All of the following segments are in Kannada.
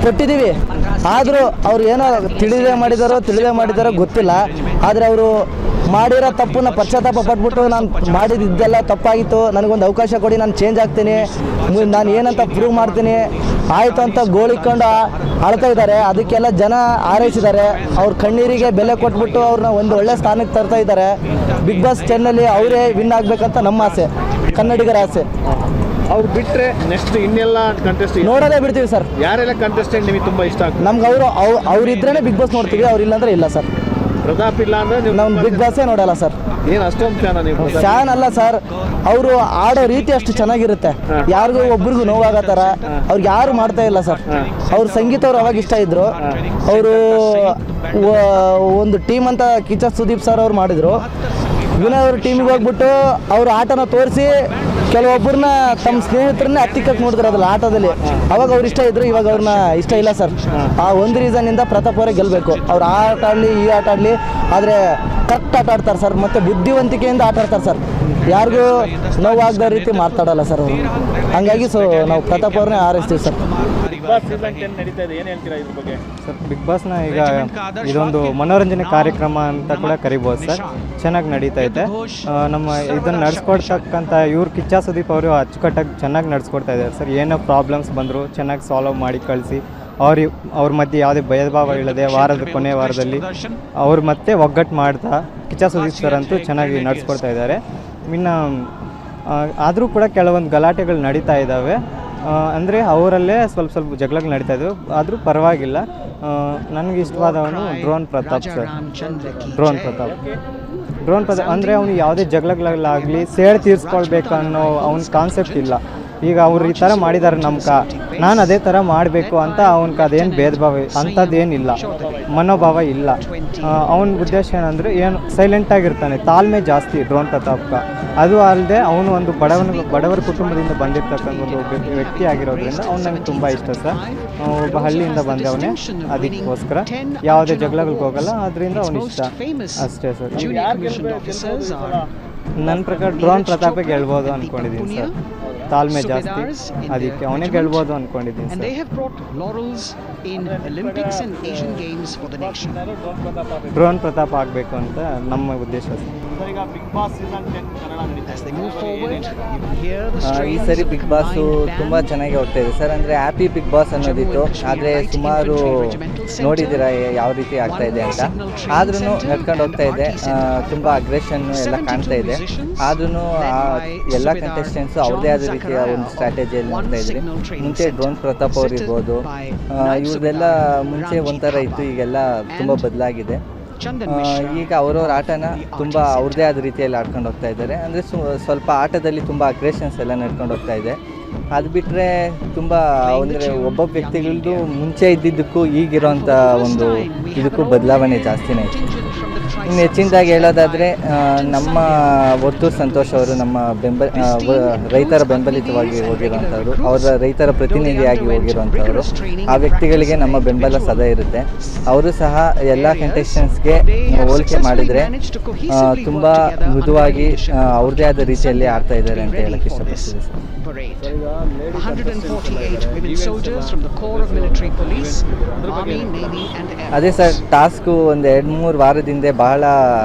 ಕೊಟ್ಟಿದ್ದೀವಿ. ಆದರೂ ಅವ್ರು ಏನೋ ತಿಳಿದೇ ಮಾಡಿದಾರೋ ಗೊತ್ತಿಲ್ಲ. ಆದರೆ ಅವರು ಮಾಡಿರೋ ತಪ್ಪನ್ನ ಪಶ್ಚಾತ್ತಾಪ ಪಟ್ಬಿಟ್ಟು ನಾನು ಮಾಡಿದ್ದೆಲ್ಲ ತಪ್ಪಾಗಿತ್ತು, ನನಗೊಂದು ಅವಕಾಶ ಕೊಡಿ, ನಾನು ಚೇಂಜ್ ಆಗ್ತೀನಿ, ನಾನು ಏನಂತ ಪ್ರೂವ್ ಮಾಡ್ತೀನಿ ಆಯಿತು ಅಂತ ಗೋಳಿಕೊಂಡು ಆಳ್ತಾ ಇದ್ದಾರೆ. ಅದಕ್ಕೆಲ್ಲ ಜನ ಆರೈಸಿದ್ದಾರೆ. ಅವ್ರ ಕಣ್ಣೀರಿಗೆ ಬೆಲೆ ಕೊಟ್ಬಿಟ್ಟು ಅವ್ರನ್ನ ಒಂದು ಒಳ್ಳೆ ಸ್ಥಾನಕ್ಕೆ ತರ್ತಾ ಇದ್ದಾರೆ. ಬಿಗ್ ಬಾಸ್ 10ನಲ್ಲಿ ಅವರೇ ವಿನ್ ಆಗಬೇಕಂತ ನಮ್ಮ ಆಸೆ, ಕನ್ನಡಿಗರ ಆಸೆ. ಅವ್ರು ಬಿಟ್ಟರೆ ನೆಕ್ಸ್ಟ್ ಇನ್ನೆಲ್ಲ ಕಂಟೆಸ್ಟೆಂಟ್ ನೋಡೋದೇ ಬಿಡ್ತೀವಿ ಸರ್. ಯಾರೆಲ್ಲ ಕಂಟೆಸ್ಟೆಂಟ್ ನಿಮಗೆ ತುಂಬ ಇಷ್ಟ ಆಗ್ತದೆ? ನಮ್ಗೆ ಅವ್ರಿದ್ರೇ ಬಿಗ್ ಬಾಸ್ ನೋಡ್ತೀವಿ, ಅವ್ರಿಲ್ಲ ಅಂದರೆ ಇಲ್ಲ ಸರ್. ಪ್ರತಾಪ್ ಇಲ್ಲ ಅಂದರೆ ನಾವು ಬಿಗ್ ಬಾಸೇ ನೋಡಲ್ಲ ಸರ್. ಏನು ಅಷ್ಟೊಂದು ಫ್ಯಾನ ನೀವು? ಫ್ಯಾನ್ ಅಲ್ಲ ಸರ್, ಅವರು ಆಡೋ ರೀತಿ ಅಷ್ಟು ಚೆನ್ನಾಗಿರುತ್ತೆ, ಯಾರಿಗೂ ಒಬ್ರಿಗೂ ನೋವಾಗೋ ಥರ ಅವ್ರಿಗೆ ಯಾರು ಮಾಡ್ತಾ ಇಲ್ಲ ಸರ್. ಅವ್ರ ಸಂಗೀತ ಅವ್ರು ಅವಾಗ ಇಷ್ಟ ಇದ್ರು. ಅವರು ಒಂದು ಟೀಮ್ ಅಂತ ಕಿಚ್ಚ ಸುದೀಪ್ ಸರ್ ಅವ್ರು ಮಾಡಿದರು. ವಿನಯ್ ಅವ್ರ ಟೀಮಿಗೆ ಹೋಗ್ಬಿಟ್ಟು ಅವ್ರ ಆಟನ ತೋರಿಸಿ ಕೆಲವೊಬ್ಬರನ್ನ ತಮ್ಮ ಸ್ನೇಹಿತರನ್ನೇ ಹತ್ತಿಕ್ಕಕ್ಕೆ ನೋಡಿದ್ರು ಅದ್ರಲ್ಲಿ ಆಟದಲ್ಲಿ. ಅವಾಗ ಅವ್ರು ಇಷ್ಟ ಇದ್ರು, ಇವಾಗ ಅವ್ರನ್ನ ಇಷ್ಟ ಇಲ್ಲ ಸರ್. ಆ ಒಂದು ರೀಸನ್ನಿಂದ ಪ್ರತಾಪ್ ಅವರೇ ಗೆಲ್ಲಬೇಕು. ಅವ್ರು ಆ ಆಟ ಆಡಲಿ ಈ ಆಟ ಆಡಲಿ, ಆದರೆ ಕರೆಕ್ಟ್ ಆಟ ಆಡ್ತಾರೆ ಸರ್, ಮತ್ತು ಬುದ್ಧಿವಂತಿಕೆಯಿಂದ ಆಟ ಆಡ್ತಾರೆ ಸರ್. ಯಾರಿಗೂ ನೋವಾಗದ ರೀತಿ ಮಾತಾಡಲ್ಲ ಸರ್ ಅವರು. ಹಾಗಾಗಿ ನಾವು ಪ್ರತಾಪ್ ಅವ್ರನ್ನೇ ಆರೈಸ್ತೀವಿ ಸರ್. ಸರ್ ಬಿಗ್ ಬಾಸ್ನ ಈಗ ಇದೊಂದು ಮನೋರಂಜನೆ ಕಾರ್ಯಕ್ರಮ ಅಂತ ಕೂಡ ಕರಿಬೋದು ಸರ್. ಚೆನ್ನಾಗಿ ನಡೀತಾ ಇದೆ. ನಮ್ಮ ಇದನ್ನು ನಡೆಸ್ಕೊಡ್ತಕ್ಕಂಥ ಇವ್ರು ಕಿಚ್ಚ ಸುದೀಪ್ ಅವರು ಅಚ್ಚುಕಟ್ಟಾಗಿ ಚೆನ್ನಾಗಿ ನಡೆಸ್ಕೊಡ್ತಾ ಇದ್ದಾರೆ ಸರ್. ಏನೋ ಪ್ರಾಬ್ಲಮ್ಸ್ ಬಂದರೂ ಚೆನ್ನಾಗಿ ಸಾಲ್ವ್ ಮಾಡಿ ಕಳಿಸಿ ಅವ್ರ ಮಧ್ಯೆ ಯಾವುದೇ ಭೇದ ಭಾವ ಇಲ್ಲದೆ ಕೊನೆ ವಾರದಲ್ಲಿ ಅವ್ರು ಮತ್ತೆ ಒಗ್ಗಟ್ಟು ಮಾಡ್ತಾ ಕಿಚ್ಚ ಸುದೀಪ್ ಸರ್ ಅಂತೂ ಚೆನ್ನಾಗಿ ನಡೆಸ್ಕೊಡ್ತಾ ಇದ್ದಾರೆ. ಇನ್ನು ಆದರೂ ಕೂಡ ಕೆಲವೊಂದು ಗಲಾಟೆಗಳು ನಡೀತಾ ಇದ್ದಾವೆ. ಅಂದರೆ ಅವರಲ್ಲೇ ಸ್ವಲ್ಪ ಜಗಳಗಳು ನಡೀತಾ ಇದ್ದವು, ಆದರೂ ಪರವಾಗಿಲ್ಲ. ನನಗೆ ಇಷ್ಟವಾದವನು drone Pratap sir. Drone Pratap ಅಂದರೆ ಅವನು ಯಾವುದೇ ಜಗಳಗಳಾಗಲಿ ಸೇಡ್ ತೀರಿಸ್ಕೊಳ್ಬೇಕು ಅನ್ನೋ ಅವನ ಕಾನ್ಸೆಪ್ಟ್ ಇಲ್ಲ. ಈಗ ಅವ್ರು ಈ ಥರ ಮಾಡಿದ್ದಾರೆ ನಾನು ಅದೇ ಥರ ಮಾಡಬೇಕು ಅಂತ ಅವನಿಗೆ ಅದೇನು ಭೇದ ಭಾವ ಅಂಥದ್ದೇನಿಲ್ಲ, ಮನೋಭಾವ ಇಲ್ಲ. ಅವನ ಉದ್ದೇಶ ಏನಂದರೆ ಏನು ಸೈಲೆಂಟಾಗಿರ್ತಾನೆ, ತಾಳ್ಮೆ ಜಾಸ್ತಿ ಡ್ರೋನ್ ಪ್ರತಾಪ್ಕ. ಅದು ಅಲ್ಲದೆ ಅವನು ಒಂದು ಬಡವರ ಕುಟುಂಬದಿಂದ ಬಂದಿರ್ತಕ್ಕಂಥ ಒಂದು ವ್ಯಕ್ತಿ ಆಗಿರೋದ್ರಿಂದ ಅವ್ನು ನನಗೆ ತುಂಬ ಇಷ್ಟ ಸರ್. ಒಬ್ಬ ಹಳ್ಳಿಯಿಂದ ಬಂದವನೇ, ಅದಕ್ಕೋಸ್ಕರ ಯಾವುದೇ ಜಗಳಗಳಿಗೆ ಹೋಗಲ್ಲ, ಅದರಿಂದ ಅವನು ಇಷ್ಟ ಅಷ್ಟೇ ಸರ್. ನನ್ನ ಪ್ರಕಾರ ಡ್ರೋನ್ ಪ್ರತಾಪೇ ಗೆಲ್ಬೋದು ಅಂದ್ಕೊಂಡಿದ್ದೀನಿ ಸರ್. ತಾಳ್ಮೆ ಜಾಸ್ತಿ, ಅದಕ್ಕೆ ಅವನೇ ಗೆಲ್ಬೋದು ಅಂದ್ಕೊಂಡಿದ್ದೀನಿ ಸರ್. ಡ್ರೋನ್ ಪ್ರತಾಪ್ ಆಗಬೇಕು ಅಂತ ನಮ್ಮ ಉದ್ದೇಶ ಸರ್. ಈ ಸರಿ ಬಿಗ್ ಬಾಸು ತುಂಬ ಚೆನ್ನಾಗಿ ಹೋಗ್ತಾ ಇದೆ ಸರ್. ಅಂದರೆ ಹ್ಯಾಪಿ ಬಿಗ್ ಬಾಸ್ ಅನ್ನೋದಿತ್ತು, ಆದರೆ ಸುಮಾರು ನೋಡಿದ್ದೀರಾ ಯಾವ ರೀತಿ ಆಗ್ತಾ ಇದೆ ಅಂತ. ಆದ್ರೂ ನಡ್ಕೊಂಡು ಹೋಗ್ತಾ ಇದೆ, ತುಂಬ ಅಗ್ರೆಷನ್ನು ಎಲ್ಲ ಕಾಣ್ತಾ ಇದೆ. ಆದ್ರೂ ಎಲ್ಲ ಕಂಟೆಸ್ಟೆಂಟ್ಸು ಅವ್ರದ್ದೇ ಆದ ರೀತಿಯ ಒಂದು ಸ್ಟ್ರಾಟಜಿಯಲ್ಲಿ ನೋಡ್ತಾ ಇದ್ರಿ. ಮುಂಚೆ ಡ್ರೋನ್ ಪ್ರತಾಪ್ ಅವ್ರು ಇರ್ಬೋದು, ಇವ್ರದೆಲ್ಲ ಮುಂಚೆ ಒಂಥರ ಇತ್ತು, ಈಗೆಲ್ಲ ತುಂಬ ಬದಲಾಗಿದೆ. ಈಗ ಅವರವ್ರ ಆಟನ ತುಂಬ ಅವ್ರದ್ದೇ ಆದ ರೀತಿಯಲ್ಲಿ ಆಡ್ಕೊಂಡು ಹೋಗ್ತಾ ಇದ್ದಾರೆ. ಅಂದರೆ ಸ್ವಲ್ಪ ಆಟದಲ್ಲಿ ತುಂಬ ಅಗ್ರೆಷನ್ಸ್ ಎಲ್ಲ ನಡ್ಕೊಂಡು ಹೋಗ್ತಾ ಇದೆ. ಅದು ಬಿಟ್ಟರೆ ತುಂಬ ಅಂದರೆ ಒಬ್ಬೊಬ್ಬ ವ್ಯಕ್ತಿಗಳದ್ದು ಮುಂಚೆ ಇದ್ದಿದ್ದಕ್ಕೂ ಈಗಿರೋಂಥ ಒಂದು ಇದಕ್ಕೂ ಬದಲಾವಣೆ ಜಾಸ್ತಿನೇ ಇದೆ. ಇನ್ನು ಹೆಚ್ಚಿನದಾಗಿ ಹೇಳೋದಾದರೆ ನಮ್ಮ ಒತ್ತೂರು ಸಂತೋಷ್ ಅವರು ನಮ್ಮ ರೈತರ ಬೆಂಬಲಿತವಾಗಿ ಹೋಗಿರೋಂಥವ್ರು, ಅವರ ರೈತರ ಪ್ರತಿನಿಧಿಯಾಗಿ ಹೋಗಿರೋಂಥವ್ರು. ಆ ವ್ಯಕ್ತಿಗಳಿಗೆ ನಮ್ಮ ಬೆಂಬಲ ಸದಾ ಇರುತ್ತೆ. ಅವರು ಸಹ ಎಲ್ಲ ಕಂಟೆಸ್ಟೆಂಟ್ಸ್ಗೆ ಹೋಲಿಕೆ ಮಾಡಿದರೆ ತುಂಬ ಮೃದುವಾಗಿ ಅವ್ರದ್ದೇ ಆದ ರೀತಿಯಲ್ಲಿ ಆಡ್ತಾ ಇದ್ದಾರೆ ಅಂತ ಹೇಳಕ್ಕೆ ಇಷ್ಟಪಡ್ತೀನಿ sir. 148 women soldiers from the Corps of Military Police, Army, Navy and Air Force. ಅದೇ ಸರ್, ಟಾಸ್ಕು ಒಂದು 2-3 ವಾರದಿಂದ ಬಹಳ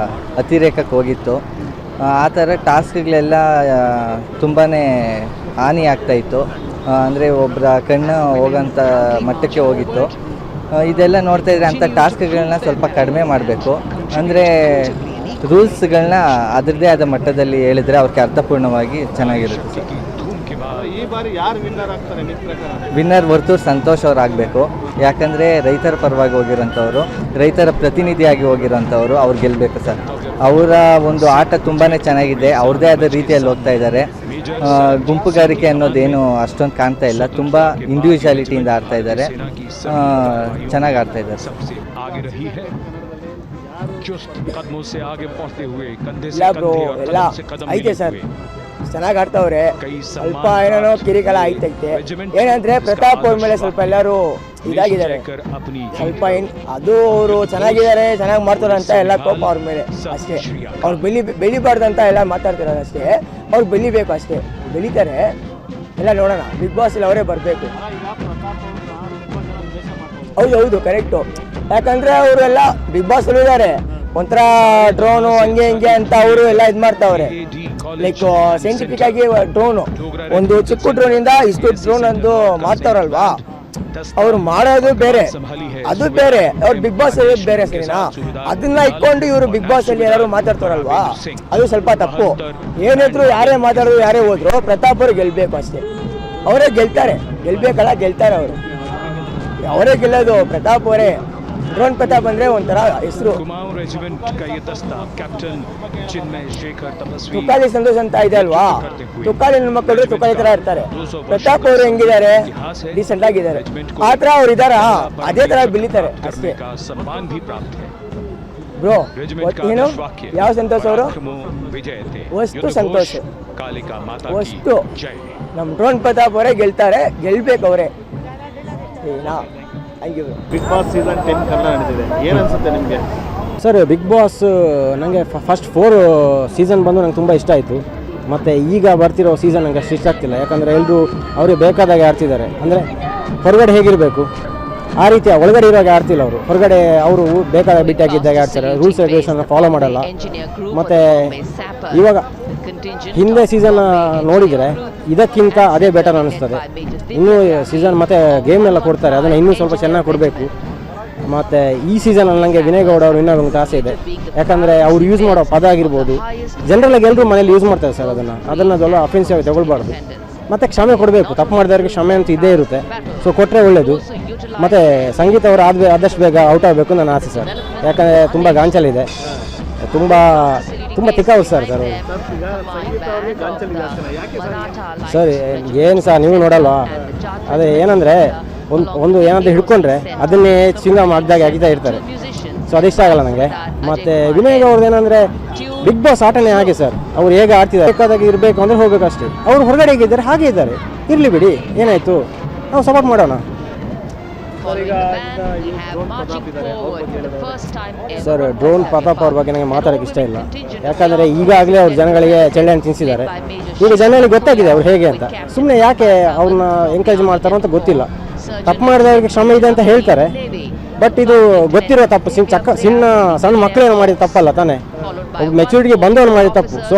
ಅತಿರೇಕಕ್ಕೆ ಹೋಗಿತ್ತು. ಆ ಥರ ಟಾಸ್ಕ್ಗಳೆಲ್ಲ ತುಂಬಾ ಹಾನಿ ಆಗ್ತಾಯಿತ್ತು. ಅಂದರೆ ಒಬ್ಬರ ಕಣ್ಣು ಹೋಗೋಂಥ ಮಟ್ಟಕ್ಕೆ ಹೋಗಿತ್ತು. ಇದೆಲ್ಲ ನೋಡ್ತಾ ಇದ್ರೆ ಅಂಥ ಟಾಸ್ಕ್ಗಳನ್ನ ಸ್ವಲ್ಪ ಕಡಿಮೆ ಮಾಡಬೇಕು. ಅಂದರೆ ರೂಲ್ಸ್ಗಳನ್ನ ಅದರದ್ದೇ ಆದ ಮಟ್ಟದಲ್ಲಿ ಹೇಳಿದರೆ ಅವ್ರಿಗೆ ಅರ್ಥಪೂರ್ಣವಾಗಿ ಚೆನ್ನಾಗಿರುತ್ತೆ ಸರ್. ಈ ಬಾರಿ ಯಾರು ವಿನ್ನರ್ ಆಗ್ತಾರೆ ನಿಮ್ಮ ಪ್ರಕಾರ? ವಿನ್ನರ್ ವರ್ತೂರು ಸಂತೋಷ್ ಅವ್ರು ಆಗಬೇಕು. ಯಾಕಂದರೆ ರೈತರ ಪರವಾಗಿ ಹೋಗಿರೋಂಥವ್ರು, ರೈತರ ಪ್ರತಿನಿಧಿಯಾಗಿ ಹೋಗಿರೋಂಥವ್ರು, ಅವ್ರು ಗೆಲ್ಲಬೇಕು ಸರ್. ಅವರ ಒಂದು ಆಟ ತುಂಬಾ ಚೆನ್ನಾಗಿದೆ, ಅವ್ರದ್ದೇ ಆದ ರೀತಿಯಲ್ಲಿ ಹೋಗ್ತಾ ಇದ್ದಾರೆ. ಗುಂಪುಗಾರಿಕೆ ಅನ್ನೋದೇನು ಅಷ್ಟೊಂದು ಕಾಣ್ತಾ ಇಲ್ಲ, ತುಂಬ ಇಂಡಿವಿಜುವಾಲಿಟಿಯಿಂದ ಆಡ್ತಾ ಇದ್ದಾರೆ, ಚೆನ್ನಾಗಿ ಆಡ್ತಾ ಇದ್ದಾರೆ. ಐತೆ ಸರ್, ಚೆನ್ನಾಗಿ ಆಡ್ತಾವ್ರೆ. ಸ್ವಲ್ಪ ಏನೋ ಕಿರಿಕಲ ಐತೈತೆ. ಏನಂದ್ರೆ ಪ್ರತಾಪ್ ಅವ್ರ ಮೇಲೆ ಸ್ವಲ್ಪ ಎಲ್ಲರೂ ಇದಾಗಿದ್ದಾರೆ, ಸ್ವಲ್ಪ ಅದು ಅವರು ಚೆನ್ನಾಗಿದ್ದಾರೆ, ಚೆನ್ನಾಗಿ ಮಾಡ್ತಾರೆ ಅಂತ ಎಲ್ಲ ಕೋಪ ಅವ್ರ ಮೇಲೆ ಅಷ್ಟೇ. ಅವ್ರು ಬೆಳಿಬಾರ್ದು ಅಂತ ಎಲ್ಲ ಮಾತಾಡ್ತಿರೋದು ಅಷ್ಟೇ. ಅವ್ರು ಬೆಳಿಬೇಕು ಅಷ್ಟೇ, ಬೆಳಿತಾರೆ. ಎಲ್ಲ ನೋಡೋಣ, ಬಿಗ್ ಬಾಸ್ ಅಲ್ಲಿ ಅವರೇ ಬರಬೇಕು. ಹೌದು ಕರೆಕ್ಟು. ಯಾಕಂದರೆ ಅವರು ಎಲ್ಲ ಬಿಗ್ ಬಾಸ್ ಇದ್ದಾರೆ, ಒಂಥರ ಡ್ರೋನು ಹಂಗೆ ಹಿಂಗೆ ಅಂತ ಅವರು ಎಲ್ಲ ಇದು ಮಾಡ್ತಾವ್ರೆ. ಲೈಕ್ ಸೈಂಟಿಫಿಕ್ ಆಗಿ ಡ್ರೋನು, ಒಂದು ಚಿಕ್ಕ ಡ್ರೋನಿಂದ ಇಷ್ಟು ಡ್ರೋನ್ ಅಂದು ಮಾಡ್ತಾರಲ್ವಾ, ಅವ್ರು ಮಾಡೋದು ಬೇರೆ, ಅದು ಬೇರೆ, ಅವ್ರು ಬಿಗ್ ಬಾಸ್ ಅಲ್ಲಿ ಬೇರೆ, ಸರಿನಾ? ಅದನ್ನ ಇಟ್ಕೊಂಡು ಇವರು ಬಿಗ್ ಬಾಸ್ ಅಲ್ಲಿ ಯಾರು ಮಾತಾಡ್ತಾರಲ್ವಾ, ಅದು ಸ್ವಲ್ಪ ತಪ್ಪು. ಏನಿದ್ರು ಯಾರೇ ಮಾತಾಡೋದು ಯಾರೇ ಹೋದ್ರು ಪ್ರತಾಪ್ ಅವರು ಗೆಲ್ಬೇಕು ಅಷ್ಟೇ. ಅವರೇ ಗೆಲ್ತಾರೆ, ಗೆಲ್ಬೇಕಲ್ಲ, ಗೆಲ್ತಾರೆ ಅವರು, ಅವರೇ ಗೆಲ್ಲೋದು. ಪ್ರತಾಪ್ ಅವರೇ, ಡ್ರೋನ್ ಪ್ರತಾಪ್ ಅಂದ್ರೆ ಒಂಥರ ಹೆಸರು. ತುಕಾಲಿ ಸಂತೋಷ್ ಅಂತ ಇದೆ ಅಲ್ವಾ, ತುಕಾಲಿ ಮಕ್ಕಳು ತುಕಾಲಿ ತರ ಇರ್ತಾರೆ. ಪ್ರತಾಪ್ ಅವರು ಹೆಂಗಿದ್ದಾರೆ, ಡೀಸೆಂಟ್ ಆಗಿದ್ದಾರೆ. ಆ ತರ ಅವ್ರು ಇದಾರ, ಅದೇ ತರ ಬೆಳಿತಾರೆ ಅಷ್ಟೇ. ಬ್ರೋ ಏನು ಯಾವ ಸಂತೋಷ್ ಅವರು? ವಸ್ತು ಸಂತೋಷ್, ವಸ್ತು. ನಮ್ಮ ಡ್ರೋನ್ ಪ್ರತಾಪ್ ಅವರೇ ಗೆಲ್ತಾರೆ, ಗೆಲ್ಬೇಕು ಅವರೇ. ಬಿಗ್ ಬಾಸ್ ಸೀಸನ್ 10 ಕನ್ನಡ ನಡೀತಿದೆ, ಏನು ಅನ್ಸುತ್ತೆ ನಿಮಗೆ? ಸರ್, ಬಿಗ್ ಬಾಸ್ ನನಗೆ ಫಸ್ಟ್ 4 ಸೀಸನ್ ಬಂದು ನಂಗೆ ತುಂಬ ಇಷ್ಟ ಆಯಿತು. ಮತ್ತು ಈಗ ಬರ್ತಿರೋ ಸೀಸನ್ ನನಗೆ ಅಷ್ಟು ಇಷ್ಟ ಆಗ್ತಿಲ್ಲ. ಯಾಕಂದರೆ ಎಲ್ಲರೂ ಅವ್ರಿಗೆ ಬೇಕಾದಾಗೆ ಆಡ್ತಿದ್ದಾರೆ. ಅಂದರೆ ಹೊರಗಡೆ ಹೇಗಿರಬೇಕು ಆ ರೀತಿ ಒಳಗಡೆ ಇರುವಾಗ ಆಡ್ತಿಲ್ಲ ಅವರು. ಹೊರಗಡೆ ಅವರು ಬೇಕಾದಾಗ ಬಿಟ್ಟಾಗಿದ್ದಾಗ ಆಡ್ತಾರೆ, ರೂಲ್ಸ್ ರೆಗ್ಯುಲೇಷನ್ ಫಾಲೋ ಮಾಡಲ್ಲ. ಮತ್ತು ಇವಾಗ ಹಿಂದೆ ಸೀಸನ್ ನೋಡಿದರೆ ಇದಕ್ಕಿಂತ ಅದೇ ಬೆಟರ್ ಅನ್ನಿಸ್ತದೆ. ಇನ್ನೂ ಸೀಸನ್ ಮತ್ತು ಗೇಮ್ನೆಲ್ಲ ಕೊಡ್ತಾರೆ, ಅದನ್ನು ಇನ್ನೂ ಸ್ವಲ್ಪ ಚೆನ್ನಾಗಿ ಕೊಡಬೇಕು. ಮತ್ತು ಈ ಸೀಸನಲ್ಲಿ ನನಗೆ ವಿನಯ್ ಗೌಡ ಅವರು ಇನ್ನೂ ಒಂದು ಆಸೆ ಇದೆ. ಯಾಕಂದರೆ ಅವ್ರು ಯೂಸ್ ಮಾಡೋ ಪದ ಆಗಿರ್ಬೋದು, ಜನರಲ್ಲಾಗಿ ಎಲ್ಲರೂ ಮನೇಲಿ ಯೂಸ್ ಮಾಡ್ತಾರೆ ಸರ್. ಅದನ್ನು ಅಫೆನ್ಸಿವ್ ಆಗಿ ತಗೊಳ್ಬಾರ್ದು. ಮತ್ತು ಕ್ಷಮೆ ಕೊಡಬೇಕು, ತಪ್ಪು ಮಾಡಿದವ್ರಿಗೆ ಕ್ಷಮೆ ಅಂತ ಇದ್ದೇ ಇರುತ್ತೆ. ಸೊ ಕೊಟ್ಟರೆ ಒಳ್ಳೆಯದು. ಮತ್ತು ಸಂಗೀತ ಅವರು ಆದಷ್ಟು ಬೇಗ ಔಟ್ ಆಗಬೇಕು ನನ್ನ ಆಸೆ ಸರ್. ಯಾಕಂದರೆ ತುಂಬ ಗಾಂಚಲಿದೆ, ತುಂಬ ತಿಕ್ಕಾವು ಸರ್. ಸರ್ ಏನು ಸರ್ ನೀವು ನೋಡಲ್ವಾ? ಅದೇ ಏನಂದರೆ ಒಂದು ಏನಾದರೂ ಹಿಡ್ಕೊಂಡ್ರೆ ಅದನ್ನೇ ಚಿಂಗಮ್ ಆಗ್ದಾಗೆ ಆಗಿತಾ ಇರ್ತಾರೆ. ಸೊ ಅದಿಷ್ಟ ಆಗಲ್ಲ ನನಗೆ. ಮತ್ತು ವಿನಯ್ ಅವ್ರದ್ದು ಏನಂದರೆ ಬಿಗ್ ಬಾಸ್ ಆಟನೇ ಹಾಗೆ ಸರ್. ಅವ್ರು ಹೇಗೆ ಆಡ್ತಿದ್ದಾರೆ, ಬೇಕಾದಾಗಿ ಇರಬೇಕು ಅಂದರೆ ಹೋಗಬೇಕು ಅಷ್ಟೇ. ಅವ್ರು ಹೊರಗಡೆ ಹೇಗಿದ್ದಾರೆ ಹಾಗೆ ಇದ್ದಾರೆ, ಇರಲಿ ಬಿಡಿ, ಏನಾಯಿತು, ನಾವು ಸಪೋರ್ಟ್ ಮಾಡೋಣ. ಸರ್, ಡ್ರೋನ್ ಪ್ರತಾಪ್ ಅವ್ರ ಬಗ್ಗೆ ನನಗೆ ಮಾತಾಡೋಕ್ಕೆ ಇಷ್ಟ ಇಲ್ಲ. ಯಾಕಂದರೆ ಈಗಾಗಲೇ ಅವ್ರ ಜನಗಳಿಗೆ ಚೆಳ್ಳೆಹಣ್ಣು ತಿನ್ನಿಸಿದ್ದಾರೆ. ಈಗ ಜನಗಳಿಗೆ ಗೊತ್ತಾಗಿದೆ ಅವ್ರು ಹೇಗೆ ಅಂತ. ಸುಮ್ಮನೆ ಯಾಕೆ ಅವ್ರನ್ನ ಎಂಕರೇಜ್ ಮಾಡ್ತಾರೋ ಅಂತ ಗೊತ್ತಿಲ್ಲ. ತಪ್ಪು ಮಾಡಿದವ್ರಿಗೆ ಕ್ಷಮೆ ಇದೆ ಅಂತ ಹೇಳ್ತಾರೆ, ಬಟ್ ಇದು ಗೊತ್ತಿರೋ ತಪ್ಪು. ಸಣ್ಣ ಮಕ್ಕಳೇನು ಮಾಡಿದ ತಪ್ಪಲ್ಲ ತಾನೇ, ಮೆಚೂರಿಟಿಗೆ ಬಂದವನು ಮಾಡಿದ ತಪ್ಪು. ಸೊ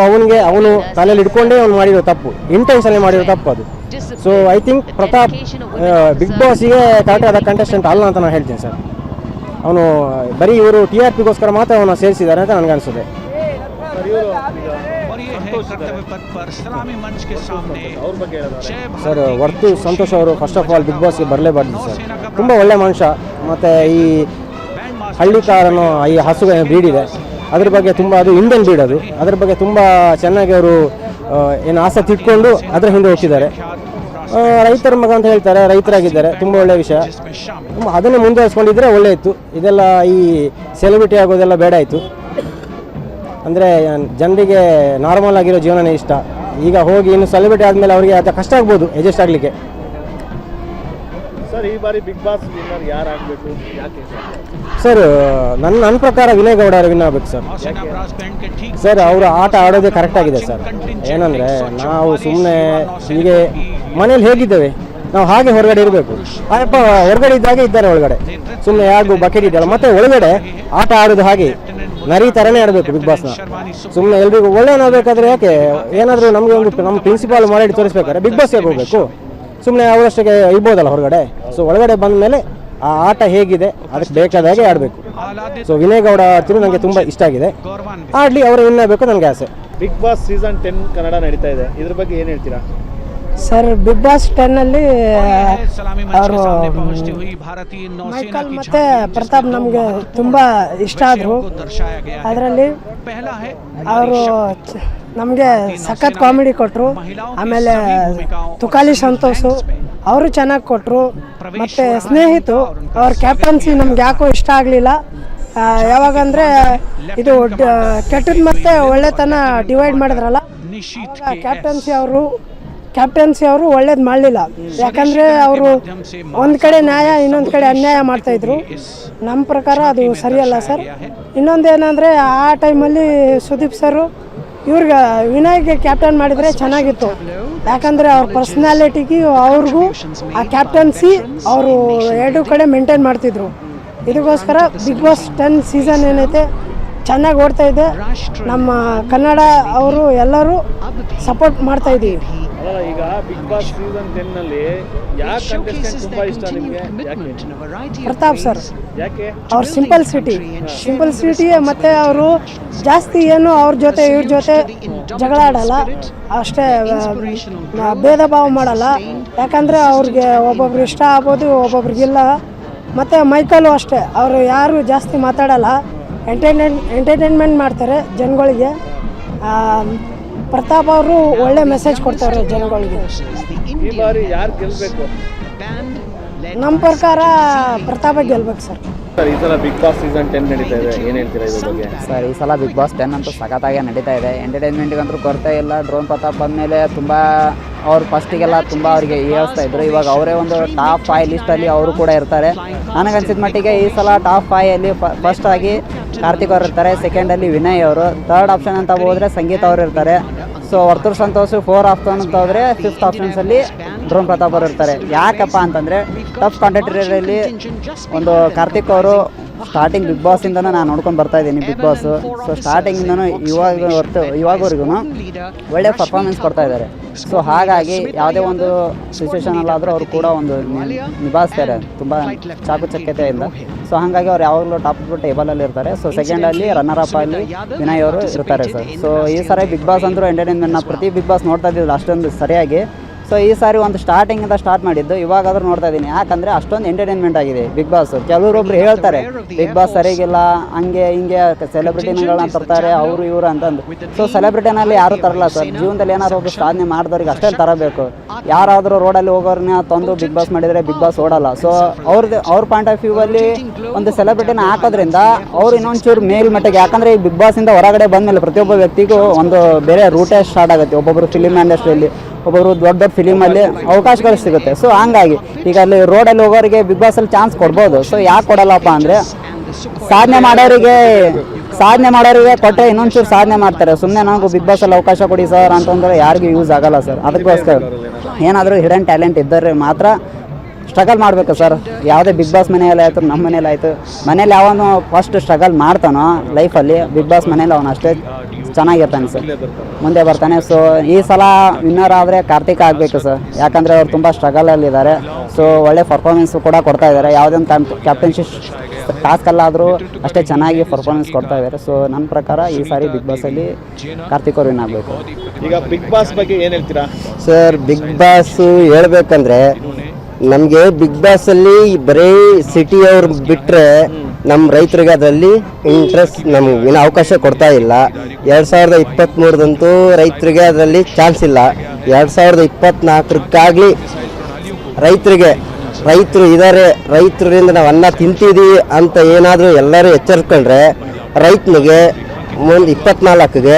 ಅವನು ತಲೆಯಲ್ಲಿ ಇಟ್ಕೊಂಡೇ ಅವ್ನು ಮಾಡಿರೋ ತಪ್ಪು, ಇಂಟೆನ್ಷನ್ಲಿ ಮಾಡಿರೋ ತಪ್ಪು ಅದು. So I think Pratap big ಬಾಸಿಗೆ ಕರೆಕ್ಟ್ ಆದ ಕಂಟೆಸ್ಟೆಂಟ್ ಅಲ್ಲ ಅಂತ ನಾನು ಹೇಳ್ತೀನಿ ಸರ್. ಅವನು ಬರೀ ಇವರು TRPಗೋಸ್ಕರ ಮಾತ್ರ ಅವನು ಸೇರಿಸಿದ್ದಾರೆ ಅಂತ ನನಗನ್ಸುತ್ತೆ. ಸರ್, ವರ್ತು ಸಂತೋಷ್ ಅವರು ಫಸ್ಟ್ ಆಫ್ ಆಲ್ ಬಿಗ್ ಬಾಸ್ಗೆ ಬರಲೇಬಾರ್ದು ಸರ್. ತುಂಬ ಒಳ್ಳೆ ಮನುಷ್ಯ. ಮತ್ತು ಈ ಹಳ್ಳಿಕಾರನು, ಈ ಹಸು ಬ್ರೀಡ್ ಇದೆ, ಅದ್ರ ಬಗ್ಗೆ ತುಂಬ, ಅದು ಇಂಡಿಯನ್ ಬ್ರೀಡ್, ಅದ್ರ ಬಗ್ಗೆ ತುಂಬ ಚೆನ್ನಾಗಿ ಅವರು ಏನು ಆಸಕ್ತಿ ಇಟ್ಕೊಂಡು ಅದರ ಹಿಂದೆ ಹೋಗ್ತಿದ್ದಾರೆ. ರೈತರ ಮಗ ಅಂತ ಹೇಳ್ತಾರೆ, ರೈತರಾಗಿದ್ದಾರೆ, ತುಂಬ ಒಳ್ಳೆಯ ವಿಷಯ. ಅದನ್ನು ಮುಂದುವರಿಸ್ಕೊಂಡಿದ್ರೆ ಒಳ್ಳೆ ಇತ್ತು. ಇದೆಲ್ಲ ಈ ಸೆಲೆಬ್ರಿಟಿ ಆಗೋದೆಲ್ಲ ಬೇಡ ಇತ್ತು. ಅಂದರೆ ಜನರಿಗೆ ನಾರ್ಮಲ್ ಆಗಿರೋ ಜೀವನನೇ ಇಷ್ಟ. ಈಗ ಹೋಗಿ ಇನ್ನು ಸೆಲೆಬ್ರಿಟಿ ಆದಮೇಲೆ ಅವರಿಗೆ ಅದು ಕಷ್ಟ ಆಗ್ಬೋದು ಅಡ್ಜಸ್ಟ್ ಆಗಲಿಕ್ಕೆ. ಸರ್, ಈ ಬಾರಿ ಬಿಗ್ ಬಾಸ್ ವಿನ್ನರ್ ಯಾರು ಆಗಬೇಕು, ಯಾಕೆ ಸರ್? ನನ್ನ ಪ್ರಕಾರ ವಿನಯ್ ಗೌಡ ಅವರು ವಿನ್ ಆಗಬೇಕು ಸರ್. ಸರ್, ಅವರು ಆಟ ಆಡೋದೇ ಕರೆಕ್ಟ್ ಆಗಿದೆ ಸರ್. ಏನಂದರೆ ನಾವು ಸುಮ್ಮನೆ ಹೀಗೆ ಮನೇಲಿ ಹೇಗಿದ್ದೇವೆ ನಾವು ಹಾಗೆ ಹೊರಗಡೆ ಇರಬೇಕು. ಅಪ್ಪ ಹೊರಗಡೆ ಇದ್ದಾಗೆ ಇದ್ದಾರೆ ಒಳಗಡೆ, ಸುಮ್ಮನೆ ಯಾರಿಗೂ ಬಕೆಟ್ ಇದ್ದಲ್ಲ. ಮತ್ತು ಒಳಗಡೆ ಆಟ ಆಡೋದು ಹಾಗೆ ನರಿ ಥರನೇ ಆಡಬೇಕು ಬಿಗ್ ಬಾಸ್ನ. ಸುಮ್ಮನೆ ಎಲ್ರಿಗೂ ಒಳ್ಳೆಯನಾಗಬೇಕಾದ್ರೆ ಯಾಕೆ ಏನಾದರೂ ನಮಗೆ ನಮ್ಮ ಪ್ರಿನ್ಸಿಪಾಲ್ ಮಾಡಿ ತೋರಿಸ್ಬೇಕಾದ್ರೆ ಬಿಗ್ ಬಾಸ್ಗೆ ಹೋಗಬೇಕು. ಸುಮ್ಮನೆ ಅವರಷ್ಟಕ್ಕೆ ಇರ್ಬೋದಲ್ಲ ಹೊರಗಡೆ. ಸೊ ಒಳಗಡೆ ಬಂದ ಮೇಲೆ ಆ ಆಟ ಹೇಗಿದೆ ಅದಕ್ಕೆ ಬೇಕಾದಾಗೆ ಆಡಬೇಕು. ಸೊ ವಿನಯ್ ಗೌಡ ಆಡ್ತಿರೋ ನನಗೆ ತುಂಬ ಇಷ್ಟ ಆಗಿದೆ. ಆಡಲಿ, ಅವರು ವಿನ್ ಆಗಬೇಕು ನನಗೆ ಆಸೆ. ಬಿಗ್ ಬಾಸ್ ಸೀಸನ್ 10 ಕನ್ನಡ ನಡೀತಾ ಇದೆ, ಇದ್ರ ಬಗ್ಗೆ ಏನು ಹೇಳ್ತೀರಾ? ಸರ್, ಬಿಗ್ ಬಾಸ್ 10 ಅವರು ಮೈಕಲ್ ಮತ್ತು ಪ್ರತಾಪ್ ನಮಗೆ ತುಂಬ ಇಷ್ಟ ಆದರು. ಅದರಲ್ಲಿ ಅವರು ನಮಗೆ ಸಖತ್ ಕಾಮಿಡಿ ಕೊಟ್ಟರು. ಆಮೇಲೆ ತುಕಾಲಿ ಸಂತೋಷು ಅವರು ಚೆನ್ನಾಗಿ ಕೊಟ್ಟರು. ಮತ್ತು ಸ್ನೇಹಿತು ಅವ್ರ ಕ್ಯಾಪ್ಟನ್ಸಿ ನಮ್ಗೆ ಯಾಕೋ ಇಷ್ಟ ಆಗಲಿಲ್ಲ. ಯಾವಾಗಂದರೆ ಇದು ಕೆಟ್ಟದ್ದು ಮತ್ತು ಒಳ್ಳೆತನ ಡಿವೈಡ್ ಮಾಡಿದ್ರಲ್ಲ, ಕ್ಯಾಪ್ಟನ್ಸಿ ಅವರು ಒಳ್ಳೇದು ಮಾಡಲಿಲ್ಲ. ಯಾಕಂದರೆ ಅವರು ಒಂದು ಕಡೆ ನ್ಯಾಯ, ಇನ್ನೊಂದು ಕಡೆ ಅನ್ಯಾಯ ಮಾಡ್ತಾಯಿದ್ರು. ನಮ್ಮ ಪ್ರಕಾರ ಅದು ಸರಿಯಲ್ಲ ಸರ್. ಇನ್ನೊಂದೇನೆಂದರೆ ಆ ಟೈಮಲ್ಲಿ ಸುದೀಪ್ ಸರು ಇವ್ರಿಗೆ ವಿನಯ್ಗೆ ಕ್ಯಾಪ್ಟನ್ ಮಾಡಿದರೆ ಚೆನ್ನಾಗಿತ್ತು. ಯಾಕಂದರೆ ಅವ್ರ ಪರ್ಸ್ನಾಲಿಟಿಗೆ ಅವ್ರಿಗೂ ಆ ಕ್ಯಾಪ್ಟನ್ಸಿ ಅವರು ಎರಡು ಕಡೆ ಮೇಂಟೈನ್ ಮಾಡ್ತಿದ್ರು. ಇದಕ್ಕೋಸ್ಕರ ಬಿಗ್ ಬಾಸ್ 10 ಸೀಸನ್ ಏನೈತೆ ಚೆನ್ನಾಗಿ ಓಡ್ತಾ ಇದೆ. ನಮ್ಮ ಕನ್ನಡ ಅವರು ಎಲ್ಲರೂ ಸಪೋರ್ಟ್ ಮಾಡ್ತಾ ಇದ್ದೀವಿ. ಈಗ ಬಿಗ್ ಬಾಸ್ ಸೀಸನ್ 10 ನಲ್ಲಿ ಯಾವ ಕಂಟೆಸ್ಟೆಂಟ್ ತುಂಬಾ ಇಷ್ಟ ನಿಮಗೆ? ಪ್ರತಾಪ್ ಸರ್. ಯಾಕೆ? ಅವ್ರ ಸಿಂಪಲ್ಸಿಟಿ ಮತ್ತು ಅವರು ಜಾಸ್ತಿ ಏನು ಅವ್ರ ಜೊತೆ ಇವ್ರ ಜೊತೆ ಜಗಳ ಆಡಲ್ಲ, ಅಷ್ಟೇ ಭೇದ ಭಾವ ಮಾಡಲ್ಲ. ಯಾಕಂದರೆ ಅವ್ರಿಗೆ ಒಬ್ಬೊಬ್ರು ಇಷ್ಟ ಆಗ್ಬೋದು, ಒಬ್ಬೊಬ್ರಿಗಿಲ್ಲ. ಮತ್ತು ಮೈಕಲ್ಲು ಅಷ್ಟೇ, ಅವರು ಯಾರು ಜಾಸ್ತಿ ಮಾತಾಡಲ್ಲ, ಎಂಟರ್ಟೈನ್ಮೆಂಟ್ ಮಾಡ್ತಾರೆ ಜನಗಳಿಗೆ. ಪ್ರತಾಪ್ ಅವರು ಒಳ್ಳೆ ಮೆಸೇಜ್ ಕೊಡ್ತಾರೆ ಜನಗಳಿಗೆ. ಈ ಬಾರಿ ಯಾರು ಗೆಲ್ಲಬೇಕು? ನಮ್ಮ ಪ್ರಕಾರ ಪ್ರತಾಪ ಗೆಲ್ಬೇಕು ಸರ್. ಈ ಸಲ ಬಿಗ್ ಬಾಸ್ ಸೀಸನ್ 10 ನಡೀತಾ ಇದೆ, ಏನು ಹೇಳ್ತೀರಾ ಇದ್ರ ಬಗ್ಗೆ? ಸರ್, ಈ ಸಲ ಬಿಗ್ ಬಾಸ್ 10 ಅಂತೂ ಸಖತ್ತಾಗೆ ನಡೀತಾ ಇದೆ. ಎಂಟರ್ಟೈನ್ಮೆಂಟ್ಗಂತೂ ಕೊರತೆ ಇಲ್ಲ. ಡ್ರೋನ್ ಪ್ರತಾಪ್ ಬಂದಮೇಲೆ ತುಂಬ ಅವ್ರು ಫಸ್ಟಿಗೆಲ್ಲ ತುಂಬ ಅವರಿಗೆ ಏಳಿಸ್ತಾ ಇದ್ರು. ಇವಾಗ ಅವರೇ ಒಂದು ಟಾಪ್ 5 ಲಿಸ್ಟಲ್ಲಿ ಅವರು ಕೂಡ ಇರ್ತಾರೆ. ನನಗನ್ಸಿದ ಮಟ್ಟಿಗೆ ಈ ಸಲ ಟಾಪ್ 5ಅಲ್ಲಿ ಫಸ್ಟ್ ಆಗಿ ಕಾರ್ತಿಕ್ ಅವರು ಇರ್ತಾರೆ, ಸೆಕೆಂಡಲ್ಲಿ ವಿನಯ್ ಅವರು, ಥರ್ಡ್ ಆಪ್ಷನ್ ಅಂತ ಹೋದರೆ ಸಂಗೀತ ಅವರು ಇರ್ತಾರೆ. ಸೊ ವರ್ತೂರ್ ಸಂತೋಷ್ 4 ಆಪ್ಷನ್ ಅಂತ ಹೋದರೆ 5th ಆಪ್ಷನ್ಸಲ್ಲಿ ಡ್ರೋನ್ ಪ್ರತಾಪ್ ಅವರು ಇರ್ತಾರೆ. ಯಾಕಪ್ಪ ಅಂತಂದರೆ ಟಫ್ ಕಾಂಟೆಂಟರಲ್ಲಿ ಒಂದು ಕಾರ್ತಿಕ್ ಅವರು ಸ್ಟಾರ್ಟಿಂಗ್ ಬಿಗ್ ಬಾಸಿಂದನೂ ನಾನು ನೋಡ್ಕೊಂಡು ಬರ್ತಾ ಇದ್ದೀನಿ ಬಿಗ್ ಬಾಸು. ಸೊ ಸ್ಟಾರ್ಟಿಂಗಿಂದನೂ ಇವಾಗವರೆಗೂ ಒಳ್ಳೆ ಪರ್ಫಾರ್ಮೆನ್ಸ್ ಕೊಡ್ತಾ ಇದ್ದಾರೆ. ಸೊ ಹಾಗಾಗಿ ಯಾವುದೇ ಒಂದು ಸಿಚುವೇಷನಲ್ಲಾದರೂ ಅವರು ಕೂಡ ಒಂದು ನಿಭಾಯಿಸ್ತಾರೆ ತುಂಬ ಚಾಕುಚಕ್ಯತೆಯಿಂದ. ಸೊ ಹಾಗಾಗಿ ಅವ್ರು ಯಾವಾಗಲೂ ಟಾಪ್ ಟೇಬಲಲ್ಲಿ ಇರ್ತಾರೆ. ಸೊ ಸೆಕೆಂಡಲ್ಲಿ ರನ್ನರ್ ಅಪ್ ಅಲ್ಲಿ ವಿನಯ್ ಅವರು ಇರ್ತಾರೆ ಸರ್. ಸೊ ಈ ಸಾರಿ ಬಿಗ್ ಬಾಸ್ ಅಂದರೂ ಎಂಟರ್ಟೈನ್ಮೆಂಟ್, ನಾವು ಪ್ರತಿ ಬಿಗ್ ಬಾಸ್ ನೋಡ್ತಾ ಇದ್ದಿದ್ದು ಅಷ್ಟೊಂದು ಸರಿಯಾಗಿ. ಸೊ ಈ ಸಾರಿ ಒಂದು ಸ್ಟಾರ್ಟಿಂಗಿಂದ ಸ್ಟಾರ್ಟ್ ಮಾಡಿದ್ದು, ಇವಾಗಾದ್ರೂ ನೋಡ್ತಾ ಇದ್ದೀನಿ. ಯಾಕಂದರೆ ಅಷ್ಟೊಂದು ಎಂಟರ್ಟೈನ್ಮೆಂಟ್ ಆಗಿದೆ ಬಿಗ್ ಬಾಸ್. ಕೆಲವರೊಬ್ರು ಹೇಳ್ತಾರೆ ಬಿಗ್ ಬಾಸ್ ಸರಿಗಿಲ್ಲ, ಹಂಗೆ ಹಿಂಗೆ ಸೆಲೆಬ್ರಿಟಿಗಳನ್ನ ತರ್ತಾರೆ ಅವರು ಇವರು ಅಂತಂದು. ಸೊ ಸೆಲೆಬ್ರಿಟಿನಲ್ಲಿ ಯಾರೂ ತರಲ್ಲ ಸರ್. ಜೀವನದಲ್ಲಿ ಏನಾದ್ರು ಒಬ್ಬರು ಸಾಧನೆ ಮಾಡಿದವ್ರಿಗೆ ಅಷ್ಟೇ ತರಬೇಕು. ಯಾರಾದರೂ ರೋಡಲ್ಲಿ ಹೋಗೋರನ್ನ ತಂದು ಬಿಗ್ ಬಾಸ್ ಮಾಡಿದರೆ ಬಿಗ್ ಬಾಸ್ ಓಡಲ್ಲ. ಸೊ ಅವ್ರ ಪಾಯಿಂಟ್ ಆಫ್ ವ್ಯೂ ಅಲ್ಲಿ ಒಂದು ಸೆಲೆಬ್ರಿಟಿನ ಹಾಕೋದ್ರಿಂದ ಅವ್ರು ಇನ್ನೊಂಚೂರು ಮೇಲ್ಮಟ್ಟಿಗೆ, ಯಾಕಂದರೆ ಈ ಬಿಗ್ ಬಾಸಿಂದ ಹೊರಗಡೆ ಬಂದಮೇಲೆ ಪ್ರತಿಯೊಬ್ಬ ವ್ಯಕ್ತಿಗೂ ಒಂದು ಬೇರೆ ರೂಟೇ ಸ್ಟಾರ್ಟ್ ಆಗುತ್ತೆ. ಒಬ್ಬೊಬ್ಬರು ಫಿಲಿಮ್ ಇಂಡಸ್ಟ್ರಿಯಲ್ಲಿ, ಒಬ್ಬರು ದೊಡ್ಡ ದೊಡ್ಡ ಫಿಲಿಮಲ್ಲಿ ಅವಕಾಶಗಳು ಸಿಗುತ್ತೆ. ಸೊ ಹಂಗಾಗಿ ಈಗ ಅಲ್ಲಿ ರೋಡಲ್ಲಿ ಹೋಗೋರಿಗೆ ಬಿಗ್ ಬಾಸಲ್ಲಿ ಚಾನ್ಸ್ ಕೊಡ್ಬೋದು. ಸೊ ಯಾಕೆ ಕೊಡಲ್ಲಪ್ಪ ಅಂದರೆ ಸಾಧನೆ ಮಾಡೋರಿಗೆ ಕೊಟ್ಟರೆ ಇನ್ನೊಂಚೂರು ಸಾಧನೆ ಮಾಡ್ತಾರೆ. ಸುಮ್ಮನೆ ನಾವು ಬಿಗ್ ಬಾಸಲ್ಲಿ ಅವಕಾಶ ಕೊಡಿ ಸರ್ ಅಂತಂದರೆ ಯಾರಿಗೂ ಯೂಸ್ ಆಗಲ್ಲ ಸರ್. ಅದಕ್ಕೋಸ್ಕರ ಏನಾದರೂ ಹಿಡನ್ ಟ್ಯಾಲೆಂಟ್ ಇದ್ದರೆ ಮಾತ್ರ ಸ್ಟ್ರಗಲ್ ಮಾಡಬೇಕು ಸರ್. ಯಾವುದೇ ಬಿಗ್ ಬಾಸ್ ಮನೆಯಲ್ಲಿ ಆಯಿತು, ನಮ್ಮ ಮನೇಲಿ ಆಯಿತು, ಮನೇಲಿ ಯಾವನು ಫಸ್ಟ್ ಸ್ಟ್ರಗಲ್ ಮಾಡ್ತಾನೋ ಲೈಫಲ್ಲಿ, ಬಿಗ್ ಬಾಸ್ ಮನೇಲಿ ಅವನು ಅಷ್ಟೇ ಚೆನ್ನಾಗಿರ್ತಾನೆ ಸರ್, ಮುಂದೆ ಬರ್ತಾನೆ. ಸೊ ಈ ಸಲ ವಿನ್ನರ್ ಆದರೆ ಕಾರ್ತಿಕ್ ಆಗಬೇಕು ಸರ್. ಯಾಕಂದರೆ ಅವ್ರು ತುಂಬ ಸ್ಟ್ರಗಲಲ್ಲಿದ್ದಾರೆ. ಸೊ ಒಳ್ಳೆ ಪರ್ಫಾರ್ಮೆನ್ಸು ಕೂಡ ಕೊಡ್ತಾ ಇದ್ದಾರೆ. ಯಾವುದೇ ಒಂದು ಕ್ಯಾಪ್ಟನ್ಶಿಪ್ ಟಾಸ್ಕಲ್ಲಾದರೂ ಅಷ್ಟೇ ಚೆನ್ನಾಗಿ ಪರ್ಫಾರ್ಮೆನ್ಸ್ ಕೊಡ್ತಾ ಇದ್ದಾರೆ. ಸೊ ನನ್ನ ಪ್ರಕಾರ ಈ ಸಾರಿ ಬಿಗ್ ಬಾಸಲ್ಲಿ ಕಾರ್ತಿಕ್ ಅವ್ರು ವಿನ್ ಆಗಬೇಕು. ಈಗ ಬಿಗ್ ಬಾಸ್ ಬಗ್ಗೆ ಏನು ಹೇಳ್ತೀರಾ ಸರ್? ಬಿಗ್ ಬಾಸು ಹೇಳ್ಬೇಕಂದ್ರೆ ನಮಗೆ ಬಿಗ್ ಬಾಸಲ್ಲಿ ಬರೀ ಸಿಟಿಯವ್ರು ಬಿಟ್ಟರೆ ನಮ್ಮ ರೈತರಿಗೆ ಅದರಲ್ಲಿ ಇಂಟ್ರೆಸ್ಟ್ ನಮಗಿನ ಅವಕಾಶ ಕೊಡ್ತಾ ಇಲ್ಲ. 2023ದಂತೂ ರೈತರಿಗೆ ಅದರಲ್ಲಿ ಚಾನ್ಸ್ ಇಲ್ಲ. 2024ಕ್ಕಾಗಲಿ ರೈತರು ಇದ್ದಾರೆ, ರೈತರಿಂದ ನಾವು ಅನ್ನ ತಿಂತಿದ್ದೀವಿ ಅಂತ ಏನಾದರೂ ಎಲ್ಲರೂ ಎಚ್ಚರಿಕೊಂಡ್ರೆ ರೈತನಿಗೆ ಮುಂದೆ 24ಗೆ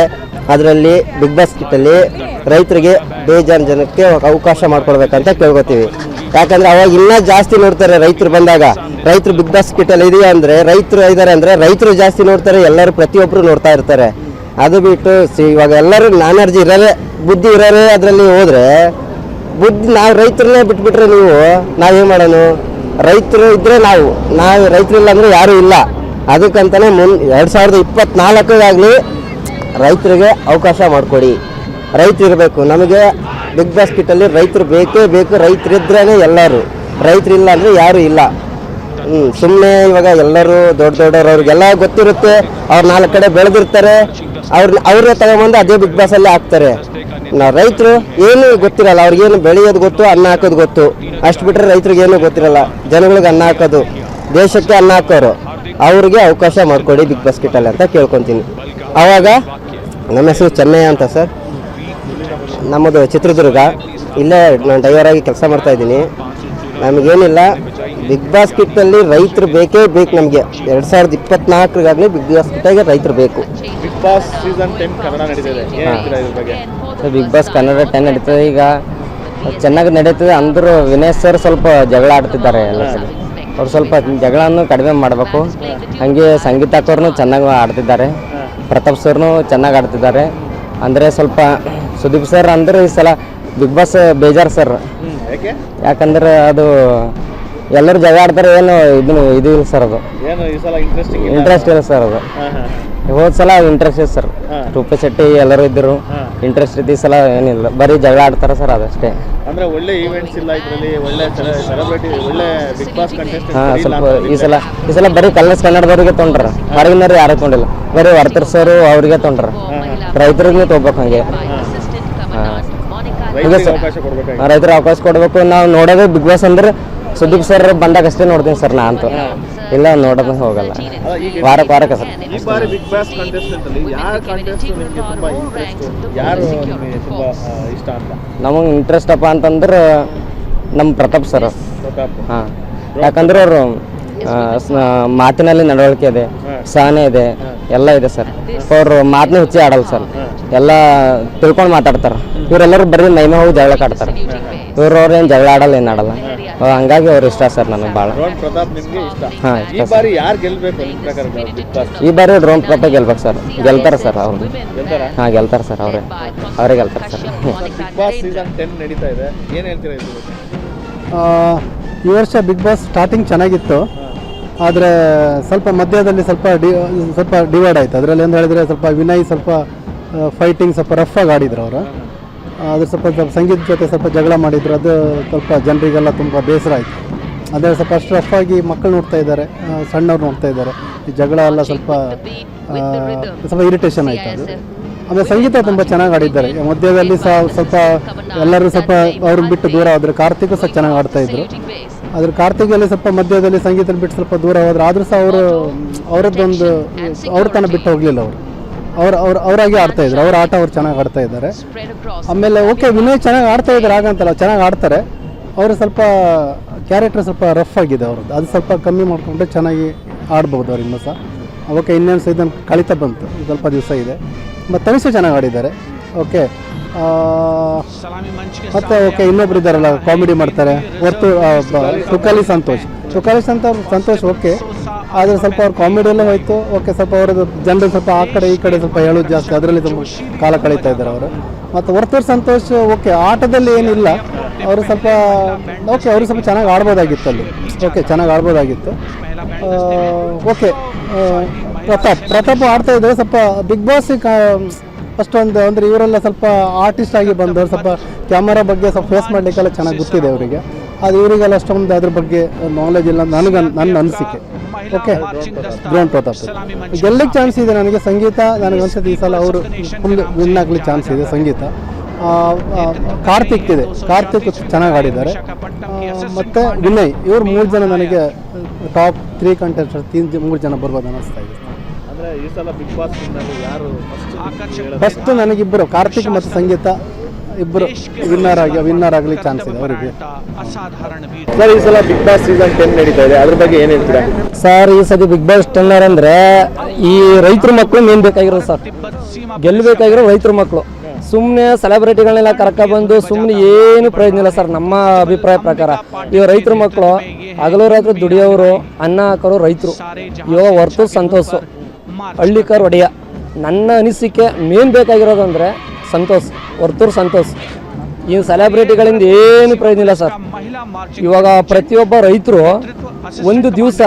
ಅದರಲ್ಲಿ ಬಿಗ್ ಬಾಸ್ ಕಿಟ್ಟಲ್ಲಿ ರೈತರಿಗೆ ಬೇಜಾನ್ ಜನಕ್ಕೆ ಅವಕಾಶ ಮಾಡಿಕೊಡ್ಬೇಕಂತ ಕೇಳ್ಕೊತೀವಿ. ಯಾಕಂದರೆ ಅವಾಗ ಇನ್ನೂ ಜಾಸ್ತಿ ನೋಡ್ತಾರೆ ರೈತರು ಬಂದಾಗ. ರೈತರು ಬಿಗ್ ಬಾಸ್ ಕಿಟ್ಟಲ್ಲಿ ಇದೆಯಾ ಅಂದರೆ ರೈತರು ಇದ್ದಾರೆ ಅಂದರೆ ರೈತರು ಜಾಸ್ತಿ ನೋಡ್ತಾರೆ, ಎಲ್ಲರೂ ಪ್ರತಿಯೊಬ್ಬರು ನೋಡ್ತಾ ಇರ್ತಾರೆ. ಅದು ಬಿಟ್ಟು ಇವಾಗ ಎಲ್ಲರೂ ನಾನರ್ಜಿ ಇರೋರೆ, ಬುದ್ಧಿ ಇರೋರೆ ಅದರಲ್ಲಿ ಹೋದರೆ ನಾವು ರೈತರನ್ನೇ ಬಿಟ್ಬಿಟ್ರೆ ನಾವೇನು ಮಾಡೋಣ? ರೈತರು ಇದ್ದರೆ ನಾವು ರೈತರಿಲ್ಲ ಅಂದರೆ ಯಾರೂ ಇಲ್ಲ. ಅದಕ್ಕಂತಲೇ 2024ಗಾಗಲಿ ರೈತರಿಗೆ ಅವಕಾಶ ಮಾಡಿಕೊಡಿ. ರೈತರು ಇರಬೇಕು. ನಮಗೆ ಬಿಗ್ ಬಾಸ್ ಕಿಟ್ಟಲ್ಲಿ ರೈತರು ಬೇಕೇ ಬೇಕು. ರೈತರಿದ್ರೇ ಎಲ್ಲರೂ, ರೈತರಿಲ್ಲ ಅಂದರೆ ಯಾರೂ ಇಲ್ಲ. ಸುಮ್ಮನೆ ಇವಾಗ ಎಲ್ಲರೂ ದೊಡ್ಡವರು ಅವ್ರಿಗೆಲ್ಲ ಗೊತ್ತಿರುತ್ತೆ, ಅವ್ರು 4 ಕಡೆ ಬೆಳೆದಿರ್ತಾರೆ, ಅವ್ರನ್ನೇ ತಗೊಂಬಂದು ಅದೇ ಬಿಗ್ ಬಾಸಲ್ಲೇ ಹಾಕ್ತಾರೆ. ನಾವು ರೈತರು ಏನೂ ಗೊತ್ತಿರಲ್ಲ, ಅವ್ರಿಗೇನು ಬೆಳೆಯೋದು ಗೊತ್ತು, ಅನ್ನ ಹಾಕೋದು ಗೊತ್ತು, ಅಷ್ಟು ಬಿಟ್ಟರೆ ರೈತರಿಗೇನು ಗೊತ್ತಿರಲ್ಲ. ಜನಗಳಿಗೆ ಅನ್ನ ಹಾಕೋದು, ದೇಶಕ್ಕೆ ಅನ್ನ ಹಾಕೋರು, ಅವ್ರಿಗೆ ಅವಕಾಶ ಮಾಡಿಕೊಡಿ ಬಿಗ್ ಬಾಸ್ ಕಿಟ್ಟಲ್ಲಿ ಅಂತ ಕೇಳ್ಕೊತೀನಿ. ಆವಾಗ ನಮ್ಮ ಹೆಸರು ಚೆನ್ನಯ್ಯ ಅಂತ ಸರ್, ನಮ್ಮದು ಚಿತ್ರದುರ್ಗ. ಇಲ್ಲೇ ನಾನು ಡ್ರೈವರ್ ಆಗಿ ಕೆಲಸ ಮಾಡ್ತಾಯಿದ್ದೀನಿ. ನಮಗೇನಿಲ್ಲ, ಬಿಗ್ ಬಾಸ್ ಕಿಟ್ಟಲ್ಲಿ ರೈತರು ಬೇಕೇ ಬೇಕು ನಮಗೆ. 2024ಗಾಗಲಿ ಬಿಗ್ ಬಾಸ್ ಕಿಟ್ಟಾಗೆ ರೈತರು ಬೇಕು. ಬಿಗ್ ಬಾಸ್ ಸೀಸನ್ 10 ಕನ್ನಡ ನಡೀತಿದೆ, ಏನು ಹೇಳ್ತೀರಾ ಇದ್ರ ಬಗ್ಗೆ? ಬಿಗ್ ಬಾಸ್ ಕನ್ನಡ 10 ನಡೀತದೆ. ಈಗ ಚೆನ್ನಾಗಿ ನಡೀತದೆ. ಅಂದರೂ ವಿನಯ್ ಸರ್ ಸ್ವಲ್ಪ ಜಗಳ ಆಡ್ತಿದ್ದಾರೆ ಎಲ್ಲ ಸರಿ. ಅವ್ರು ಸ್ವಲ್ಪ ಜಗಳವನ್ನು ಕಡಿಮೆ ಮಾಡಬೇಕು. ಹಾಗೆ ಸಂಗೀತಕ್ಕವ್ರನ್ನೂ ಚೆನ್ನಾಗಿ ಆಡ್ತಿದ್ದಾರೆ, ಪ್ರತಾಪ್ ಸರ್ನು ಚೆನ್ನಾಗಿ ಆಡ್ತಿದ್ದಾರೆ. ಅಂದರೆ ಸ್ವಲ್ಪ ಸುದೀಪ್ ಸರ್ ಅಂದರೆ ಈ ಸಲ ಬಿಗ್ ಬಾಸ್ ಬೇಜಾರು ಸರ್, ಯಾಕೆ ಯಾಕಂದ್ರೆ ಅದು ಎಲ್ಲರೂ ಜಗಳ ಆಡ್ತಾರೆ, ಏನು ಇದು ಇಲ್ಲ ಸರ್, ಅದು ಏನು ಈ ಸಲ ಇಂಟ್ರೆಸ್ಟ್ ಇಲ್ಲ ಸರ್. ಅದು ಹೋದ ಸಲ ಇಂಟ್ರೆಸ್ಟ್ ಇದೆ ಸರ್, ರೂಪೆ ಶೆಟ್ಟಿ ಎಲ್ಲರೂ ಇದ್ದರು, ಇಂಟ್ರೆಸ್ಟ್ ಇದ್ದು ಈ ಸಲ ಏನಿಲ್ಲ, ಬರೀ ಜಗಳ ಆಡ್ತಾರೆ ಸರ್, ಅದಷ್ಟೇ. ಅಂದ್ರೆ ಒಳ್ಳೆ ಈವೆಂಟ್ಸ್ ಇಲ್ಲ ಇದರಲ್ಲಿ, ಒಳ್ಳೆ ಸೆಲೆಬ್ರಿಟಿ, ಒಳ್ಳೆ ಬಿಗ್ ಬಾಸ್ ಕಂಟೆಸ್ಟೆಂಟ್. ಹಾಂ, ಸ್ವಲ್ಪ ಈ ಸಲ ಬರೀ ಕನ್ನಡದವ್ರಿಗೆ ತೊಗೊಂಡ್ರ, ಹೊರಗಿನವ್ರು ಯಾರು ತೊಗೊಂಡಿಲ್ಲ, ಬರೀ ವರ್ತರ್ಸೋರು ಅವ್ರಿಗೆ ತೊಗೊಂಡ್ರ, ರೈತರಿಗೆ ತೊಗೋಬೇಕು ಹಂಗೆ. ರೈತರಿಗೆ ಅವಕಾಶ ಕೊಡಬೇಕು. ನಾವು ನೋಡೋದು ಬಿಗ್ ಬಾಸ್ ಅಂದ್ರೆ ಸುದೀಪ್ ಸರ್ ಬಂದಾಗ ಅಷ್ಟೇ ನೋಡ್ತೀನಿ ಸರ್, ನಾ ಅಂತೂ ಇಲ್ಲ ನೋಡೋದು ಹೋಗಲ್ಲ, ವಾರಕ್ಕೆ ಸರ್. ಈ ಬಾರಿ ಬಿಗ್ ಬಾಸ್ ಕಂಟೆಸ್ಟೆಂಟ್ ಅಲ್ಲಿ ಯಾರು ಕಂಟೆಸ್ಟ್ ನಿಮಗೆ ತುಂಬಾ ಇಂಟ್ರೆಸ್ಟ್, ಯಾರು ನಿಮಗೆ ತುಂಬಾ ಇಷ್ಟ ಅಂತ? ನಮಗೆ ಇಂಟ್ರೆಸ್ಟ್ ಅಪ್ಪ ಅಂತಂದ್ರೆ ನಮ್ಮ ಪ್ರತಾಪ್ ಸರ್. ಹಾಂ, ಯಾಕಂದ್ರೆ ಅವರು ಮಾತಿನಲ್ಲಿ ನಡವಳಿಕೆ ಇದೆ, ಸಹನೆ ಇದೆ, ಎಲ್ಲ ಇದೆ ಸರ್. ಅವ್ರು ಮಾತನ್ನ ಹೆಚ್ಚಿ ಆಡಲ್ಲ ಸರ್, ಎಲ್ಲ ತಿಳ್ಕೊಂಡು ಮಾತಾಡ್ತಾರೆ. ಇವರೆಲ್ಲರೂ ಬರೀ ಮೈಮೆ ಹೋಗಿ ಜಗಳ ಆಡ್ತಾರೆ, ಇವ್ರವ್ರು ಏನು ಜಗಳ ಆಡಲ್ಲ, ಏನು ಆಡಲ್ಲ. ಹಂಗಾಗಿ ಅವ್ರು ಇಷ್ಟ ಸರ್ ನನಗೆ ಭಾಳ. ಪ್ರತಾಪ್ ನಿಮಗೆ ಇಷ್ಟ? ಹಾಂ, ಈ ಬಾರಿ ಯಾರು ಗೆಲ್ಬೇಕು ನಿಮ್ಮ ಪ್ರಕಾರ ಬಿಗ್ ಬಾಸ್? ಈ ಬಾರಿ ಡ್ರೋನ್ ಪ್ರತಾಪ್ ಗೆಲ್ಬೇಕು ಸರ್, ಗೆಲ್ತಾರೆ ಸರ್ ಅವ್ರು. ಗೆಲ್ತಾರಾ? ಹಾಂ, ಗೆಲ್ತಾರೆ ಸರ್, ಅವರೇ ಗೆಲ್ತಾರೆ ಸರ್. ಬಿಗ್ ಬಾಸ್ ಸೀಸನ್ 10 ನಡೀತಾ ಇದೆ, ಏನು ಹೇಳ್ತೀರಾ ಇದ್ರ ಬಗ್ಗೆ? ಈ ವರ್ಷ ಬಿಗ್ ಬಾಸ್ ಸ್ಟಾರ್ಟಿಂಗ್ ಚೆನ್ನಾಗಿತ್ತು, ಆದರೆ ಸ್ವಲ್ಪ ಮಧ್ಯದಲ್ಲಿ ಸ್ವಲ್ಪ ಡಿವೈಡ್ ಆಯಿತು. ಅದರಲ್ಲಿ ಏನು ಹೇಳಿದರೆ ಸ್ವಲ್ಪ ವಿನಯ್ ಸ್ವಲ್ಪ ಫೈಟಿಂಗ್ ಸ್ವಲ್ಪ ರಫ್ ಆಗಿ ಆಡಿದ್ರು ಅವರು. ಅದ್ರ ಸ್ವಲ್ಪ ಸಂಗೀತ ಜೊತೆ ಸ್ವಲ್ಪ ಜಗಳ ಮಾಡಿದ್ರು, ಅದು ಸ್ವಲ್ಪ ಜನರಿಗೆಲ್ಲ ತುಂಬ ಬೇಸರ ಆಯಿತು. ಅದೇ ಸ್ವಲ್ಪ ಅಷ್ಟು ರಫ್ ಆಗಿ ಮಕ್ಕಳು ನೋಡ್ತಾ ಇದ್ದಾರೆ, ಸಣ್ಣವ್ರು ನೋಡ್ತಾ ಇದ್ದಾರೆ, ಈ ಜಗಳ ಎಲ್ಲ ಸ್ವಲ್ಪ ಇರಿಟೇಷನ್ ಆಯಿತು ಅದು. ಆಮೇಲೆ ಸಂಗೀತ ತುಂಬ ಚೆನ್ನಾಗಿ ಆಡಿದ್ದಾರೆ. ಮಧ್ಯದಲ್ಲಿ ಸಹ ಸ್ವಲ್ಪ ಎಲ್ಲರೂ ಸ್ವಲ್ಪ ಅವ್ರನ್ನ ಬಿಟ್ಟು ದೂರ ಹೋದರೆ, ಕಾರ್ತಿಕ್ ಸಹ ಚೆನ್ನಾಗಿ ಆಡ್ತಾಯಿದ್ರು. ಅದ್ರ ಕಾರ್ತಿಕಲ್ಲಿ ಸ್ವಲ್ಪ ಮಧ್ಯದಲ್ಲಿ ಸಂಗೀತ ಬಿಟ್ಟು ಸ್ವಲ್ಪ ದೂರ ಹೋದ್ರೆ, ಆದರೂ ಸಹ ಅವರದ್ದೊಂದು ಅವ್ರ ತನಕ ಬಿಟ್ಟು ಹೋಗಲಿಲ್ಲ. ಅವರಾಗಿ ಆಡ್ತಾಯಿದ್ರು, ಅವ್ರ ಆಟ ಅವ್ರು ಚೆನ್ನಾಗಿ ಆಡ್ತಾ ಇದ್ದಾರೆ. ಆಮೇಲೆ ಓಕೆ, ವಿನಯ್ ಚೆನ್ನಾಗಿ ಆಡ್ತಾ ಇದ್ದಾರೆ, ಹಾಗಂತಲ್ಲ, ಚೆನ್ನಾಗಿ ಆಡ್ತಾರೆ. ಅವರು ಸ್ವಲ್ಪ ಕ್ಯಾರೆಕ್ಟರ್ ಸ್ವಲ್ಪ ರಫ್ ಆಗಿದೆ ಅವ್ರದ್ದು, ಅದು ಸ್ವಲ್ಪ ಕಮ್ಮಿ ಮಾಡಿಕೊಂಡ್ರೆ ಚೆನ್ನಾಗಿ ಆಡ್ಬೋದು ಅವ್ರು ಇನ್ನೂ ಸಹ. ಓಕೆ, ಇನ್ನೇನು ಸಹ ಇದನ್ನು ಕಳೀತಾ ಬಂತು, ಸ್ವಲ್ಪ ದಿವಸ ಇದೆ. ಮತ್ತು ತನಿಷು ಚೆನ್ನಾಗಿ ಆಡಿದ್ದಾರೆ. ಓಕೆ, ಮತ್ತು ಓಕೆ, ಇನ್ನೊಬ್ರು ಇದ್ದಾರಲ್ಲ ಕಾಮಿಡಿ ಮಾಡ್ತಾರೆ, ತುಕಾಲಿ ಸಂತೋಷ್ ಓಕೆ, ಆದರೆ ಸ್ವಲ್ಪ ಅವ್ರ ಕಾಮಿಡಿ ಎಲ್ಲ ಹೋಯ್ತು. ಓಕೆ, ಸ್ವಲ್ಪ ಅವ್ರದ್ದು ಜನರು ಸ್ವಲ್ಪ ಆ ಕಡೆ ಈ ಕಡೆ ಸ್ವಲ್ಪ ಹೇಳೋದು ಜಾಸ್ತಿ, ಅದರಲ್ಲಿ ತುಂಬ ಕಾಲ ಕಳೀತಾ ಇದ್ದಾರೆ ಅವರು. ಮತ್ತು ವರ್ತೂರ್ ಸಂತೋಷ್ ಓಕೆ, ಆಟದಲ್ಲಿ ಏನಿಲ್ಲ, ಅವರು ಸ್ವಲ್ಪ ಓಕೆ, ಅವರು ಸ್ವಲ್ಪ ಚೆನ್ನಾಗಿ ಆಡ್ಬೋದಾಗಿತ್ತು ಅಲ್ಲಿ. ಓಕೆ, ಚೆನ್ನಾಗಿ ಆಡ್ಬೋದಾಗಿತ್ತು. ಓಕೆ, ಪ್ರತಾಪ್ ಆಡ್ತಾ ಇದ್ದಾರೆ. ಸ್ವಲ್ಪ ಬಿಗ್ ಬಾಸ್ ಅಷ್ಟೊಂದು ಅಂದರೆ ಇವರೆಲ್ಲ ಸ್ವಲ್ಪ ಆರ್ಟಿಸ್ಟ್ ಆಗಿ ಬಂದವರು, ಸ್ವಲ್ಪ ಕ್ಯಾಮರಾ ಬಗ್ಗೆ ಸ್ವಲ್ಪ ಫೇಸ್ ಮಾಡಲಿಕ್ಕೆಲ್ಲ ಚೆನ್ನಾಗಿ ಗೊತ್ತಿದೆ ಅವರಿಗೆ. ಅದು ಇವರಿಗೆಲ್ಲ ಅಷ್ಟೊಂದು ಅದ್ರ ಬಗ್ಗೆ ನಾಲೆಜ್ ಇಲ್ಲ ನನ್ನ ಅನಿಸಿಕೆ. ಓಕೆ, ಡ್ರೋನ್ ಪ್ರತಾಪ್ ಗೆಲ್ಲಕ್ಕೆ ಚಾನ್ಸ್ ಇದೆ ನನಗೆ. ಸಂಗೀತ ನನಗೆ ಅನ್ಸುತ್ತೆ ಈ ಸಲ ಅವರು ಫುಲ್ ವಿನ್ ಆಗಲಿಕ್ಕೆ ಚಾನ್ಸ್ ಇದೆ. ಸಂಗೀತ, ಕಾರ್ತಿಕ್ ಚೆನ್ನಾಗಿ ಆಡಿದ್ದಾರೆ. ಮತ್ತು ವಿನಯ್, ಇವರು 3 ಜನ ನನಗೆ ಟಾಪ್ 3 ಕಂಟೆಸ್ಟೆಂಟ್, 3 ಜನ ಬರ್ಬೋದು ಅನ್ನಿಸ್ತಾ ಇದೆ. ಈ ಸಲ ಬಿಗ್ ಬಾಸ್ ಯಾರು ಫಸ್ಟ್ ನನಗಿಬ್ಬರು, ಕಾರ್ತಿಕ್ ಮತ್ತು ಸಂಗೀತ ಇಬ್ಬರು ವಿನ್ನರ್ ಆಗಲಿಕ್ಕೆ ಚಾನ್ಸ್ ಇದೆ ಅವರಿಗೆ. ಸರ್, ಈ ಸಲ ಬಿಗ್ ಬಾಸ್ ಸೀಸನ್ 10 ನಡೀತಾ ಇದೆ, ಅದ್ರ ಬಗ್ಗೆ ಏನು ಹೇಳ್ತೀರಾ? ಸರ್, ಈ ಸತಿ ಬಿಗ್ ಬಾಸ್ 10 ಅಂದರೆ ಈ ರೈತರ ಮಕ್ಕಳು ಮೇನ್ ಬೇಕಾಗಿರೋದು ಸರ್, ಗೆಲ್ಲಬೇಕಾಗಿರೋ ರೈತರ ಮಕ್ಕಳು. ಸುಮ್ಮನೆ ಸೆಲೆಬ್ರಿಟಿಗಳನ್ನೆಲ್ಲ ಕರ್ಕೊಬಂದು ಸುಮ್ಮನೆ ಏನು ಪ್ರಯೋಜನ ಇಲ್ಲ ಸರ್, ನಮ್ಮ ಅಭಿಪ್ರಾಯ ಪ್ರಕಾರ. ಇವಾಗ ರೈತರ ಮಕ್ಕಳು ಹಗಲು ರಾತ್ರಿ ದುಡಿಯೋರು, ಅನ್ನ ಹಾಕೋರು ರೈತರು. ಇವಾಗ ವರ್ತೂರ್ ಸಂತೋಷ್, ಹಳ್ಳಿಕರ್ ಒಡೆಯ. ನನ್ನ ಅನಿಸಿಕೆ ಮೇನ್ ಬೇಕಾಗಿರೋದು ಅಂದರೆ ವರ್ತೂರ್ ಸಂತೋಷ್. ಈ ಸೆಲೆಬ್ರಿಟಿಗಳಿಂದ ಏನು ಪ್ರಯೋಜನ ಇಲ್ಲ ಸರ್. ಇವಾಗ ಪ್ರತಿಯೊಬ್ಬ ರೈತರು ಒಂದು ದಿವಸ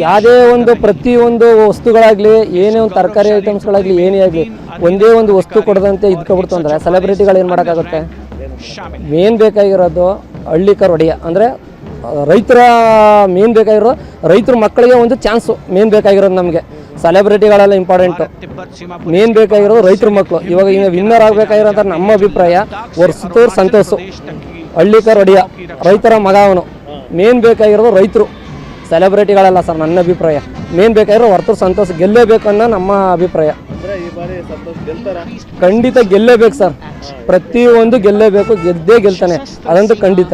ಯಾವುದೇ ಒಂದು ಪ್ರತಿಯೊಂದು ವಸ್ತುಗಳಾಗಲಿ, ಏನೇ ಒಂದು ತರಕಾರಿ ಐಟಮ್ಸ್ಗಳಾಗಲಿ, ಏನೇ ಆಗಲಿ, ಒಂದೇ ಒಂದು ವಸ್ತು ಕೊಡದಂತೆ ಇದ್ಕೊಬಿಡ್ತು ಅಂದರೆ ಸೆಲೆಬ್ರಿಟಿಗಳು ಏನು ಮಾಡೋಕ್ಕಾಗುತ್ತೆ? ಮೇನ್ ಬೇಕಾಗಿರೋದು ಹಳ್ಳಿಕರ್ ಒಡೆಯ ಅಂದರೆ ರೈತರ ಮೇನ್ ಬೇಕಾಗಿರೋ ರೈತರ ಮಕ್ಕಳಿಗೆ ಒಂದು ಚಾನ್ಸು ಮೇನ್ ಬೇಕಾಗಿರೋದು. ನಮಗೆ ಸೆಲೆಬ್ರಿಟಿಗಳೆಲ್ಲ ಇಂಪಾರ್ಟೆಂಟು, ಮೇನ್ ಬೇಕಾಗಿರೋದು ರೈತರ ಮಕ್ಕಳು. ಇವಾಗ ಈಗ ವಿನ್ನರ್ ಆಗಬೇಕಾಗಿರೋಂಥ ನಮ್ಮ ಅಭಿಪ್ರಾಯ ವರ್ತೂರ್ ಸಂತೋಷ್, ಹಳ್ಳಿಕರ್ ಒಡೆಯ, ರೈತರ ಮಗ ಅವನು. ಮೇನ್ ಬೇಕಾಗಿರೋದು ರೈತರು, ಸೆಲೆಬ್ರಿಟಿಗಳೆಲ್ಲ ಸರ್. ನನ್ನ ಅಭಿಪ್ರಾಯ ಮೇನ್ ಬೇಕಾಗಿರೋ ವರ್ತೂರ್ ಸಂತೋಷ್ ಗೆಲ್ಲೇಬೇಕು ಅನ್ನೋ ನಮ್ಮ ಅಭಿಪ್ರಾಯ. ಖಂಡಿತ ಗೆಲ್ಲೇಬೇಕು ಸರ್, ಪ್ರತಿಯೊಂದು ಗೆಲ್ಲೇಬೇಕು, ಗೆದ್ದೇ ಗೆಲ್ತಾನೆ, ಅದಂತೂ ಖಂಡಿತ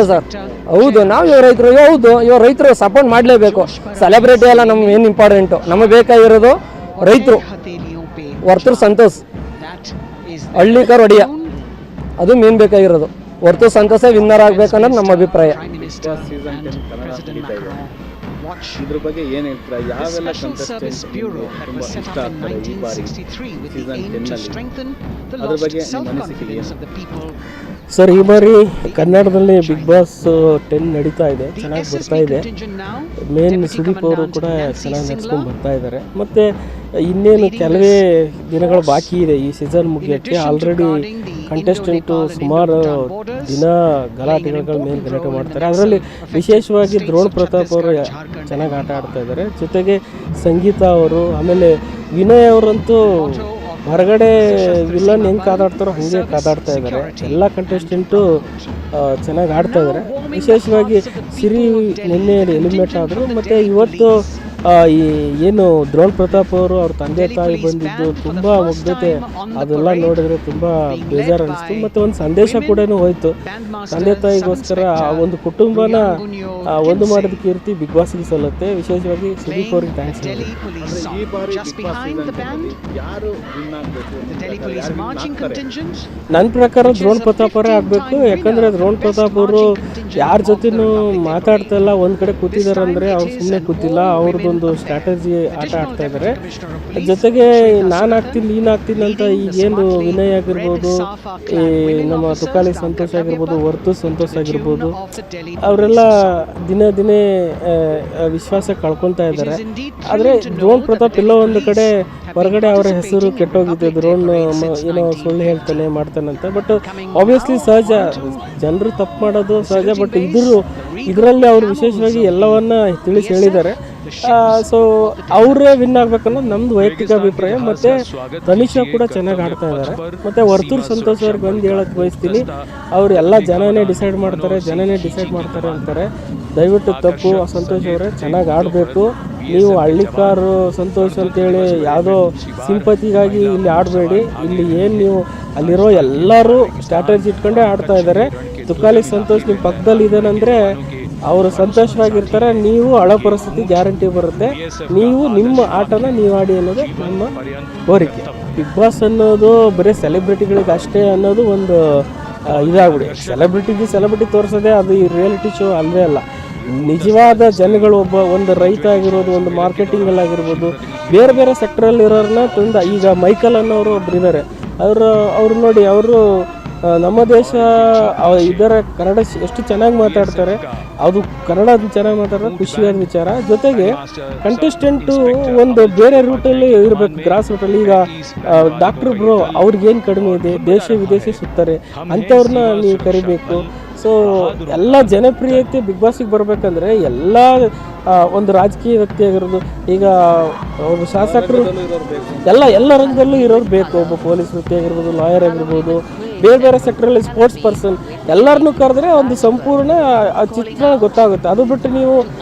ಸರ್. ಹೌದು, ನಾವು ಇವಾಗ ರೈತರು, ಹೌದು ಇವಾಗ ರೈತರು ಸಪೋರ್ಟ್ ಮಾಡಲೇಬೇಕು. ಸೆಲೆಬ್ರಿಟಿ ಎಲ್ಲ ನಮ್ಗೆ ಏನು ಇಂಪಾರ್ಟೆಂಟು, ನಮಗೆ ಬೇಕಾಗಿರೋದು ರೈತರು. ವರ್ತೂರ್ ಸಂತೋಷ್, ಹಳ್ಳಿಕರ್ ಒಡೆಯ, ಅದು ಮೇನ್ ಬೇಕಾಗಿರೋದು. ವರ್ತೂರ್ ಸಂತೋಷ ವಿನ್ನರ್ ಆಗಬೇಕು ಅನ್ನೋದು ನಮ್ಮ ಅಭಿಪ್ರಾಯ. watch. ಇದ್ರ ಬಗ್ಗೆ ಏನು ಹೇಳ್ತೀರಾ? The ಯಾವೆಲ್ಲ Special Service Bureau that was set up in 1963 with the aim to strengthen the ಅದ್ರ lost ಬಗ್ಗೆ ನಿಮ್ಮ ಅನಿಸಿಕೆ self-confidence ಏನು? of the people. ಸರ್, ಈ ಬಾರಿ ಕನ್ನಡದಲ್ಲಿ ಬಿಗ್ ಬಾಸ್ 10 ನಡೀತಾ ಇದೆ, ಚೆನ್ನಾಗಿ ಬರ್ತಾ ಇದೆ. ಮೇನ್ ಸುದೀಪ್ ಅವರು ಕೂಡ ಚೆನ್ನಾಗಿ ನಡ್ಸ್ಕೊಂಡು ಬರ್ತಾ ಇದ್ದಾರೆ. ಮತ್ತು ಇನ್ನೇನು ಕೆಲವೇ ದಿನಗಳು ಬಾಕಿ ಇದೆ ಈ ಸೀಸನ್ ಮುಗಿಯೋಕ್ಕೆ. ಆಲ್ರೆಡಿ ಕಂಟೆಸ್ಟೆಂಟು ಸುಮಾರು ದಿನ ಗಲಾಟೆಗಳ ಮೇಲೆ ಗಲಾಟೆ ಮಾಡ್ತಾರೆ. ಅದರಲ್ಲಿ ವಿಶೇಷವಾಗಿ ದ್ರೋಣ್ ಪ್ರತಾಪ್ ಅವರು ಚೆನ್ನಾಗಿ ಆಟ ಆಡ್ತಾ ಇದ್ದಾರೆ. ಜೊತೆಗೆ ಸಂಗೀತ ಅವರು, ಆಮೇಲೆ ವಿನಯ್ ಅವರಂತೂ ಹೊರಗಡೆ ವಿಲನ್ ಹೆಂಗೆ ಕಾದಾಡ್ತಾರೋ ಹಾಗೆ ಕಾದಾಡ್ತಾ ಇದ್ದಾರೆ. ಎಲ್ಲ ಕಂಟೆಸ್ಟೆಂಟು ಚೆನ್ನಾಗಿ ಆಡ್ತಾ ಇದ್ದಾರೆ. ವಿಶೇಷವಾಗಿ ಸಿರಿ ನಿನ್ನೆ ಎಲಿಮಿನೇಟ್ ಆದರು. ಮತ್ತು ಇವತ್ತು ಈ ಏನು ದ್ರೋಣ್ ಪ್ರತಾಪ್ ಅವರು ಅವ್ರ ತಂದೆ ತಾಯಿ ಬಂದಿದ್ದು ತುಂಬ ಮುಗ್ಧತೆ, ಅದೆಲ್ಲ ನೋಡಿದ್ರೆ ತುಂಬ ಬೇಜಾರು ಅನಿಸ್ತು. ಮತ್ತು ಒಂದು ಸಂದೇಶ ಕೂಡ ಹೋಯಿತು. ತಂದೆ ತಾಯಿಗೋಸ್ಕರ ಆ ಒಂದು ಕುಟುಂಬನ ಒಂದು ಮಾಡಿದ ಕೀರ್ತಿ ಬಿಗ್ ಬಾಸ್ಗೆ ಸಲ್ಲುತ್ತೆ. ವಿಶೇಷವಾಗಿ ಸುದೀಪ್ ಅವ್ರಿಗೆ ಥ್ಯಾಂಕ್ಸ್. ಈ ಬಾರಿ ಬಿಗ್ ಬಾಸ್ ಸೀಸನ್ನಲ್ಲಿ ಯಾರು ವಿನ್ ಆಗಬೇಕು? ನನ್ನ ಪ್ರಕಾರ ದ್ರೋಣ್ ಪ್ರತಾಪ್ ಅವರೇ ಆಗಬೇಕು. ಯಾಕಂದರೆ ದ್ರೋಣ್ ಪ್ರತಾಪ್ ಅವರು ಯಾರ ಜೊತೆನೂ ಮಾತಾಡ್ತಾ ಇಲ್ಲ, ಒಂದು ಕಡೆ ಕೂತಿದ್ದಾರೆ ಅಂದರೆ ಅವ್ರು ಸುಮ್ಮನೆ ಕೂತಿಲ್ಲ, ಅವ್ರದ್ದೊಂದು ಸ್ಟ್ರಾಟಜಿ ಆಟ ಆಡ್ತಾ ಇದ್ದಾರೆ. ಜೊತೆಗೆ ನಾನು ಆಗ್ತೀನಿ ನೀನು ಆಗ್ತೀನಿ ಅಂತ ಈಗೇನು ವಿನಯ್ ಆಗಿರ್ಬೋದು, ಈ ನಮ್ಮ ತುಕಾಲಿ ಸಂತೋಷ್ ಆಗಿರ್ಬೋದು, ವರ್ತು ಸಂತೋಷ್ ಆಗಿರ್ಬೋದು, ಅವರೆಲ್ಲ ದಿನೇ ದಿನೇ ವಿಶ್ವಾಸ ಕಳ್ಕೊತಾ ಇದ್ದಾರೆ. ಆದರೆ ದ್ರೋಣ್ ಪ್ರತಾಪ್ ಎಲ್ಲೋ ಒಂದು ಕಡೆ ಹೊರಗಡೆ ಅವರ ಹೆಸರು ಕೆಟ್ಟೋಗಿದೆ. ದ್ರೋಣ್ ಏನೋ ಸುಳ್ಳು ಹೇಳ್ತಾನೆ ಮಾಡ್ತಾನಂತ. ಬಟ್ ಆಬ್ವಿಯಸ್ಲಿ ಸಹಜ, ಜನರು ತಪ್ಪು ಮಾಡೋದು ಸಹಜ. ಬಟ್ ಇದರಲ್ಲಿ ಅವರು ವಿಶೇಷವಾಗಿ ಎಲ್ಲವನ್ನ ತಿಳಿಸಿ ಹೇಳಿದ್ದಾರೆ. ಸೊ ಅವರೇ ವಿನ್ ಆಗ್ಬೇಕನ್ನೋದು ನಮ್ದು ವೈಯಕ್ತಿಕ ಅಭಿಪ್ರಾಯ. ಮತ್ತು ತನಿಷಾ ಕೂಡ ಚೆನ್ನಾಗಿ ಆಡ್ತಾ ಇದ್ದಾರೆ. ಮತ್ತು ವರ್ತೂರ್ ಸಂತೋಷ್ ಅವ್ರಿಗೆ ಒಂದು ಹೇಳಕ್ಕೆ ಬಯಸ್ತೀನಿ, ಅವರು ಎಲ್ಲ ಜನನೇ ಡಿಸೈಡ್ ಮಾಡ್ತಾರೆ ಅಂತಾರೆ. ದಯವಿಟ್ಟು ತಪ್ಪು. ಸಂತೋಷ್ ಅವರೇ ಚೆನ್ನಾಗಿ ಆಡಬೇಕು. ನೀವು ಹಳ್ಳಿಕಾರು ಸಂತೋಷ್ ಅಂತೇಳಿ ಯಾವುದೋ ಸಿಂಪತಿಗಾಗಿ ಇಲ್ಲಿ ಆಡಬೇಡಿ. ಇಲ್ಲಿ ಏನು ನೀವು ಅಲ್ಲಿರೋ ಎಲ್ಲರೂ ಸ್ಟ್ರಾಟಜಿ ಇಟ್ಕೊಂಡೇ ಆಡ್ತಾ ಇದ್ದಾರೆ. ತುಕಾಲಿ ಸಂತೋಷ್ ನಿಮ್ಮ ಪಕ್ಕದಲ್ಲಿ ಇದ್ದಾನಂದರೆ ಅವರು ಸಂತೋಷವಾಗಿರ್ತಾರೆ. ನೀವು ಹಳೋ ಪರಿಸ್ಥಿತಿ ಗ್ಯಾರಂಟಿ ಬರುತ್ತೆ. ನೀವು ನಿಮ್ಮ ಆಟನ ನೀವು ಆಡಿ ಅನ್ನೋದು ನಮ್ಮ ಕೋರಿಕೆ. ಬಿಗ್ ಬಾಸ್ ಅನ್ನೋದು ಬರೀ ಸೆಲೆಬ್ರಿಟಿಗಳಿಗೆ ಅಷ್ಟೇ ಅನ್ನೋದು ಒಂದು ಇದಾಗ್ಬಿಡಿ. ಸೆಲೆಬ್ರಿಟಿ ತೋರಿಸೋದೇ ಅದು ಈ ರಿಯಾಲಿಟಿ ಶೋ ಅಲ್ಲವೇ ಅಲ್ಲ. ನಿಜವಾದ ಜನಗಳು, ಒಂದು ರೈತ ಆಗಿರೋದು, ಒಂದು ಮಾರ್ಕೆಟಿಂಗಲ್ಲಾಗಿರ್ಬೋದು, ಬೇರೆ ಬೇರೆ ಸೆಕ್ಟ್ರಲ್ಲಿ ಇರೋರನ್ನ ತಂದ. ಈಗ ಮೈಕಲ್ ಅನ್ನೋರು ಒಬ್ರು ಇದ್ದಾರೆ. ಅವರು ನೋಡಿ, ಅವರು ನಮ್ಮ ದೇಶ ಇದರ ಕನ್ನಡ ಎಷ್ಟು ಚೆನ್ನಾಗಿ ಮಾತಾಡ್ತಾರೆ. ಅದು ಕನ್ನಡ ಚೆನ್ನಾಗಿ ಮಾತಾಡಿದ್ರೆ ಖುಷಿಯಾದ ವಿಚಾರ. ಜೊತೆಗೆ ಕಂಟೆಸ್ಟೆಂಟು ಒಂದು ಬೇರೆ ರೂಟಲ್ಲಿ ಇರಬೇಕು, ಗ್ರಾಸ್ ರೂಟಲ್ಲಿ. ಈಗ ಡಾಕ್ಟ್ರ್ ಬ್ರೋ ಅವ್ರಿಗೇನು ಕಡಿಮೆ ಇದೆ, ದೇಶ ವಿದೇಶ ಸುತ್ತಾರೆ, ಅಂಥವ್ರನ್ನ ನೀವು ಕರಿಬೇಕು. ಸೊ ಎಲ್ಲ ಜನಪ್ರಿಯತೆ ಬಿಗ್ ಬಾಸಿಗೆ ಬರಬೇಕಂದ್ರೆ ಎಲ್ಲ ಒಂದು ರಾಜಕೀಯ ವ್ಯಕ್ತಿ ಆಗಿರೋದು, ಈಗ ಒಬ್ಬ ಶಾಸಕರು, ಎಲ್ಲ ರಂಗದಲ್ಲೂ ಇರೋರು ಬೇಕು. ಒಬ್ಬ ಪೊಲೀಸ್ ವ್ಯಕ್ತಿ ಆಗಿರ್ಬೋದು, ಲಾಯರ್ ಆಗಿರ್ಬೋದು, ಬೇರೆ ಬೇರೆ ಸೆಕ್ಟ್ರಲ್ಲಿ ಸ್ಪೋರ್ಟ್ಸ್ ಪರ್ಸನ್, ಎಲ್ಲರನ್ನೂ ಕರೆದ್ರೆ ಒಂದು ಸಂಪೂರ್ಣ ಚಿತ್ರ ಗೊತ್ತಾಗುತ್ತೆ. ಅದು ಬಿಟ್ಟು ನೀವು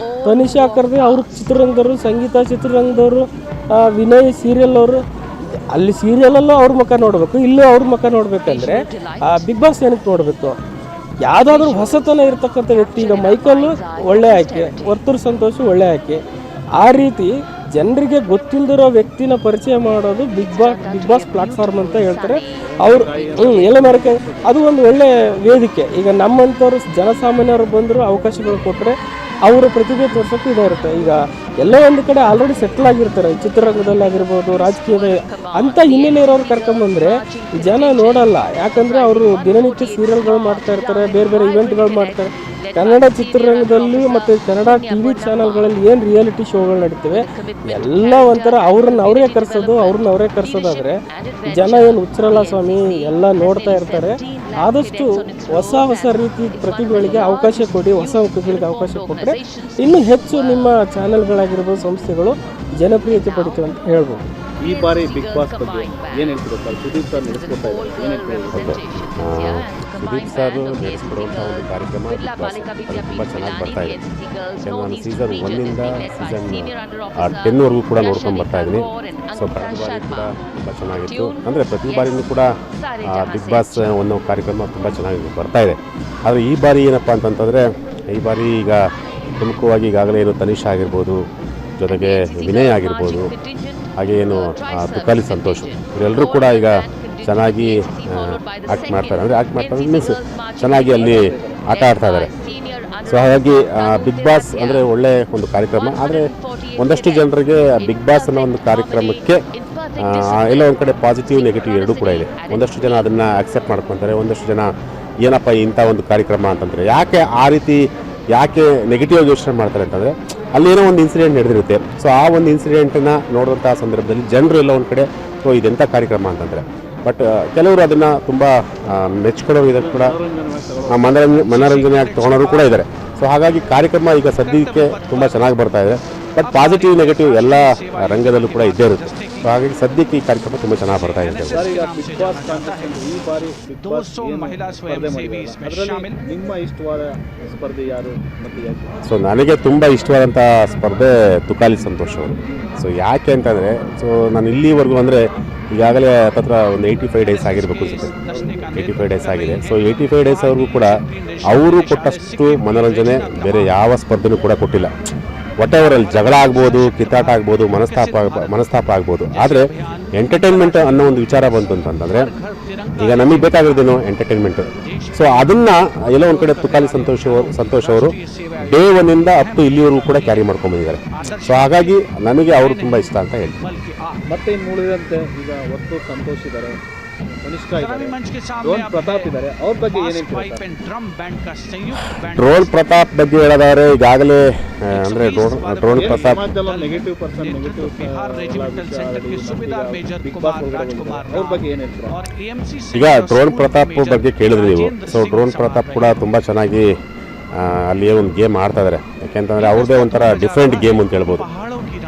ತನಿಷಾ ಕರೆದ್ರೆ ಅವರು ಚಿತ್ರರಂಗದವರು, ಸಂಗೀತ ಚಿತ್ರರಂಗದವರು, ವಿನಯ್ ಸೀರಿಯಲ್ ಅವರು, ಅಲ್ಲಿ ಸೀರಿಯಲಲ್ಲೂ ಅವ್ರ ಮುಖ ನೋಡಬೇಕು, ಇಲ್ಲೂ ಅವ್ರ ಮುಖ ನೋಡಬೇಕಂದ್ರೆ ಬಿಗ್ ಬಾಸ್ ಏನಕ್ಕೆ ನೋಡಬೇಕು? ಯಾವುದಾದ್ರೂ ಹೊಸತನ ಇರ್ತಕ್ಕಂಥ ವ್ಯಕ್ತಿ. ಈಗ ಮೈಕಲ್ಲು ಒಳ್ಳೆ ಆಯ್ಕೆ, ವರ್ತೂರ್ ಸಂತೋಷ್ ಒಳ್ಳೆ ಆಯ್ಕೆ. ಆ ರೀತಿ ಜನರಿಗೆ ಗೊತ್ತಿಲ್ಲದಿರೋ ವ್ಯಕ್ತಿನ ಪರಿಚಯ ಮಾಡೋದು ಬಿಗ್ ಬಾಸ್ ಪ್ಲಾಟ್ಫಾರ್ಮ್ ಅಂತ ಹೇಳ್ತಾರೆ ಅವರು. ಎಲ್ಲ ಮಾರಕ್ಕೆ ಅದು ಒಂದು ಒಳ್ಳೆ ವೇದಿಕೆ. ಈಗ ನಮ್ಮಂಥವ್ರು ಜನಸಾಮಾನ್ಯರು ಬಂದರೂ ಅವಕಾಶಗಳು ಕೊಟ್ಟರೆ ಅವರ ಪ್ರತಿಭೆ ತೋರ್ಸೋಕ್ಕೂ ಇದೇ ಇರುತ್ತೆ. ಈಗ ಎಲ್ಲೋ ಒಂದು ಕಡೆ ಆಲ್ರೆಡಿ ಸೆಟ್ಲ್ ಆಗಿರ್ತಾರೆ, ಚಿತ್ರರಂಗದಲ್ಲಿ ಆಗಿರ್ಬೋದು, ರಾಜಕೀಯದ ಅಂಥ ಹಿನ್ನೆಲೆ ಇರೋರು ಕರ್ಕೊಂಬಂದರೆ ಜನ ನೋಡಲ್ಲ. ಯಾಕಂದರೆ ಅವರು ದಿನನಿತ್ಯ ಸೀರಿಯಲ್ಗಳು ಮಾಡ್ತಾ ಇರ್ತಾರೆ, ಬೇರೆ ಬೇರೆ ಇವೆಂಟ್ಗಳು ಮಾಡ್ತಾರೆ. ಕನ್ನಡ ಚಿತ್ರರಂಗದಲ್ಲಿ ಮತ್ತು ಕನ್ನಡ TV ಚಾನಲ್ಗಳಲ್ಲಿ ಏನು ರಿಯಾಲಿಟಿ ಶೋಗಳು ನಡೀತವೆ ಎಲ್ಲ ಒಂಥರ ಅವ್ರನ್ನ ಅವರೇ ಕರೆಸೋದಾದರೆ ಜನ ಏನು ಹುಚ್ಚರಲ್ಲ ಸ್ವಾಮಿ, ಎಲ್ಲ ನೋಡ್ತಾ ಇರ್ತಾರೆ. ಆದಷ್ಟು ಹೊಸ ರೀತಿ ಪ್ರತಿಭೆಗಳಿಗೆ ಅವಕಾಶ ಕೊಡಿ. ಹೊಸ ಪ್ರತಿಭೆಗಳಿಗೆ ಅವಕಾಶ ಕೊಟ್ಟರೆ ಇನ್ನೂ ಹೆಚ್ಚು ನಿಮ್ಮ ಚಾನೆಲ್ಗಳಾಗಿರ್ಬೋದು, ಸಂಸ್ಥೆಗಳು ಜನಪ್ರಿಯತೆ ಪಡಿತೀವಿ ಅಂತ ಹೇಳ್ಬೋದು. ಈ ಬಾರಿ ಬಿಗ್ ಬಾಸ್ ಬಗ್ಗೆ ಏನು ಹೇಳ್ತೀರಾ ಸರ್? ಸುದೀಪ್ ಸರ್ ನಡೆಸ್ಕೊಡ್ತಾ ಇದ್ದಾರೆ, ಏನು ಹೇಳ್ತೀರಾ? ಸುದೀಪ್ ಸರ್ ನಡೆಸ್ಕೊಡುವಂಥ ಒಂದು ಕಾರ್ಯಕ್ರಮ ಬಿಗ್ ಬಾಸ್ ತುಂಬ ಚೆನ್ನಾಗಿ ಬರ್ತಾ ಇದೆ. ನಾನು ಸೀಸನ್ 1ಇಂದ ಸೀಸನ್ 10ವರೆಗೂ ಕೂಡ ನೋಡ್ಕೊಂಡು ಬರ್ತಾ ಇದ್ದೀನಿ. ಸೊ ಕಳೆದ ಬಾರಿ ಕೂಡ ತುಂಬ ಚೆನ್ನಾಗಿತ್ತು. ಅಂದರೆ ಪ್ರತಿ ಬಾರಿಯೂ ಕೂಡ ಬಿಗ್ ಬಾಸ್ ಅನ್ನೋ ಕಾರ್ಯಕ್ರಮ ತುಂಬ ಚೆನ್ನಾಗಿ ಬರ್ತಾ ಇದೆ. ಆದರೆ ಈ ಬಾರಿ ಏನಪ್ಪ ಅಂತಂತಂದರೆ, ಈ ಬಾರಿ ಈಗ ಪ್ರಮುಖವಾಗಿ ಈಗಾಗಲೇ ಏನು ತನಿಷಾ ಆಗಿರ್ಬೋದು, ಜೊತೆಗೆ ವಿನಯ್ ಆಗಿರ್ಬೋದು, ಹಾಗೆ ಏನು ತುಕಾಲಿ ಸಂತೋಷ್, ಇವರೆಲ್ಲರೂ ಕೂಡ ಈಗ ಚೆನ್ನಾಗಿ ಆ್ಯಕ್ಟ್ ಮಾಡ್ತಾರೆ. ಅಂದರೆ ಆ್ಯಕ್ಟ್ ಮಾಡ್ತಾರೆ ಮೀನ್ಸ್ ಚೆನ್ನಾಗಿ ಅಲ್ಲಿ ಆಟ ಆಡ್ತಾ ಇದ್ದಾರೆ. ಸೊ ಹಾಗಾಗಿ ಬಿಗ್ ಬಾಸ್ ಅಂದರೆ ಒಳ್ಳೆ ಒಂದು ಕಾರ್ಯಕ್ರಮ. ಆದರೆ ಒಂದಷ್ಟು ಜನರಿಗೆ ಬಿಗ್ ಬಾಸ್ ಅನ್ನೋ ಒಂದು ಕಾರ್ಯಕ್ರಮಕ್ಕೆ ಎಲ್ಲ ಒಂದು ಕಡೆ ಪಾಸಿಟಿವ್ ನೆಗೆಟಿವ್ ಎರಡೂ ಕೂಡ ಇದೆ. ಒಂದಷ್ಟು ಜನ ಅದನ್ನು ಅಕ್ಸೆಪ್ಟ್ ಮಾಡ್ಕೊತಾರೆ, ಒಂದಷ್ಟು ಜನ ಏನಪ್ಪ ಇಂಥ ಒಂದು ಕಾರ್ಯಕ್ರಮ ಅಂತಂದರೆ ಯಾಕೆ ನೆಗೆಟಿವ್ ಆಗಿ ಯೋಚನೆ ಮಾಡ್ತಾರೆ ಅಂತಂದರೆ ಅಲ್ಲೇನೋ ಒಂದು ಇನ್ಸಿಡೆಂಟ್ ನಡೆದಿರುತ್ತೆ. ಸೊ ಆ ಒಂದು ಇನ್ಸಿಡೆಂಟನ್ನು ನೋಡುವಂಥ ಸಂದರ್ಭದಲ್ಲಿ ಜನರು ಎಲ್ಲ ಒಂದು ಕಡೆ ಸೊ ಇದೆಂಥ ಕಾರ್ಯಕ್ರಮ ಅಂತಂದರೆ, ಬಟ್ ಕೆಲವರು ಅದನ್ನು ತುಂಬ ಮೆಚ್ಕೊಳ್ಳೋರು ಇದೆ ಕೂಡ, ಮನೋರಂಜನೆಯಾಗಿ ತೊಗೊಳೋರು ಕೂಡ ಇದ್ದಾರೆ. ಸೊ ಹಾಗಾಗಿ ಕಾರ್ಯಕ್ರಮ ಈಗ ಸದ್ಯಕ್ಕೆ ತುಂಬ ಚೆನ್ನಾಗಿ ಬರ್ತಾ ಇದೆ. ಬಟ್ ಪಾಸಿಟಿವ್ ನೆಗೆಟಿವ್ ಎಲ್ಲ ರಂಗದಲ್ಲೂ ಕೂಡ ಇದ್ದೇ ಇರುತ್ತೆ. ಸೊ ಹಾಗಾಗಿ ಸದ್ಯಕ್ಕೆ ಈ ಕಾರ್ಯಕ್ರಮ ತುಂಬ ಚೆನ್ನಾಗಿ ಬರ್ತಾ ಇದೆ. ಸರ್, ಈಗ ಬಿಗ್ ಬಾಸ್ ಕಾಂಟೆಸ್ಟೆಂಟ್ ಈ ಬಾರಿ ಬಿಗ್ ಬಾಸ್ ಸ್ಪರ್ಧೆ ಮಾಡಿದ್ದಾರೆ, ಅದರಲ್ಲಿ ನಿಮ್ಮ ಇಷ್ಟವಾದ ಸ್ಪರ್ಧೆ ಯಾರು ಮತ್ತು ಯಾಕೆ? ಸೊ ನನಗೆ ತುಂಬ ಇಷ್ಟವಾದಂಥ ಸ್ಪರ್ಧೆ ತುಕಾಲಿ ಸಂತೋಷ್ ಅವರು. ಸೊ ಯಾಕೆ ಅಂತಂದರೆ, ಸೊ ನಾನು ಇಲ್ಲಿವರೆಗೂ ಅಂದರೆ ಈಗಾಗಲೇ ಹತ್ರ ಒಂದು 85 ಡೇಸ್ ಆಗಿರಬೇಕು ಅನ್ಸುತ್ತೆ. 85 ಡೇಸ್ ಆಗಿದೆ. ಸೊ 85 ಡೇಸ್ ಅವ್ರಿಗೂ ಕೂಡ ಅವರು ಕೊಟ್ಟಷ್ಟು ಮನೋರಂಜನೆ ಬೇರೆ ಯಾವ ಸ್ಪರ್ಧೆನೂ ಕೂಡ ಕೊಟ್ಟಿಲ್ಲ. ಒಟ್ಟೆವರಲ್ಲಿ ಜಗಳ ಆಗ್ಬೋದು, ಕಿತ್ತಾಟ ಆಗ್ಬೋದು, ಮನಸ್ತಾಪ ಆಗ್ಬೋದು. ಆದರೆ ಎಂಟರ್ಟೈನ್ಮೆಂಟ್ ಅನ್ನೋ ಒಂದು ವಿಚಾರ ಬಂತು ಅಂತಂದರೆ ಈಗ ನಮಗೆ ಬೇಕಾಗಿರೋದೇನು ಎಂಟರ್ಟೈನ್ಮೆಂಟು. ಸೊ ಅದನ್ನು ಎಲ್ಲೋ ಒಂದು ಕಡೆ ತುಕಾಲಿ ಸಂತೋಷ್ ಅವರು ಡೇ ಒನ್ನಿಂದ ಅಪ್ ಟು ಇಲ್ಲಿವರೆಗೂ ಕೂಡ ಕ್ಯಾರಿ ಮಾಡ್ಕೊಂಡ್ಬಂದಿದ್ದಾರೆ. ಸೊ ಹಾಗಾಗಿ ನನಗೆ ಅವರು ತುಂಬ ಇಷ್ಟ ಅಂತ ಹೇಳ್ತೀನಿ. ಮತ್ತೆ ಇನ್ನು ಉಳಿದಂತೆ ಈಗ ಒಟ್ಟು ಸಂತೋಷ್ ಇದ್ದಾರೆ, ಕನಿಷ್ಠ ಇದ್ದಾರೆ, ಡ್ರೋನ್ ಪ್ರತಾಪ್ ಇದ್ದಾರೆ, ಅವ್ರ ಬಗ್ಗೆ ಏನೇನು? ಡ್ರೋನ್ ಪ್ರತಾಪ್ ಬಗ್ಗೆ ಹೇಳೋದಾದ್ರೆ ಈಗಾಗಲೇ ಅಂದರೆ drone Pratap negative person, negative Bigg Boss ಅವ್ರ ಬಗ್ಗೆ ಏನು ಹೇಳ್ತಾರೆ? ಈಗ ಡ್ರೋನ್ ಪ್ರತಾಪ್ ಬಗ್ಗೆ ಕೇಳಿದ್ರಿ ನೀವು. ಸೊ ಡ್ರೋನ್ ಪ್ರತಾಪ್ ಕೂಡ ತುಂಬ ಚೆನ್ನಾಗಿ ಅಲ್ಲಿ ಒಂದು ಗೇಮ್ ಆಡ್ತಾ ಇದ್ದಾರೆ. ಯಾಕೆಂತಂದರೆ ಅವ್ರದ್ದೇ ಒಂಥರ ಡಿಫ್ರೆಂಟ್ ಗೇಮ್ ಅಂತ ಹೇಳ್ಬೋದು.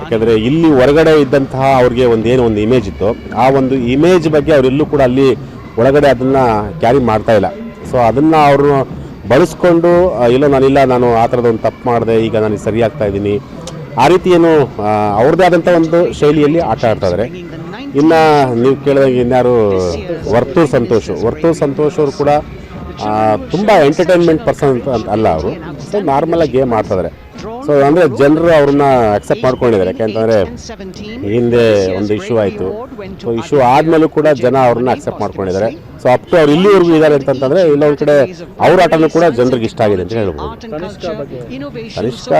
ಯಾಕೆಂದರೆ ಇಲ್ಲಿ ಹೊರಗಡೆ ಇದ್ದಂತಹ ಅವ್ರಿಗೆ ಒಂದು ಇಮೇಜ್ ಇತ್ತು. ಆ ಒಂದು ಇಮೇಜ್ ಬಗ್ಗೆ ಅವರೆಲ್ಲೂ ಕೂಡ ಅಲ್ಲಿ ಒಳಗಡೆ ಅದನ್ನು ಕ್ಯಾರಿ ಮಾಡ್ತಾ ಇಲ್ಲ. ಸೊ ಅದನ್ನು ಅವರು ಬಳಸ್ಕೊಂಡು ನಾನು ಆ ಥರದ ಒಂದು ತಪ್ಪು ಮಾಡಿದೆ, ಈಗ ನನಗೆ ಸರಿ ಆಗ್ತಾ ಇದ್ದೀನಿ, ಆ ರೀತಿ ಏನು ಅವ್ರದ್ದೇ ಆದಂಥ ಒಂದು ಶೈಲಿಯಲ್ಲಿ ಆಟ ಆಡ್ತಾ ಇದ್ದಾರೆ. ಇನ್ನು ನೀವು ಕೇಳಿದಾಗ ಇನ್ಯಾರು ವರ್ತೂರ್ ಸಂತೋಷ್ ಅವರು ಕೂಡ ತುಂಬ ಎಂಟರ್ಟೈನ್ಮೆಂಟ್ ಪರ್ಸನ್ ಅಂತ ಅಲ್ಲ ಅವರು. ಸೊ ನಾರ್ಮಲಾಗಿ ಗೇಮ್ ಆಡ್ತಿದ್ದಾರೆ. ಸೊ ಅಂದರೆ ಜನರು ಅವ್ರನ್ನ ಅಕ್ಸೆಪ್ಟ್ ಮಾಡ್ಕೊಂಡಿದ್ದಾರೆ. ಯಾಕೆಂತಂದರೆ ಹಿಂದೆ ಒಂದು ಇಶ್ಯೂ ಆಯಿತು. ಸೊ ಇಶ್ಯೂ ಆದಮೇಲೂ ಕೂಡ ಜನ ಅವ್ರನ್ನ ಅಕ್ಸೆಪ್ಟ್ ಮಾಡ್ಕೊಂಡಿದ್ದಾರೆ. ಸೊ ಅಪ್ ಟು ಅವ್ರು ಇಲ್ಲಿವರೆಗೂ ಇದ್ದಾರೆ ಅಂತಂತಂದರೆ ಇಲ್ಲ ಒಂದು ಕಡೆ ಅವ್ರ ಆಟನೂ ಕೂಡ ಜನರಿಗೆ ಇಷ್ಟ ಆಗಿದೆ ಅಂತ ಹೇಳ್ಬೋದು. ಕನಿಷ್ಠ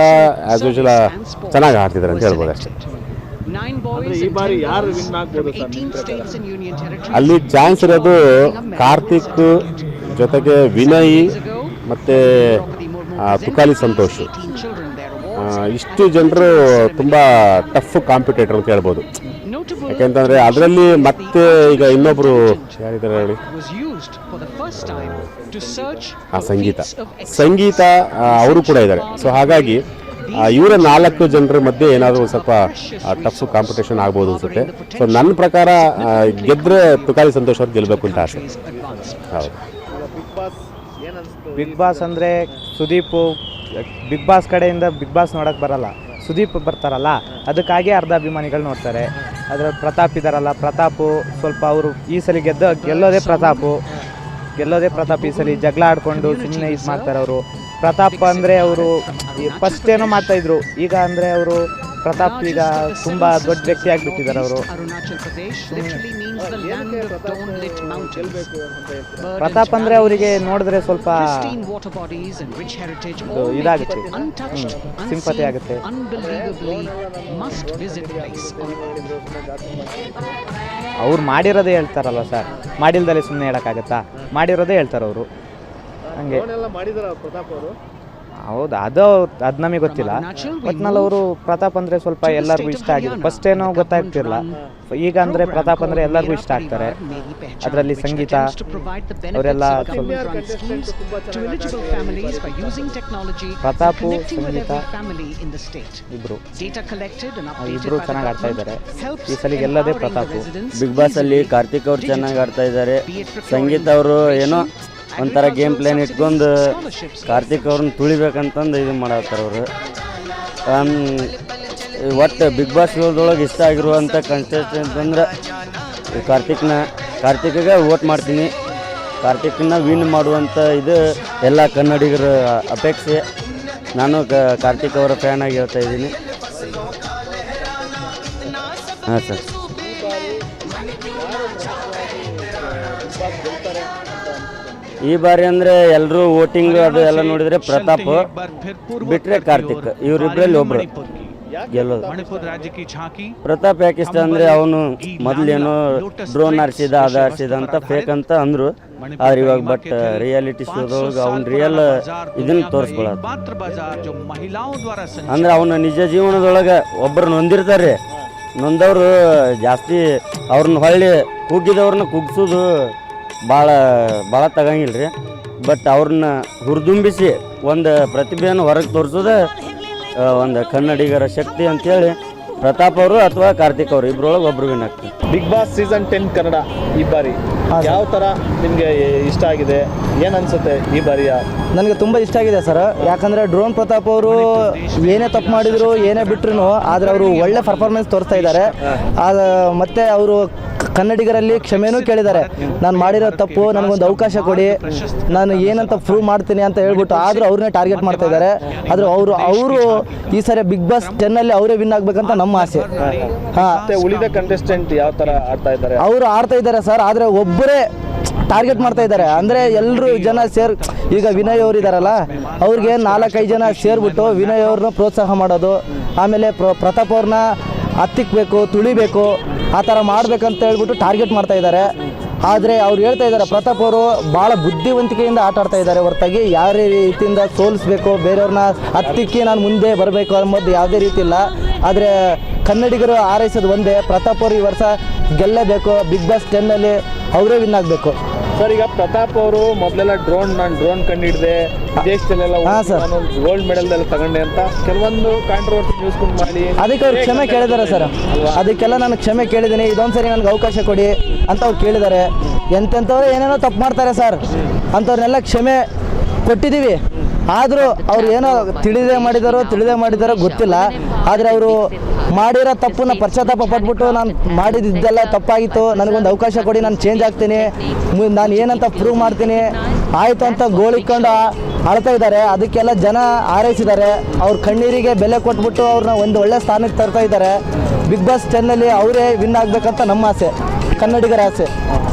ಆ್ಯಸ್ ಯೂಶುವಲ್ ಚೆನ್ನಾಗಿ ಆಡ್ತಿದ್ದಾರೆ ಅಂತ ಹೇಳ್ಬೋದು ಅಷ್ಟೇ. ಈ ಬಾರಿ ಯಾರು ವಿನ್ ಆಗ್ಬೋದು ಅಲ್ಲಿ ಚಾನ್ಸ್ ಇರೋದು ಕಾರ್ತಿಕ್ ಜೊತೆಗೆ ವಿನಯ್ ಮತ್ತು ತುಕಾಲಿ ಸಂತೋಷ್. ಇಷ್ಟು ಜನರು ತುಂಬ ಟಫ್ ಕಾಂಪಿಟೇಟರ್ ಅಂತ ಹೇಳ್ಬೋದು. ಯಾಕೆಂತಂದರೆ ಅದರಲ್ಲಿ ಮತ್ತೆ ಈಗ ಇನ್ನೊಬ್ಬರು ಯಾರಿದ್ದಾರೆ ಹೇಳಿ, ಸಂಗೀತ ಅವರು ಕೂಡ ಇದ್ದಾರೆ. ಸೊ ಹಾಗಾಗಿ ಇವರ 4 ಜನರ ಮಧ್ಯೆ ಏನಾದರೂ ಸ್ವಲ್ಪ ಟಫ್ ಕಾಂಪಿಟೇಷನ್ ಆಗ್ಬೋದು ಅನಿಸುತ್ತೆ. ಸೊ ನನ್ನ ಪ್ರಕಾರ ಗೆದ್ದರೆ ತುಕಾಲಿ ಸಂತೋಷ್ ಅವ್ರು ಗೆಲ್ಲಬೇಕು ಅಂತ ಆಸೆ. ಹೌದು. ಬಿಗ್ ಬಾಸ್ ಅಂದರೆ ಸುದೀಪು ಬಿಗ್ ಬಾಸ್ ಕಡೆಯಿಂದ ಬಿಗ್ ಬಾಸ್ ನೋಡೋಕ್ಕೆ ಬರಲ್ಲ, ಸುದೀಪ್ ಬರ್ತಾರಲ್ಲ ಅದಕ್ಕಾಗಿ ಅರ್ಧ ಅಭಿಮಾನಿಗಳು ನೋಡ್ತಾರೆ. ಅದರ ಪ್ರತಾಪ್ ಇದ್ದಾರಲ್ಲ, ಪ್ರತಾಪು ಸ್ವಲ್ಪ ಅವರು ಈ ಸಲ ಗೆಲ್ಲೋದೇ ಪ್ರತಾಪ್ ಈ ಸಲ ಜಗಳ ಆಡಿಕೊಂಡು ಸುಮ್ಮನೆ ಇದು ಮಾಡ್ತಾರೆ ಅವರು. ಪ್ರತಾಪ್ ಅಂದರೆ ಅವರು ಫಸ್ಟ್ ಏನೋ ಮಾಡ್ತಾಯಿದ್ರು, ಈಗ ಅಂದರೆ ಅವರು ಪ್ರತಾಪ್ ಈಗ ತುಂಬ ದೊಡ್ಡ ವ್ಯಕ್ತಿ ಆಗಿಬಿಟ್ಟಿದ್ದಾರೆ ಅವರು. ಪ್ರತಾಪ್ ಅಂದರೆ ಅವರಿಗೆ ನೋಡಿದ್ರೆ ಸ್ವಲ್ಪ ಇದಾಗುತ್ತೆ, ಸಿಂಪತಿ ಆಗುತ್ತೆ. ಅವ್ರು ಮಾಡಿರೋದೇ ಹೇಳ್ತಾರಲ್ಲ ಸರ್, ಮಾಡಿಲ್ದಲೇ ಸುಮ್ಮನೆ ಹೇಳೋಕ್ಕಾಗತ್ತಾ? ಮಾಡಿರೋದೇ ಹೇಳ್ತಾರೆ ಅವರು. ಹಂಗೆ ಹೌದು, ಅದು ನಮಗೆ ಗೊತ್ತಿಲ್ಲ. ಒಟ್ನಲ್ಲಿ ಅವರು ಪ್ರತಾಪ್ ಅಂದರೆ ಸ್ವಲ್ಪ ಎಲ್ಲರಿಗೂ ಇಷ್ಟ ಆಗಿದೆ. ಫಸ್ಟ್ ಏನೋ ಗೊತ್ತಾಗ್ತಿರಲ್ಲ, ಈಗ ಅಂದರೆ ಪ್ರತಾಪ್ ಅಂದರೆ ಎಲ್ಲರಿಗೂ ಇಷ್ಟ ಆಗ್ತಾರೆ. ಅದರಲ್ಲಿ ಸಂಗೀತ ಅವರೆಲ್ಲ ಪ್ರತಾಪು ಸಂಗೀತ ಇಬ್ಬರು ಚೆನ್ನಾಗಿ ಆಡ್ತಾ ಇದ್ದಾರೆ. ಈ ಸಲ ಗೆಲ್ಲೋದೇ ಪ್ರತಾಪು. ಬಿಗ್ ಬಾಸಲ್ಲಿ ಕಾರ್ತಿಕ್ ಅವರು ಚೆನ್ನಾಗಿ ಆಡ್ತಾ ಇದ್ದಾರೆ. ಸಂಗೀತ ಅವರು ಏನೋ ಒಂಥರ ಗೇಮ್ ಪ್ಲೇನ್ ಇಟ್ಕೊಂಡು ಕಾರ್ತಿಕ್ ಅವ್ರನ್ನ ತುಳಿಬೇಕಂತಂದು ಇದು ಮಾಡತ್ತಾರೆ ಅವರು. ಒಟ್ಟು ಬಿಗ್ ಬಾಸ್ ಶೋದೊಳಗೆ ಇಷ್ಟ ಆಗಿರುವಂಥ ಕಂಟೆಸ್ಟೆಂಟ್ ಅಂದ್ರೆ ಕಾರ್ತಿಕ್ಗೆ ವೋಟ್ ಮಾಡ್ತೀನಿ. ಕಾರ್ತಿಕ್ನ ವಿನ್ ಮಾಡುವಂಥ ಇದು ಎಲ್ಲ ಕನ್ನಡಿಗರ ಅಪೇಕ್ಷೆ. ನಾನು ಕಾರ್ತಿಕ್ ಅವರ ಫ್ಯಾನ್ ಆಗಿ ಹೇಳ್ತಾ ಇದ್ದೀನಿ. ಹಾಂ ಸರ್. ಈ ಬಾರಿ ಅಂದರೆ ಎಲ್ಲರೂ ವೋಟಿಂಗ್ ಅದು ಎಲ್ಲ ನೋಡಿದರೆ ಪ್ರತಾಪ್ ಬಿಟ್ಟರೆ ಕಾರ್ತಿಕ್, ಇವರಿಬ್ಬರಲ್ಲಿ ಒಬ್ಬರು ಗೆಲ್ಲೋದು. ಪ್ರತಾಪ್ ಯಾಕೆ ಇಷ್ಟ ಅಂದರೆ ಅವನು ಮೊದಲೇನೋ ಡ್ರೋನ್ ಹಾರಿಸಿದ ಅದು ಹಾರಿಸಿದ ಅಂತ ಫೇಕ್ ಅಂತ ಅಂದರು. ಆದ್ರೆ ಇವಾಗ ಬಟ್ ರಿಯಾಲಿಟಿ ಶೋದೊಳಗೆ ಅವ್ನು ರಿಯಲ್ ಇದನ್ನು ತೋರಿಸ್ಕೊಳ್ಳೋದು. ಅಂದರೆ ಅವನ ನಿಜ ಜೀವನದೊಳಗೆ ಒಬ್ಬರು ನೊಂದಿರ್ತಾರೆ, ನೊಂದವರು ಜಾಸ್ತಿ ಅವ್ರನ್ನ ಹೊಳ್ಳಿ ಕುಗ್ಗಿದವ್ರನ್ನ ಕುಗ್ಸೋದು ಭಾಳ ತಗಂಗಿಲ್ಲ ರೀ. ಬಟ್ ಅವ್ರನ್ನ ಹುರಿದುಂಬಿಸಿ ಒಂದು ಪ್ರತಿಭೆಯನ್ನು ಹೊರಗೆ ತೋರಿಸೋದೇ ಒಂದು ಕನ್ನಡಿಗರ ಶಕ್ತಿ ಅಂತೇಳಿ ಪ್ರತಾಪ್ ಅವರು ಅಥವಾ ಕಾರ್ತಿಕ್ ಅವರು ಇಬ್ಬರೊಳಗೆ ಒಬ್ರು ವಿನ್ ಆಗ್ತಾರೆ. ಬಿಗ್ ಬಾಸ್ ಸೀಸನ್ 10 ಕನ್ನಡ ಈ ಬಾರಿ ಯಾವ ಥರ ನಿಮಗೆ ಇಷ್ಟ ಆಗಿದೆ, ಏನು ಅನ್ಸುತ್ತೆ ಈ ಬಾರಿಯ? ನನಗೆ ತುಂಬ ಇಷ್ಟ ಆಗಿದೆ ಸರ್. ಯಾಕಂದರೆ ಡ್ರೋನ್ ಪ್ರತಾಪ್ ಅವರು ಏನೇ ತಪ್ಪು ಮಾಡಿದ್ರು ಏನೇ ಬಿಟ್ರು ಆದರೆ ಅವರು ಒಳ್ಳೆ ಪರ್ಫಾರ್ಮೆನ್ಸ್ ತೋರಿಸ್ತಾ ಇದ್ದಾರೆ. ಮತ್ತು ಅವರು ಕನ್ನಡಿಗರಲ್ಲಿ ಕ್ಷಮೆನೂ ಕೇಳಿದ್ದಾರೆ. ನಾನು ಮಾಡಿರೋ ತಪ್ಪು, ನನಗೊಂದು ಅವಕಾಶ ಕೊಡಿ, ನಾನು ಏನಂತ ಪ್ರೂವ್ ಮಾಡ್ತೀನಿ ಅಂತ ಹೇಳ್ಬಿಟ್ಟು ಆದರೂ ಅವ್ರನ್ನೇ ಟಾರ್ಗೆಟ್ ಮಾಡ್ತಾ ಇದ್ದಾರೆ. ಆದರೆ ಅವರು ಈ ಸರಿ ಬಿಗ್ ಬಾಸ್ 10 ಅವರೇ ವಿನ್ ಆಗಬೇಕಂತ ನಮ್ಮ ಆಸೆ. ಮತ್ತೆ ಉಳಿದ ಕಂಟೆಸ್ಟೆಂಟ್ ಯಾವ ಥರ ಆಡ್ತಾ ಇದ್ದಾರೆ? ಅವರು ಆಡ್ತಾ ಇದ್ದಾರೆ ಸರ್, ಆದರೆ ಒಬ್ಬರೇ ಟಾರ್ಗೆಟ್ ಮಾಡ್ತಾ ಇದ್ದಾರೆ. ಅಂದರೆ ಎಲ್ಲರೂ ಜನ ಈಗ ವಿನಯ್ ಅವರು ಇದ್ದಾರಲ್ಲ, ಅವ್ರಿಗೆ 4-5 ಜನ ಸೇರಿಬಿಟ್ಟು ವಿನಯ್ ಅವ್ರನ್ನ ಪ್ರೋತ್ಸಾಹ ಮಾಡೋದು, ಆಮೇಲೆ ಪ್ರತಾಪ್ ಅವ್ರನ್ನ ಹತ್ತಿಕ್ಬೇಕು, ತುಳಿಬೇಕು, ಆ ಥರ ಮಾಡ್ಬೇಕಂತ ಹೇಳ್ಬಿಟ್ಟು ಟಾರ್ಗೆಟ್ ಮಾಡ್ತಾ ಇದ್ದಾರೆ. ಆದರೆ ಅವ್ರು ಹೇಳ್ತಾ ಇದ್ದಾರೆ ಪ್ರತಾಪ್ ಅವರು ಭಾಳ ಬುದ್ಧಿವಂತಿಕೆಯಿಂದ ಆಟ ಆಡ್ತಾ ಇದ್ದಾರೆ ಹೊರತಾಗಿ ಯಾವ ರೀತಿಯಿಂದ ಸೋಲಿಸ್ಬೇಕು, ಬೇರೆಯವ್ರನ್ನ ಹತ್ತಿಕ್ಕಿ ನಾನು ಮುಂದೆ ಬರಬೇಕು ಅನ್ನೋದು ಯಾವುದೇ ರೀತಿ ಇಲ್ಲ. ಆದರೆ ಕನ್ನಡಿಗರು ಹಾರೈಸೋದು ಒಂದೇ, ಪ್ರತಾಪ್ ಅವರು ಈ ವರ್ಷ ಗೆಲ್ಲೇಬೇಕು. ಬಿಗ್ ಬಾಸ್ 10 ಅವರೇ ವಿನ್ ಆಗಬೇಕು. ಸರ್, ಈಗ ಪ್ರತಾಪ್ ಅವರು ಮೊದಲೆಲ್ಲ ನಾನು ಡ್ರೋನ್ ಕಂಡಿಡಿದೆ, ವಿದೇಶದಲ್ಲೆಲ್ಲ ನಾನು ಗೋಲ್ಡ್ ಮೆಡಲ್ ಎಲ್ಲ ತಗೊಂಡೆ ಅಂತ ಕೆಲವೊಂದು ಕಾಂಟ್ರವರ್ಸಿ ನ್ಯೂಸ್ ಮಾಡಿ ಅದಕ್ಕೆ ಅವ್ರು ಕ್ಷಮೆ ಕೇಳಿದ್ದಾರೆ ಸರ್. ಅದಕ್ಕೆಲ್ಲ ನಾನು ಕ್ಷಮೆ ಕೇಳಿದ್ದೀನಿ, ಇದೊಂದು ಸರಿ ನನಗೆ ಅವಕಾಶ ಕೊಡಿ ಅಂತ ಅವ್ರು ಕೇಳಿದ್ದಾರೆ. ಎಂತೆಂಥವ್ರು ಏನೇನೋ ತಪ್ಪು ಮಾಡ್ತಾರೆ ಸರ್, ಅಂಥವ್ರನ್ನೆಲ್ಲ ಕ್ಷಮೆ ಕೊಟ್ಟಿದ್ದೀವಿ. ಆದರೂ ಅವ್ರು ಏನೋ ತಿಳಿದೇ ಮಾಡಿದಾರೋ ಗೊತ್ತಿಲ್ಲ. ಆದರೆ ಅವರು ಮಾಡಿರೋ ತಪ್ಪನ್ನ ಪಶ್ಚಾತ್ತಾಪ ಪಟ್ಬಿಟ್ಟು ನಾನು ಮಾಡಿದ್ದೆಲ್ಲ ತಪ್ಪಾಗಿತ್ತು, ನನಗೊಂದು ಅವಕಾಶ ಕೊಡಿ, ನಾನು ಚೇಂಜ್ ಆಗ್ತೀನಿ, ನಾನು ಏನಂತ ಪ್ರೂವ್ ಮಾಡ್ತೀನಿ ಆಯಿತು ಅಂತ ಗೋಳಿಕೊಂಡು ಅಳ್ತಾ ಇದ್ದಾರೆ. ಅದಕ್ಕೆಲ್ಲ ಜನ ಹಾರೈಸಿದ್ದಾರೆ. ಅವ್ರ ಕಣ್ಣೀರಿಗೆ ಬೆಲೆ ಕೊಟ್ಬಿಟ್ಟು ಅವ್ರನ್ನ ಒಂದು ಒಳ್ಳೆ ಸ್ಥಾನಕ್ಕೆ ತರ್ತಾ ಇದ್ದಾರೆ. ಬಿಗ್ ಬಾಸ್ 10 ಅವರೇ ವಿನ್ ಆಗಬೇಕಂತ ನಮ್ಮ ಆಸೆ, ಕನ್ನಡಿಗರ ಆಸೆ.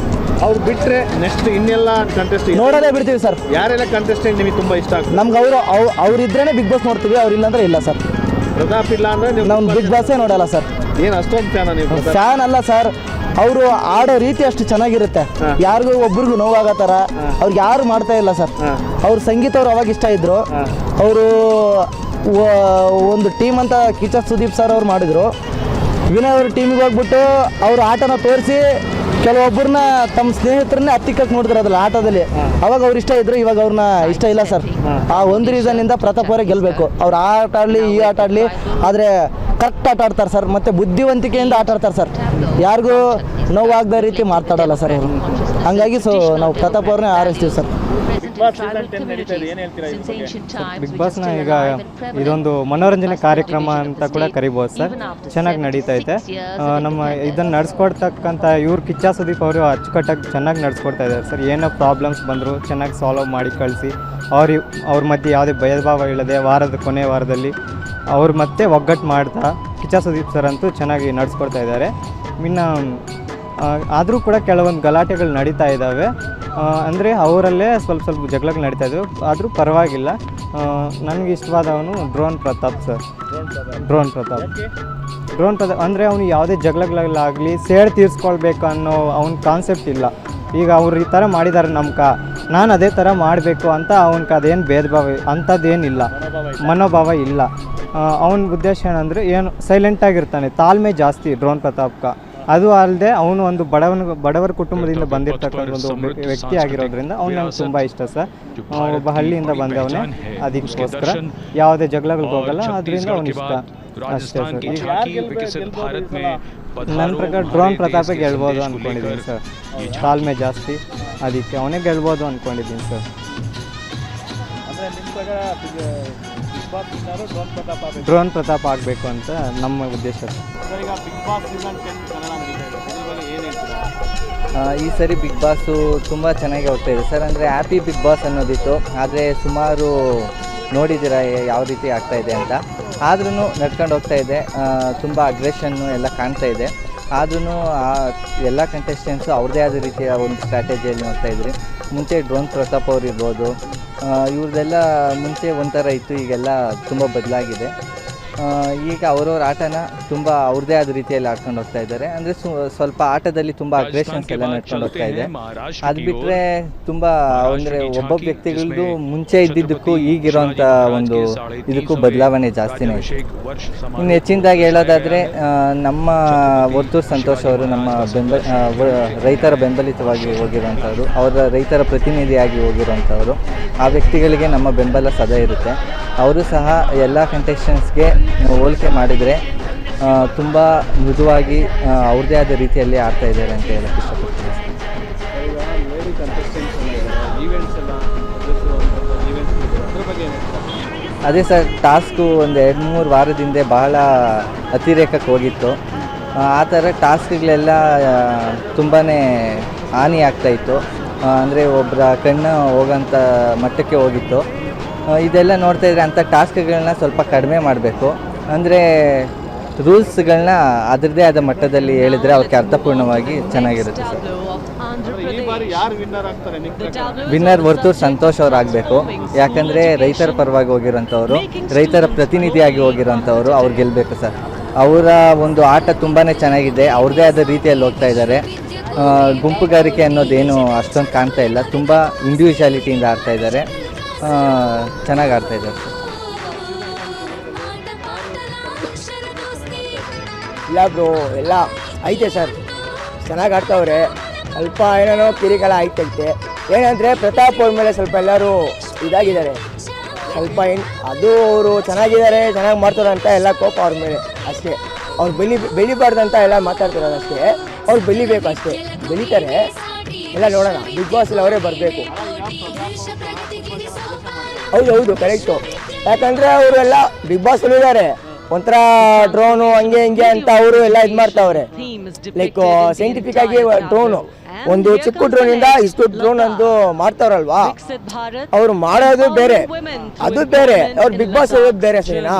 ಅವ್ರು ಬಿಟ್ಟರೆ ನೆಕ್ಸ್ಟ್ ಇನ್ನೆಲ್ಲ ಕಂಟೆಸ್ಟ್ ನೋಡೋದೇ ಬಿಡ್ತೀವಿ ಸರ್. ಯಾರೆಲ್ಲ ಕಂಟೆಸ್ಟೆಂಟ್ ನಿಮಗೆ ತುಂಬ ಇಷ್ಟ ಆಗ್ತದೆ? ನಮ್ಗೆ ಅವ್ರಿದ್ರೇ ಬಿಗ್ ಬಾಸ್ ನೋಡ್ತೀವಿ, ಅವ್ರಿಲ್ಲಾಂದ್ರೆ ಇಲ್ಲ ಸರ್. ಪ್ರತಾಪ್ ಇಲ್ಲ ಅಂದರೆ ನಾವು ಬಿಗ್ ಬಾಸೇ ನೋಡಲ್ಲ ಸರ್. ಏನು ಅಷ್ಟೊಂದು ನೀವು? ಫ್ಯಾನ್ ಅಲ್ಲ ಸರ್, ಅವರು ಆಡೋ ರೀತಿ ಅಷ್ಟು ಚೆನ್ನಾಗಿರುತ್ತೆ, ಯಾರಿಗೂ ಒಬ್ರಿಗೂ ನೋವಾಗೋ ಥರ ಅವ್ರಿಗೆ ಯಾರು ಮಾಡ್ತಾ ಇಲ್ಲ ಸರ್. ಅವ್ರ ಸಂಗೀತ ಅವ್ರು ಅವಾಗ ಇಷ್ಟ ಇದ್ರು. ಅವರು ಒಂದು ಟೀಮ್ ಅಂತ ಕಿಚ್ಚ ಸುದೀಪ್ ಸರ್ ಅವ್ರು ಮಾಡಿದರು. ವಿನಯ್ ಅವ್ರ ಟೀಮಿಗೆ ಹೋಗ್ಬಿಟ್ಟು ಅವ್ರ ಆಟನ ತೋರಿಸಿ ಕೆಲವೊಬ್ಬರನ್ನ ತಮ್ಮ ಸ್ನೇಹಿತರನ್ನೇ ಹತ್ತಿಕ್ಕಕ್ಕೆ ನೋಡಿದ್ರದಲ್ಲ ಆಟದಲ್ಲಿ. ಅವಾಗ ಅವ್ರು ಇಷ್ಟ ಇದ್ರು, ಇವಾಗ ಅವ್ರನ್ನ ಇಷ್ಟ ಇಲ್ಲ ಸರ್. ಆ ಒಂದು ರೀಸನ್ನಿಂದ ಪ್ರತಾಪ್ ಅವರೇ ಗೆಲ್ಲಬೇಕು. ಅವ್ರು ಆಟ ಆಡಲಿ ಈ ಆಟ ಆಡಲಿ, ಆದರೆ ಕರೆಕ್ಟ್ ಆಟ ಆಡ್ತಾರೆ ಸರ್, ಮತ್ತು ಬುದ್ಧಿವಂತಿಕೆಯಿಂದ ಆಟ ಆಡ್ತಾರೆ ಸರ್. ಯಾರಿಗೂ ನೋವಾಗದ ರೀತಿ ಮಾತಾಡಲ್ಲ ಸರ್ ಅವರು. ಹಂಗಾಗಿ ನಾವು ಪ್ರತಾಪ್ ಅವ್ರನ್ನೇ ಹಾರೈಸ್ತೀವಿ ಸರ್. ಬಿಗ್ ಬಾಸ್ನ ಈಗ ಇದೊಂದು ಮನೋರಂಜನೆ ಕಾರ್ಯಕ್ರಮ ಅಂತ ಕೂಡ ಕರಿಬೋದು ಸರ್. ಚೆನ್ನಾಗಿ ನಡೀತೈತೆ. ನಮ್ಮ ಇದನ್ನು ನಡೆಸ್ಕೊಡ್ತಕ್ಕಂಥ ಇವ್ರು ಕಿಚ್ಚ ಸುದೀಪ್ ಅವರು ಅಚ್ಚುಕಟ್ಟಾಗಿ ಚೆನ್ನಾಗಿ ನಡೆಸ್ಕೊಡ್ತಾ ಇದ್ದಾರೆ ಸರ್. ಏನೋ ಪ್ರಾಬ್ಲಮ್ಸ್ ಬಂದರೂ ಚೆನ್ನಾಗಿ ಸಾಲ್ವ್ ಮಾಡಿ ಕಳಿಸಿ ಅವ್ರ ಮಧ್ಯೆ ಯಾವುದೇ ಭೇದ ಭಾವ ಇಲ್ಲದೆ ಕೊನೆ ವಾರದಲ್ಲಿ ಅವ್ರು ಮತ್ತೆ ಒಗ್ಗಟ್ಟು ಮಾಡ್ತಾ ಕಿಚ್ಚ ಸುದೀಪ್ ಸರ್ ಅಂತೂ ಚೆನ್ನಾಗಿ ನಡೆಸ್ಕೊಡ್ತಾ ಇದ್ದಾರೆ. ಇನ್ನು ಆದರೂ ಕೂಡ ಕೆಲವೊಂದು ಗಲಾಟೆಗಳು ನಡೀತಾ ಇದ್ದಾವೆ. ಅಂದರೆ ಅವರಲ್ಲೇ ಸ್ವಲ್ಪ ಜಗಳಗಳು ನಡೀತಾ ಇದ್ದವು, ಆದರೂ ಪರವಾಗಿಲ್ಲ. ನನಗೆ ಇಷ್ಟವಾದವನು drone Pratap sir. Drone Pratap ಅಂದರೆ ಅವನು ಯಾವುದೇ ಜಗಳಗಳಾಗಲಿ ಸೇಡ್ ತೀರಿಸ್ಕೊಳ್ಬೇಕು ಅನ್ನೋ ಅವನ ಕಾನ್ಸೆಪ್ಟ್ ಇಲ್ಲ. ಈಗ ಅವ್ರು ಈ ಥರ ಮಾಡಿದ್ದಾರೆ ನಾನು ಅದೇ ಥರ ಮಾಡಬೇಕು ಅಂತ ಅವನಿಗೆ ಅದೇನು ಭೇದ ಭಾವ ಅಂಥದ್ದೇನಿಲ್ಲ, ಮನೋಭಾವ ಇಲ್ಲ. ಅವನ ಉದ್ದೇಶ ಏನಂದರೆ ಏನು ಸೈಲೆಂಟಾಗಿರ್ತಾನೆ, ತಾಳ್ಮೆ ಜಾಸ್ತಿ ಡ್ರೋನ್ ಪ್ರತಾಪ್ಕ. ಅದು ಅಲ್ಲದೆ ಅವನು ಒಂದು ಬಡವರ ಕುಟುಂಬದಿಂದ ಬಂದಿರತಕ್ಕಂಥ ಒಂದು ವ್ಯಕ್ತಿ ಆಗಿರೋದ್ರಿಂದ ಅವ್ನು ನಂಗೆ ತುಂಬ ಇಷ್ಟ ಸರ್. ಒಬ್ಬ ಹಳ್ಳಿಯಿಂದ ಬಂದವನೇ, ಅದಕ್ಕೋಸ್ಕರ ಯಾವುದೇ ಜಗಳಗಳಿಗೆ ಹೋಗಲ್ಲ, ಅದರಿಂದ ಅವ್ನು ಇಷ್ಟ ಅಷ್ಟೇ ಸರ್. ನನ್ನ ಪ್ರಕಾರ ಡ್ರೋನ್ ಪ್ರತಾಪೇ ಗೆಲ್ಬೋದು ಅಂದ್ಕೊಂಡಿದ್ದೀನಿ ಸರ್. ತಾಳ್ಮೆ ಜಾಸ್ತಿ, ಅದಕ್ಕೆ ಅವನೇ ಗೆಲ್ಬೋದು ಅಂದ್ಕೊಂಡಿದ್ದೀನಿ ಸರ್. ಡ್ರೋನ್ ಪ್ರತಾಪ್ ಆಗಬೇಕು ಅಂತ ನಮ್ಮ ಉದ್ದೇಶ. ಈ ಸರಿ ಬಿಗ್ ಬಾಸು ತುಂಬ ಚೆನ್ನಾಗಿ ಹೋಗ್ತಾ ಇದೆ ಸರ್. ಅಂದರೆ ಹ್ಯಾಪಿ ಬಿಗ್ ಬಾಸ್ ಅನ್ನೋದಿತ್ತು, ಆದರೆ ಸುಮಾರು ನೋಡಿದ್ದೀರ ಯಾವ ರೀತಿ ಆಗ್ತಾಯಿದೆ ಅಂತ. ಆದ್ರೂ ನಡ್ಕೊಂಡು ಹೋಗ್ತಾ ಇದೆ. ತುಂಬ ಅಗ್ರೆಷನ್ನು ಎಲ್ಲ ಕಾಣ್ತಾ ಇದೆ. ಆದ್ರೂ ಎಲ್ಲ ಕಂಟೆಸ್ಟೆಂಟ್ಸು ಅವ್ರದ್ದೇ ಆದ ರೀತಿಯ ಒಂದು ಸ್ಟ್ರಾಟಜಿಯಲ್ಲಿ ನೋಡ್ತಾಯಿದ್ರಿ. ಮುಂಚೆ ಡ್ರೋನ್ ಪ್ರತಾಪ್ ಅವ್ರು ಇರ್ಬೋದು, ಇವ್ರದ್ದೆಲ್ಲ ಮುಂಚೆ ಒಂಥರ ಇತ್ತು, ಈಗೆಲ್ಲ ತುಂಬ ಬದಲಾಗಿದೆ. ಈಗ ಅವ್ರವ್ರ ಆಟನ ತುಂಬ ಅವ್ರದ್ದೇ ಆದ ರೀತಿಯಲ್ಲಿ ಆಡ್ಕೊಂಡು ಹೋಗ್ತಾ ಇದ್ದಾರೆ. ಅಂದರೆ ಸ್ವಲ್ಪ ಆಟದಲ್ಲಿ ತುಂಬ ಅಗ್ರೆಷನ್ಸ್ ಎಲ್ಲ ನಡ್ಕೊಂಡು ಹೋಗ್ತಾ ಇದೆ. ಅದು ಬಿಟ್ಟರೆ ತುಂಬ ಅಂದರೆ ಒಬ್ಬೊಬ್ಬ ವ್ಯಕ್ತಿಗಳದ್ದು ಮುಂಚೆ ಇದ್ದಿದ್ದಕ್ಕೂ ಈಗಿರೋಂಥ ಒಂದು ಇದಕ್ಕೂ ಬದಲಾವಣೆ ಜಾಸ್ತಿನೇ ಇದೆ. ಇನ್ನು ಹೆಚ್ಚಿನದಾಗಿ ಹೇಳೋದಾದರೆ ನಮ್ಮ ವರ್ತೂರು ಸಂತೋಷ್ ಅವರು ನಮ್ಮ ರೈತರ ಬೆಂಬಲಿತವಾಗಿ ಹೋಗಿರೋಂಥವ್ರು, ಅವರ ರೈತರ ಪ್ರತಿನಿಧಿಯಾಗಿ ಹೋಗಿರೋಂಥವ್ರು. ಆ ವ್ಯಕ್ತಿಗಳಿಗೆ ನಮ್ಮ ಬೆಂಬಲ ಸದಾ ಇರುತ್ತೆ. ಅವರು ಸಹ ಎಲ್ಲ ಕಂಟೆಸ್ಟೆಂಟ್ಸ್ಗೆ ಹೋಲಿಕೆ ಮಾಡಿದರೆ ತುಂಬ ಮೃದುವಾಗಿ ಅವ್ರದ್ದೇ ಆದ ರೀತಿಯಲ್ಲಿ ಆಡ್ತಾ ಇದ್ದಾರೆ ಅಂತ ಹೇಳಕ್ಕೆ ಇಷ್ಟಪಡ್ತೀನಿ. ಅದೇ ಸರ್, ಟಾಸ್ಕು ಒಂದು 2-3 ವಾರದಿಂದ ಬಹಳ ಅತಿರೇಕಕ್ಕೆ ಹೋಗಿತ್ತು. ಆ ಥರ ಟಾಸ್ಕ್ಗಳೆಲ್ಲ ತುಂಬಾ ಹಾನಿ ಆಗ್ತಾಯಿತ್ತು. ಅಂದರೆ ಒಬ್ಬರ ಕಣ್ಣು ಹೋಗೋಂಥ ಮಟ್ಟಕ್ಕೆ ಹೋಗಿತ್ತು. ಇದೆಲ್ಲ ನೋಡ್ತಾ ಇದ್ರೆ ಅಂಥ ಟಾಸ್ಕ್ಗಳನ್ನ ಸ್ವಲ್ಪ ಕಡಿಮೆ ಮಾಡಬೇಕು. ಅಂದರೆ ರೂಲ್ಸ್ಗಳನ್ನ ಅದರದ್ದೇ ಆದ ಮಟ್ಟದಲ್ಲಿ ಹೇಳಿದರೆ ಅವ್ರಿಗೆ ಅರ್ಥಪೂರ್ಣವಾಗಿ ಚೆನ್ನಾಗಿರುತ್ತೆ ಸರ್. ವಿನ್ನರ್ ವರ್ತೂರು ಸಂತೋಷ್ ಅವ್ರು ಆಗಬೇಕು. ಯಾಕಂದರೆ ರೈತರ ಪರವಾಗಿ ಹೋಗಿರೋಂಥವ್ರು, ರೈತರ ಪ್ರತಿನಿಧಿಯಾಗಿ ಹೋಗಿರೋಂಥವ್ರು, ಅವ್ರು ಗೆಲ್ಲಬೇಕು ಸರ್. ಅವರ ಒಂದು ಆಟ ತುಂಬಾ ಚೆನ್ನಾಗಿದೆ, ಅವ್ರದ್ದೇ ಆದ ರೀತಿಯಲ್ಲಿ ಹೋಗ್ತಾ ಇದ್ದಾರೆ. ಗುಂಪುಗಾರಿಕೆ ಅನ್ನೋದೇನು ಅಷ್ಟೊಂದು ಕಾಣ್ತಾ ಇಲ್ಲ, ತುಂಬ ಇಂಡಿವಿಜುವಾಲಿಟಿಯಿಂದ ಆಡ್ತಾ ಇದ್ದಾರೆ, ಚೆನ್ನಾಗಿ ಆಡ್ತಾ ಇದ್ದಾರೆ ಸರ್. ಇಲ್ಲ ಬ್ರೋ, ಎಲ್ಲ ಐತೆ ಸರ್, ಚೆನ್ನಾಗಿ ಆಡ್ತಾವ್ರೆ. ಸ್ವಲ್ಪ ಏನೇನೋ ಕಿರಿಕೆಲ್ಲ ಐತೈತೆ. ಏನಂದರೆ ಪ್ರತಾಪ್ ಅವ್ರ ಮೇಲೆ ಸ್ವಲ್ಪ ಎಲ್ಲರೂ ಇದಾಗಿದ್ದಾರೆ. ಸ್ವಲ್ಪ ಅದು ಅವರು ಚೆನ್ನಾಗಿದ್ದಾರೆ, ಚೆನ್ನಾಗಿ ಮಾಡ್ತಾರೆ ಅಂತ ಎಲ್ಲ ಕೋಪ ಅವ್ರ ಮೇಲೆ ಅಷ್ಟೇ. ಅವ್ರು ಬೆಳಿಬಾರ್ದಂತ ಎಲ್ಲ ಮಾತಾಡ್ತಾರೆ ಅಷ್ಟೇ. ಅವ್ರು ಬೆಳಿಬೇಕು ಅಷ್ಟೇ, ಬೆಳಿತಾರೆ. ಎಲ್ಲ ನೋಡೋಣ, ಬಿಗ್ ಬಾಸ್ ಅವರೇ ಬರಬೇಕು. ಹೌದು ಕರೆಕ್ಟು. ಯಾಕಂದರೆ ಅವರೆಲ್ಲ ಬಿಗ್ ಬಾಸ್ ಇದ್ದಾರೆ, ಒಂಥರ ಡ್ರೋನು ಹಂಗೆ ಹಿಂಗೆ ಅಂತ ಅವರು ಎಲ್ಲ ಇದು ಮಾಡ್ತಾವ್ರೆ. ಲೈಕ್ ಸೈಂಟಿಫಿಕ್ ಆಗಿ ಡ್ರೋನು, ಒಂದು ಚಿಕ್ಕ ಡ್ರೋನಿಂದ ಇಷ್ಟು ಡ್ರೋನ್ ಅಂದು ಮಾಡ್ತಾವ್ರಲ್ವಾ, ಅವ್ರು ಮಾಡೋದು ಬೇರೆ, ಅದು ಬೇರೆ. ಅವ್ರು ಬಿಗ್ ಬಾಸ್ ಇರೋದು ಬೇರೆ ಸರಿನಾ.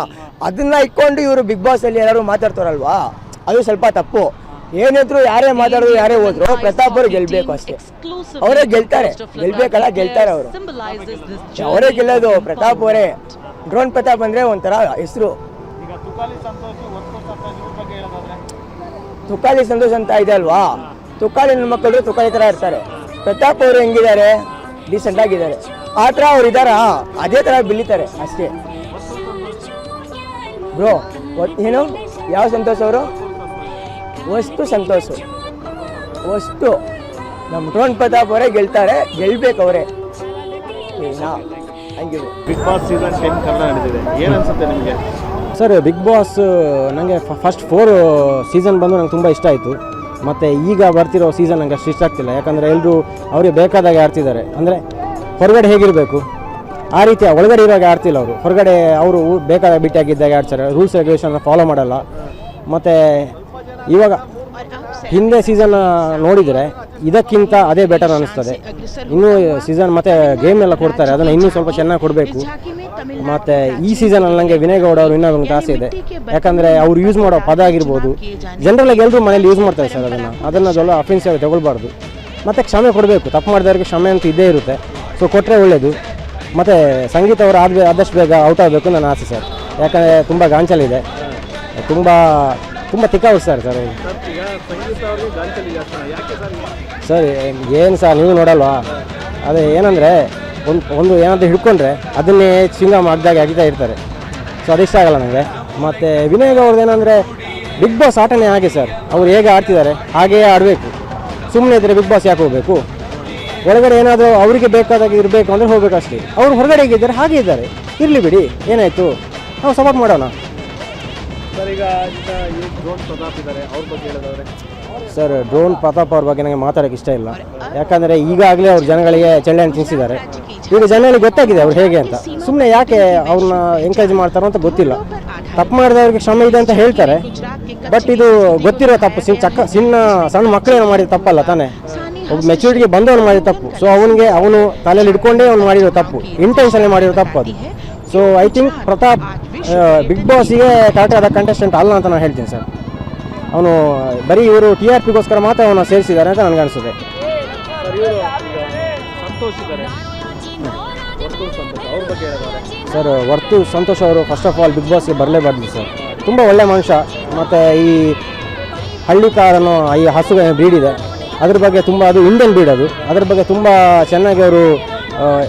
ಅದನ್ನ ಇಟ್ಕೊಂಡು ಇವರು ಬಿಗ್ ಬಾಸ್ ಅಲ್ಲಿ ಎಲ್ಲರೂ ಮಾತಾಡ್ತಾರಲ್ವಾ, ಅದು ಸ್ವಲ್ಪ ತಪ್ಪು. ಏನಿದ್ರು ಯಾರೇ ಮಾತಾಡೋದು ಯಾರೇ ಹೋದ್ರು ಪ್ರತಾಪ್ ಅವರು ಗೆಲ್ಬೇಕು ಅಷ್ಟೇ. ಅವರೇ ಗೆಲ್ತಾರೆ, ಗೆಲ್ಬೇಕಲ್ಲ, ಗೆಲ್ತಾರೆ ಅವರು, ಅವರೇ ಗೆಲ್ಲೋದು. ಪ್ರತಾಪ್ ಅವರೇ, ಡ್ರೋನ್ ಪ್ರತಾಪ್ ಅಂದ್ರೆ ಒಂಥರ ಹೆಸರು. ತುಕಾಲಿ ಸಂತೋಷ್ ಅಂತ ಇದೆ ಅಲ್ವಾ, ತುಕಾಲಿ ನನ್ನ ಮಕ್ಕಳು ತುಕಾಲಿ ಥರ ಇರ್ತಾರೆ. ಪ್ರತಾಪ್ ಅವರು ಹೆಂಗಿದ್ದಾರೆ, ಡೀಸೆಂಟ್ ಆಗಿದ್ದಾರೆ. ಆ ಥರ ಅವ್ರು ಇದ್ದಾರಾ, ಅದೇ ಥರ ಬೆಳೀತಾರೆ ಅಷ್ಟೇ ಬ್ರೋ. ಏನು ಯಾವ ಸಂತೋಷ್ ಅವರು? ವಸ್ತು ಸಂತೋಷ, ವಸ್ತು. ನಮ್ಮ ಡ್ರೋನ್ ಪ್ರತಾಪ್ ಅವರೇ ಗೆಲ್ತಾರೆ, ಗೆಲ್ಬೇಕು ಅವರೇ. ಬಿಗ್ ಬಾಸ್ ಸೀಸನ್ 10 ಕನ್ನಡ ನಡೆದಿದೆ, ಏನು ಅನ್ಸುತ್ತೆ ನಿಮಗೆ ಸರ್? ಬಿಗ್ ಬಾಸ್ ನನಗೆ ಫಸ್ಟ್ 4 ಸೀಸನ್ ಬಂದು ನಂಗೆ ತುಂಬ ಇಷ್ಟ ಆಯಿತು. ಮತ್ತು ಈಗ ಬರ್ತಿರೋ ಸೀಸನ್ ನನಗೆ ಅಷ್ಟು ಇಷ್ಟ ಆಗ್ತಿಲ್ಲ. ಯಾಕಂದರೆ ಎಲ್ಲರೂ ಅವರಿಗೆ ಬೇಕಾದಾಗೆ ಆಡ್ತಿದ್ದಾರೆ. ಅಂದರೆ ಹೊರಗಡೆ ಹೇಗಿರಬೇಕು ಆ ರೀತಿ ಒಳಗಡೆ ಇರುವಾಗ ಆಡ್ತಿಲ್ಲ ಅವರು. ಹೊರಗಡೆ ಅವರು ಬೇಕಾದ ಬಿಟ್ಟಾಗಿದ್ದಾಗ ಆಡ್ತಾರೆ, ರೂಲ್ಸ್ ರೆಗ್ಯುಲೇಷನ್ನ ಫಾಲೋ ಮಾಡಲ್ಲ. ಮತ್ತು ಇವಾಗ ಹಿಂದೆ ಸೀಸನ್ ನೋಡಿದರೆ ಇದಕ್ಕಿಂತ ಅದೇ ಬೆಟರ್ ಅನ್ನಿಸ್ತದೆ. ಇನ್ನೂ ಸೀಸನ್ ಮತ್ತು ಗೇಮ್ ಎಲ್ಲ ಕೊಡ್ತಾರೆ, ಅದನ್ನು ಇನ್ನೂ ಸ್ವಲ್ಪ ಚೆನ್ನಾಗಿ ಕೊಡಬೇಕು. ಮತ್ತು ಈ ಸೀಸನಲ್ಲಿ ನನಗೆ ವಿನಯ್ ಗೌಡ ಅವರು ಇನ್ನೂ ಒಂದು ಆಸೆ ಇದೆ. ಯಾಕಂದರೆ ಅವ್ರು ಯೂಸ್ ಮಾಡೋ ಪದ ಆಗಿರ್ಬೋದು, ಜನರಲಾಗಿ ಎಲ್ಲರೂ ಮನೇಲಿ ಯೂಸ್ ಮಾಡ್ತಾರೆ ಸರ್. ಅದನ್ನು ಎಲ್ಲ ಅಫೆನ್ಸಿವ್ ಆಗಿ ತಗೊಳ್ಬಾರ್ದು. ಮತ್ತು ಕ್ಷಮೆ ಕೊಡಬೇಕು, ತಪ್ಪು ಮಾಡಿದವ್ರಿಗೆ ಕ್ಷಮೆ ಅಂತ ಇದ್ದೇ ಇರುತ್ತೆ. ಸೊ ಕೊಟ್ಟರೆ ಒಳ್ಳೆಯದು. ಮತ್ತು ಸಂಗೀತ ಅವರು ಆದಷ್ಟು ಬೇಗ ಔಟ್ ಆಗಬೇಕು ನನ್ನ ಆಸೆ ಸರ್. ಯಾಕಂದರೆ ತುಂಬ ಗಾಂಚಲಿದೆ, ತುಂಬ ತಿಕ್ಕಾವ್ರು ಸರ್. ಸರ್ ಏನು ಸರ್ ನೀವು ನೋಡಲ್ವಾ? ಅದೇ ಏನಂದರೆ ಒಂದು ಏನಾದರೂ ಹಿಡ್ಕೊಂಡ್ರೆ ಅದನ್ನೇ ಚಿಂಗಮ್ ಆಗ್ದಾಗೆ ಅಗಿತಾ ಇರ್ತಾರೆ. ಸೊ ಅದಿಷ್ಟ ಆಗಲ್ಲ ನನಗೆ. ಮತ್ತು ವಿನಯ್ ಅವ್ರದ್ದು ಏನಂದರೆ ಬಿಗ್ ಬಾಸ್ ಆಟನೇ ಹಾಗೆ ಸರ್, ಅವ್ರು ಹೇಗೆ ಆಡ್ತಿದ್ದಾರೆ ಹಾಗೆಯೇ ಆಡಬೇಕು. ಸುಮ್ಮನೆ ಇದ್ದರೆ ಬಿಗ್ ಬಾಸ್ ಯಾಕೆ ಹೋಗಬೇಕು? ಒಳಗಡೆ ಏನಾದರೂ ಅವರಿಗೆ ಬೇಕಾದಾಗ ಇರಬೇಕು ಅಂದರೆ ಹೋಗಬೇಕು ಅಷ್ಟೇ. ಅವ್ರು ಹೊರಗಡೆ ಹೇಗಿದ್ದಾರೆ ಹಾಗೆ ಇದ್ದಾರೆ, ಇರಲಿ ಬಿಡಿ, ಏನಾಯಿತು, ನಾವು ಸಪೋರ್ಟ್ ಮಾಡೋಣ ಸರ್. ಈಗ ಡ್ರೋನ್ ಪ್ರತಾಪ್ ಇದ್ದಾರೆ, ಅವ್ರ ಬಗ್ಗೆ ಹೇಳೋದಾದ್ರೆ ಸರ್, ಡ್ರೋನ್ ಪ್ರತಾಪ್ ಅವ್ರ ಬಗ್ಗೆ ನನಗೆ ಮಾತಾಡೋಕ್ಕೆ ಇಷ್ಟ ಇಲ್ಲ. ಯಾಕಂದರೆ ಈಗಾಗಲೇ ಅವ್ರು ಜನಗಳಿಗೆ ಚೆಂಡನ್ನು ತಿನ್ನಿಸಿದ್ದಾರೆ. ಈಗ ಜನಗಳಿಗೆ ಗೊತ್ತಾಗಿದೆ ಅವ್ರು ಹೇಗೆ ಅಂತ. ಸುಮ್ಮನೆ ಯಾಕೆ ಅವ್ರನ್ನ ಎಂಕರೇಜ್ ಮಾಡ್ತಾರೋ ಅಂತ ಗೊತ್ತಿಲ್ಲ. ತಪ್ಪು ಮಾಡಿದವ್ರಿಗೆ ಕ್ಷಮೆ ಇದೆ ಅಂತ ಹೇಳ್ತಾರೆ, ಬಟ್ ಇದು ಗೊತ್ತಿರೋ ತಪ್ಪು. ಸಣ್ಣ ಮಕ್ಕಳೇನು ಮಾಡಿದ ತಪ್ಪಲ್ಲ ತಾನೇ, ಒಬ್ಬ ಮೆಚೂರಿಟಿಗೆ ಬಂದವನು ಮಾಡಿದ ತಪ್ಪು. ಸೊ ಅವನು ತಲೆಯಲ್ಲಿ ಇಟ್ಕೊಂಡೇ ಅವ್ನು ಮಾಡಿರೋ ತಪ್ಪು, ಇಂಟೆನ್ಷನ್ ಮಾಡಿರೋ ತಪ್ಪು ಅದು. So I think Pratap big ಬಾಸಿಗೆ ಕರೆಕ್ಟ್ ಆದ ಕಂಟೆಸ್ಟೆಂಟ್ ಅಲ್ಲ ಅಂತ ನಾನು ಹೇಳ್ತೀನಿ ಸರ್. ಅವನು ಬರೀ ಇವರು TRPಗೋಸ್ಕರ ಮಾತ್ರ ಅವನು ಸೇರಿಸಿದ್ದಾರೆ ಅಂತ ನನಗೆ ಅನಿಸುತ್ತೆ. ಸಂತೋಷ್ ಇದ್ದಾರೆ, ವರ್ತೂರ್ ಸಂತೋಷ್, ಅವ್ರ ಬಗ್ಗೆ ಹೇಳಿದ್ದಾರೆ. ಸರ್ ವರ್ತೂರ್ ಸಂತೋಷ್ ಅವರು ಫಸ್ಟ್ ಆಫ್ ಆಲ್ ಬಿಗ್ ಬಾಸ್ಗೆ ಬರಲೇಬಾರ್ದು ಸರ್. ತುಂಬ ಒಳ್ಳೆ ಮನುಷ್ಯ. ಮತ್ತು ಈ ಹಳ್ಳಿಕಾರನು ಈ ಹಸು ಬ್ರೀಡ್ ಇದೆ, ಅದ್ರ ಬಗ್ಗೆ ತುಂಬ, ಅದು ಇಂಡಿಯನ್ ಬ್ರೀಡ್ ಅದು, ಅದ್ರ ಬಗ್ಗೆ ತುಂಬ ಚೆನ್ನಾಗಿ ಅವರು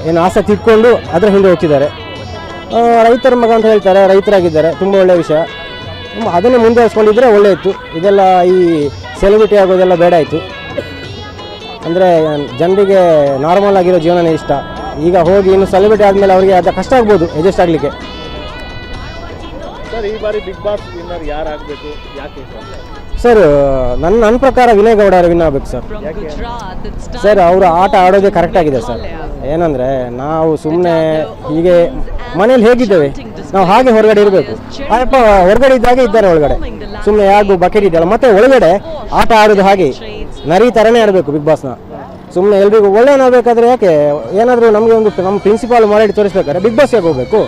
ಏನು ಆಸಕ್ತಿ ಇಟ್ಕೊಂಡು ಅದರ ಹಿಂದೆ ಹೋಗ್ತಿದ್ದಾರೆ. ರೈತರ ಮಗ ಅಂತ ಹೇಳ್ತಾರೆ, ರೈತರಾಗಿದ್ದಾರೆ, ತುಂಬ ಒಳ್ಳೆಯ ವಿಷಯ. ಅದನ್ನೇ ಮುಂದುವರಿಸ್ಕೊಂಡಿದ್ರೆ ಒಳ್ಳೆ ಇತ್ತು. ಇದೆಲ್ಲ ಈ ಸೆಲೆಬ್ರಿಟಿ ಆಗೋದೆಲ್ಲ ಬೇಡ ಇತ್ತು. ಅಂದರೆ ಜನರಿಗೆ ನಾರ್ಮಲ್ ಆಗಿರೋ ಜೀವನನೇ ಇಷ್ಟ. ಈಗ ಹೋಗಿ ಇನ್ನು ಸೆಲೆಬ್ರಿಟಿ ಆದಮೇಲೆ ಅವರಿಗೆ ಅದು ಕಷ್ಟ ಆಗ್ಬೋದು ಅಡ್ಜಸ್ಟ್ ಆಗಲಿಕ್ಕೆ. ಸರ್ ಈ ಬಾರಿ ಬಿಗ್ ಬಾಸ್ ವಿನ್ನರ್ ಯಾರಾಗಬೇಕು, ಯಾಕೆ ಸರ್? ನನ್ನ ಪ್ರಕಾರ ವಿನಯ್ ಗೌಡ ವಿನ್ ಆಗಬೇಕು ಸರ್. ಸರ್ ಅವರು ಆಟ ಆಡೋದೇ ಕರೆಕ್ಟಾಗಿದೆ ಸರ್. ಏನಂದರೆ ನಾವು ಸುಮ್ಮನೆ ಹೀಗೆ ಮನೇಲಿ ಹೇಗಿದ್ದೇವೆ ನಾವು ಹಾಗೆ ಹೊರಗಡೆ ಇರಬೇಕು. ಅಪ್ಪ ಹೊರಗಡೆ ಇದ್ದಾಗೆ ಇದ್ದಾರೆ ಒಳಗಡೆ, ಸುಮ್ಮನೆ ಯಾಗೂ ಬಕೆಟ್ ಇದೆಯಲ್ಲ. ಮತ್ತು ಒಳಗಡೆ ಆಟ ಆಡೋದು ಹಾಗೆ ನರಿ ಥರನೇ ಆಡಬೇಕು ಬಿಗ್ ಬಾಸ್ನ. ಸುಮ್ಮನೆ ಎಲ್ರಿಗೂ ಒಳ್ಳೆಯನಾಗಬೇಕಾದ್ರೆ ಯಾಕೆ ಏನಾದರೂ ನಮಗೆ ಒಂದು ನಮ್ಮ ಪ್ರಿನ್ಸಿಪಾಲ್ ಮಾಡಿ ತೋರಿಸ್ಬೇಕಾದ್ರೆ ಬಿಗ್ ಬಾಸ್ಗೆ ಹೋಗಬೇಕು.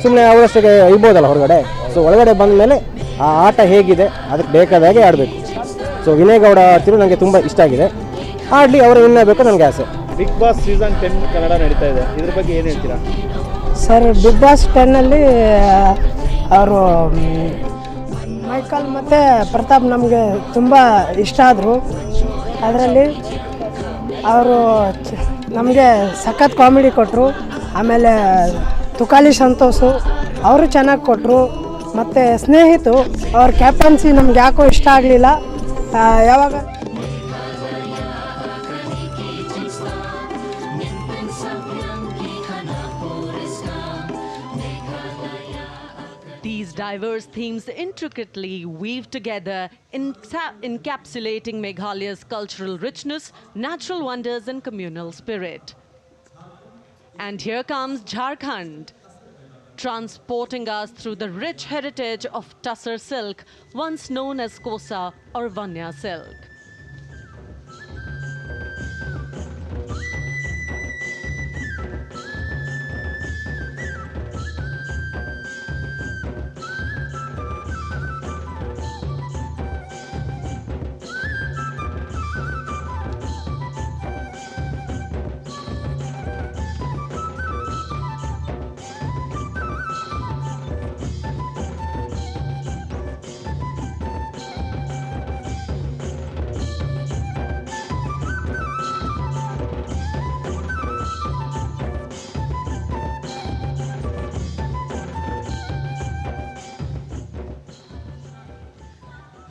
ಸುಮ್ಮನೆ ಅವರಷ್ಟಕ್ಕೆ ಇರ್ಬೋದಲ್ಲ ಹೊರಗಡೆ. ಸೊ ಒಳಗಡೆ ಬಂದ ಮೇಲೆ ಆ ಆಟ ಹೇಗಿದೆ ಅದಕ್ಕೆ ಬೇಕಾದಾಗೆ ಆಡಬೇಕು. ಸೊ ವಿನಯ್ ಗೌಡ ತಿರು ನನಗೆ ತುಂಬ ಇಷ್ಟ ಆಗಿದೆ. ಆಡಲಿ, ಅವರು ವಿನ್ ಆಗಬೇಕು ನನಗೆ ಆಸೆ. ಬಿಗ್ ಬಾಸ್ ಸೀಸನ್ 10 ಕನ್ನಡ ನಡೀತಾ ಇದೆ, ಇದ್ರ ಬಗ್ಗೆ ಏನು ಹೇಳ್ತೀರಾ? ಸರ್ ಬಿಗ್ ಬಾಸ್ 10ನಲ್ಲಿ ಅವರು ಮೈಕಲ್ ಮತ್ತು ಪ್ರತಾಪ್ ನಮಗೆ ತುಂಬ ಇಷ್ಟ ಆದರು. ಅದರಲ್ಲಿ ಅವರು ನಮಗೆ ಸಖತ್ ಕಾಮಿಡಿ ಕೊಟ್ಟರು. ಆಮೇಲೆ ತುಕಾಲಿ ಸಂತೋಷು ಅವರು ಚೆನ್ನಾಗಿ ಕೊಟ್ಟರು. ಮತ್ತು ಸ್ನೇಹಿತು ಅವ್ರ ಕ್ಯಾಪ್ಟನ್ಸಿ ನಮ್ಗೆ ಯಾಕೋ ಇಷ್ಟ ಆಗಲಿಲ್ಲ. ಯಾವಾಗ These diverse themes intricately weave together, encapsulating Meghalaya's cultural richness, natural wonders and communal spirit. And here comes Jharkhand, transporting us through the rich heritage of Tussar silk, once known as Kosa or Vanya silk.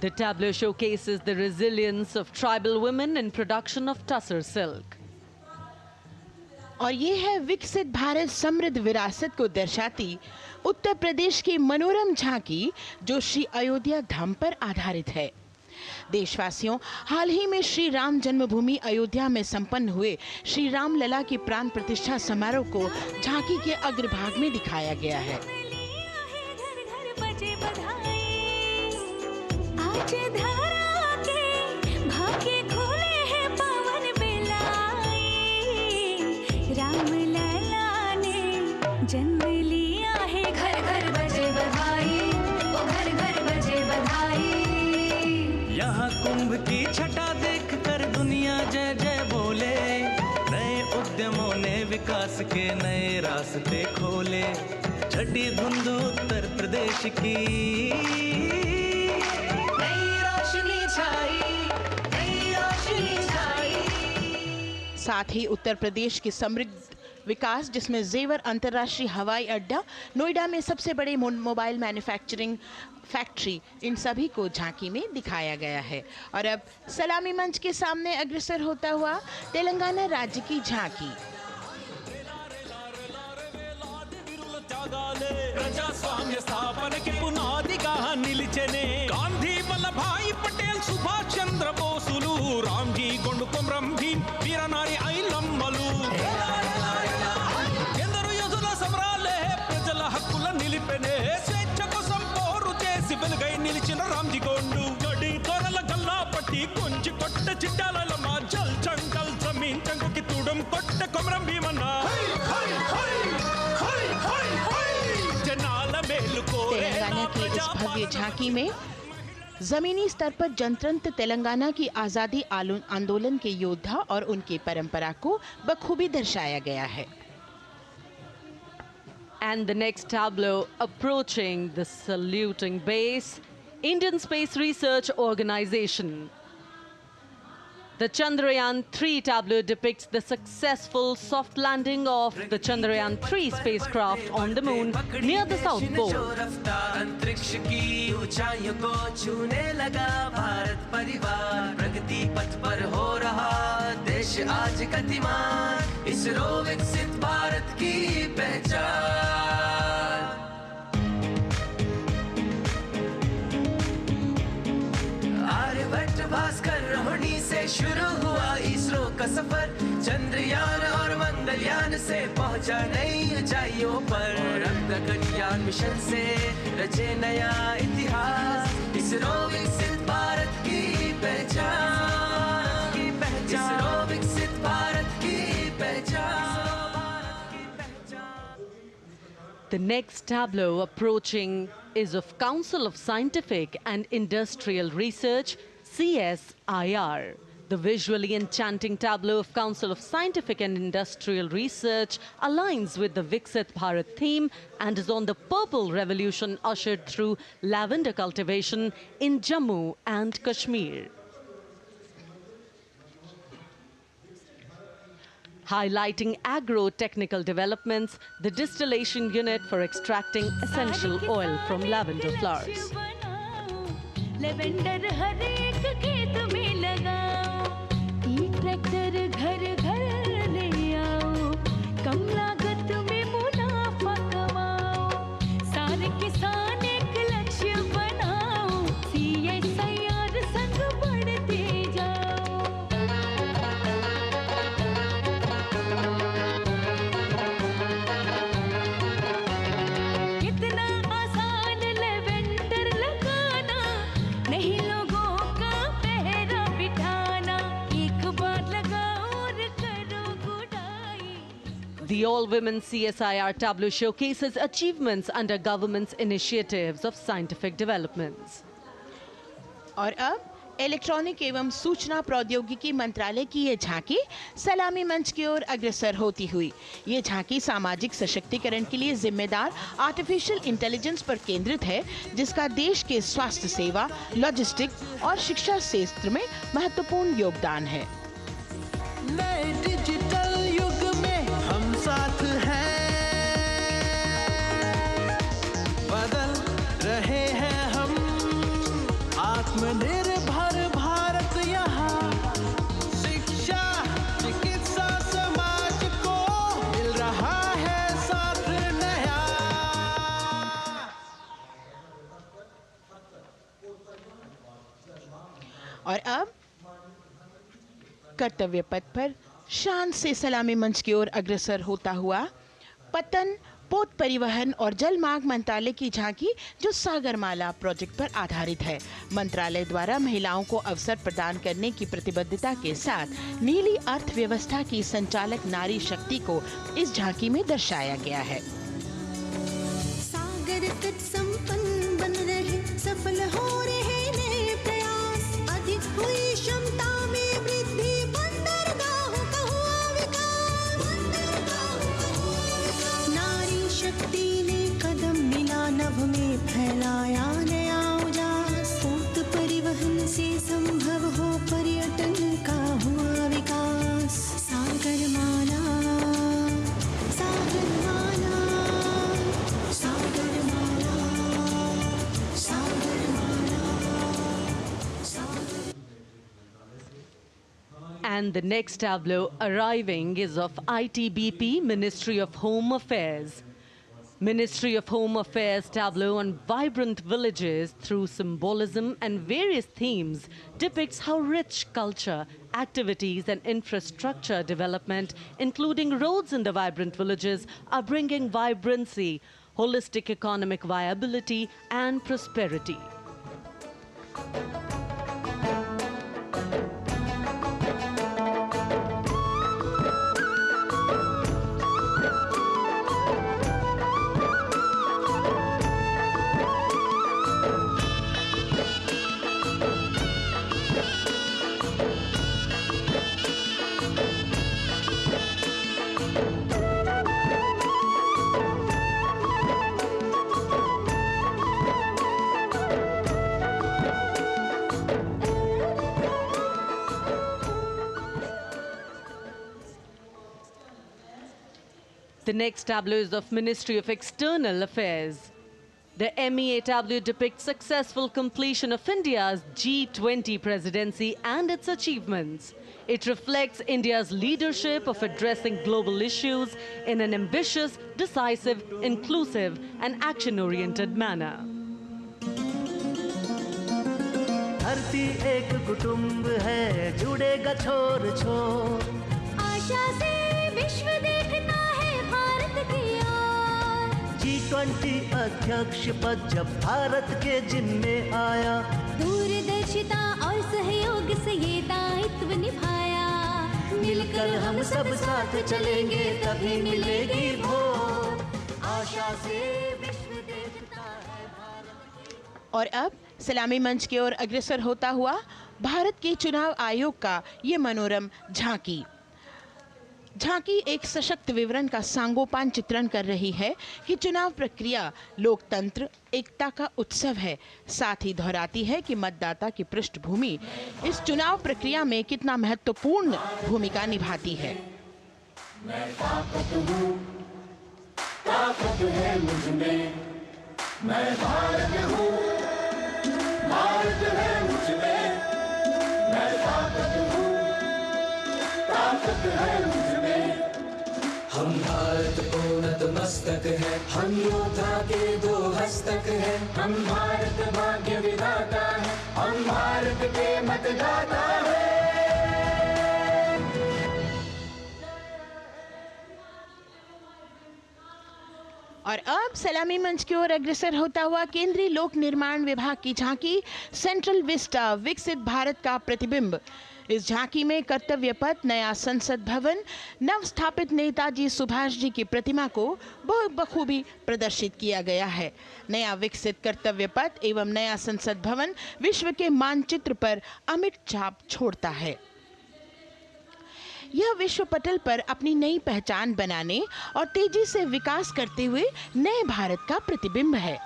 The tableau showcases the resilience of tribal women in production of Tussar silk. और ये है विकसित भारत समृद्ध विरासत को दर्शाती उत्तर प्रदेश की मनोरम झांकी, जो श्री अयोध्या धाम पर आधारित है। देशवासियों, हाल ही में श्री राम जन्मभूमि अयोध्या में संपन्न हुए श्री राम लला की प्राण प्रतिष्ठा समारोह को झांकी के अग्रभाग में दिखाया गया है। जन्म लिया है, घर घर बजे बधाई, ओ घर घर बजे बधाई। यहाँ कुंभ की छटा देख कर दुनिया जय जय बोले, नए उद्यमों ने विकास के नए रास्ते खोले। छठी धुंध उत्तर प्रदेश की नई रोशनी छाई, नई रोशनी छाई। साथ ही उत्तर प्रदेश की समृद्ध विकास, जिसमें जेवर अंतर्राष्ट्रीय हवाई अड्डा, नोएडा में सबसे बड़े मोबाइल मैन्युफैक्चरिंग फैक्ट्री, इन सभी को झांकी में दिखाया गया है। और अब सलामी मंच के सामने अग्रसर होता हुआ तेलंगाना राज्य की झांकी। ప్రజాస్వామ్య స్థాపనకి పునాదిగా నిలిచెనే గాంధీ వల్లభాయ్ పటేల్ సుభాష్ చంద్ర బోసులు రామ్జీ గొండు కొమరం భీమ్ వీరనారి ఐలమ్మలు ఎందరో యోధుల సమరాలే ప్రజల హక్కుల నిలిపెనే స్వేచ్ఛ కోసం పోరు చేసి వెలుగై నిలిచిన రామ్జీ గొండు గడి తొరల గల్లా పట్టి కొంచి కొట్ట చిట్టాలమ్మ జల్ చంకల్ జమీన్ చంకుకి తుడం కొట్ట కొమరం భీమన్న तेलंगाना की इस भव्य झांकी में जमीनी स्तर पर जनतंत्र तेलंगाना की आज़ादी आंदोलन के योद्धा और उनकी परंपरा को बखूबी दर्शाया गया है। And the next tableau approaching the saluting base, Indian Space Research Organization. The Chandrayaan-3 tableau depicts the successful soft landing of the Chandrayaan-3 spacecraft on the moon near the South Pole. अंतरिक्ष की ऊंचाइयों को छूने लगा भारत परिवार, प्रगति पथ पर हो रहा देश आज गतिमान, इसरो विकसित भारत की पहचान। आर्यभट्ट भास्कर रोहिणी से शुरू हुआ इसरो का सफर, चंद्रयान और मंगलयान से पहुंचा नई ऊंचाइयों पर, और अब गगनयान मिशन से रचे नया इतिहास, इसरो विकसित भारत की पहचान, इसरो विकसित भारत की पहचान। The next tableau approaching is of Council of Scientific and Industrial Research, CSIR. The visually enchanting tableau of Council of Scientific and Industrial Research aligns with the Viksit Bharat theme and is on the purple revolution ushered through lavender cultivation in Jammu and Kashmir. Highlighting agro-technical developments, the distillation unit for extracting essential oil from lavender flowers. Lavender हर एक खेत में लगाओ, ट्रैक्टर घर घर ले आओ, कम लागत में मुनाफा कमाओ, सारे किसान एक लक्ष्य बनाओ, CSIR संग बढ़ते जाओ। कितना आसान लेवेंडर लगाना, नहीं लोगों का पहरा बिठाना, एक बार लगाओ और करो गुडाई। The all-women CSIR tableau showcases achievements under government's initiatives of scientific developments. और अब इलेक्ट्रॉनिक एवं सूचना प्रौद्योगिकी मंत्रालय की ये झांकी सलामी मंच की ओर अग्रसर होती हुई। ये झांकी सामाजिक सशक्तिकरण के लिए जिम्मेदार आर्टिफिशियल इंटेलिजेंस पर केंद्रित है, जिसका देश के स्वास्थ्य सेवा, लॉजिस्टिक्स और शिक्षा क्षेत्र में महत्वपूर्ण योगदान है। नए डिजिटल युग में हम साथ हैं, बदल रहे हैं हम, आत्मनिर्भर भारत यहाँ, शिक्षा चिकित्सा समाज को मिल रहा है साथ नया। और अब कर्तव्य पथ पर शान से सलामी मंच की ओर अग्रसर होता हुआ पतन, पोत परिवहन और जल मार्ग मंत्रालय की झांकी, जो सागरमाला प्रोजेक्ट पर आधारित है। मंत्रालय द्वारा महिलाओं को अवसर प्रदान करने की प्रतिबद्धता के साथ नीली अर्थव्यवस्था की संचालक नारी शक्ति को इस झांकी में दर्शाया गया है। सागर तट संपन्न बन रहे, सफल हो रहे नए प्रयास, अधिक हुई क्षमता में वृद्धि, बंदरगाहों का हुआ विकास, नारी शक्ति ने कदम मिला नभ में, फैलाया नया उजास, पोत परिवहन से संभव हो पर्यटन का हुआ विकास। सागरमाला, सागरमाला, सागरमाला, सागरमाला, सागर। And the next tableau arriving is of ITBP, Ministry of Home Affairs. Ministry of Home Affairs tableau on vibrant villages through symbolism and various themes depicts how rich culture, activities and infrastructure development, including roads in the vibrant villages, are bringing vibrancy, holistic economic viability and prosperity. The next tableau is of Ministry of External Affairs. The MEA tableau depicts successful completion of India's G20 presidency and its achievements. It reflects India's leadership of addressing global issues in an ambitious, decisive, inclusive and action-oriented manner. धरती एक कुटुंब है जुड़ेगा छोर छोर आशा से विश्व देखता है भारत की ओर G20 अध्यक्ष पद जब भारत के जिम्मे आया दूरदर्शिता और सहयोग से ये दायित्व निभाया मिलकर हम सब साथ चलेंगे तभी मिलेगी भोर आशा से विश्व देखता है भारत। और अब सलामी मंच की ओर अग्रसर होता हुआ भारत के चुनाव आयोग का ये मनोरम झांकी एक सशक्त विवरण का सांगोपान चित्रण कर रही है कि चुनाव प्रक्रिया लोकतंत्र एकता का उत्सव है। साथ ही दोहराती है कि मतदाता की पृष्ठभूमि इस चुनाव प्रक्रिया में कितना महत्वपूर्ण भूमिका निभाती है। मैं ताकत हूँ, ताकत है मुझ में, मैं भारत हूँ, भारत है मुझ में, मैं ताकत हूँ, ताकत है मुझ में। हम भारत को नतमस्तक है, हम योद्धा के दो हस्तक है, हम भारत भाग्य विधाता है, हम भारत के मतदाता है। और अब सलामी मंच की ओर अग्रसर होता हुआ केंद्रीय लोक निर्माण विभाग की झांकी सेंट्रल विस्टा विकसित भारत का प्रतिबिंब। इस झांकी में कर्तव्य पथ, नया संसद भवन, नव स्थापित नेताजी सुभाष जी की प्रतिमा को बहुत बखूबी प्रदर्शित किया गया है। नया विकसित कर्तव्य पथ एवं नया संसद भवन विश्व के मानचित्र पर अमिट छाप छोड़ता है। यह विश्व पटल पर अपनी नई पहचान बनाने और तेजी से विकास करते हुए नए भारत का प्रतिबिंब है।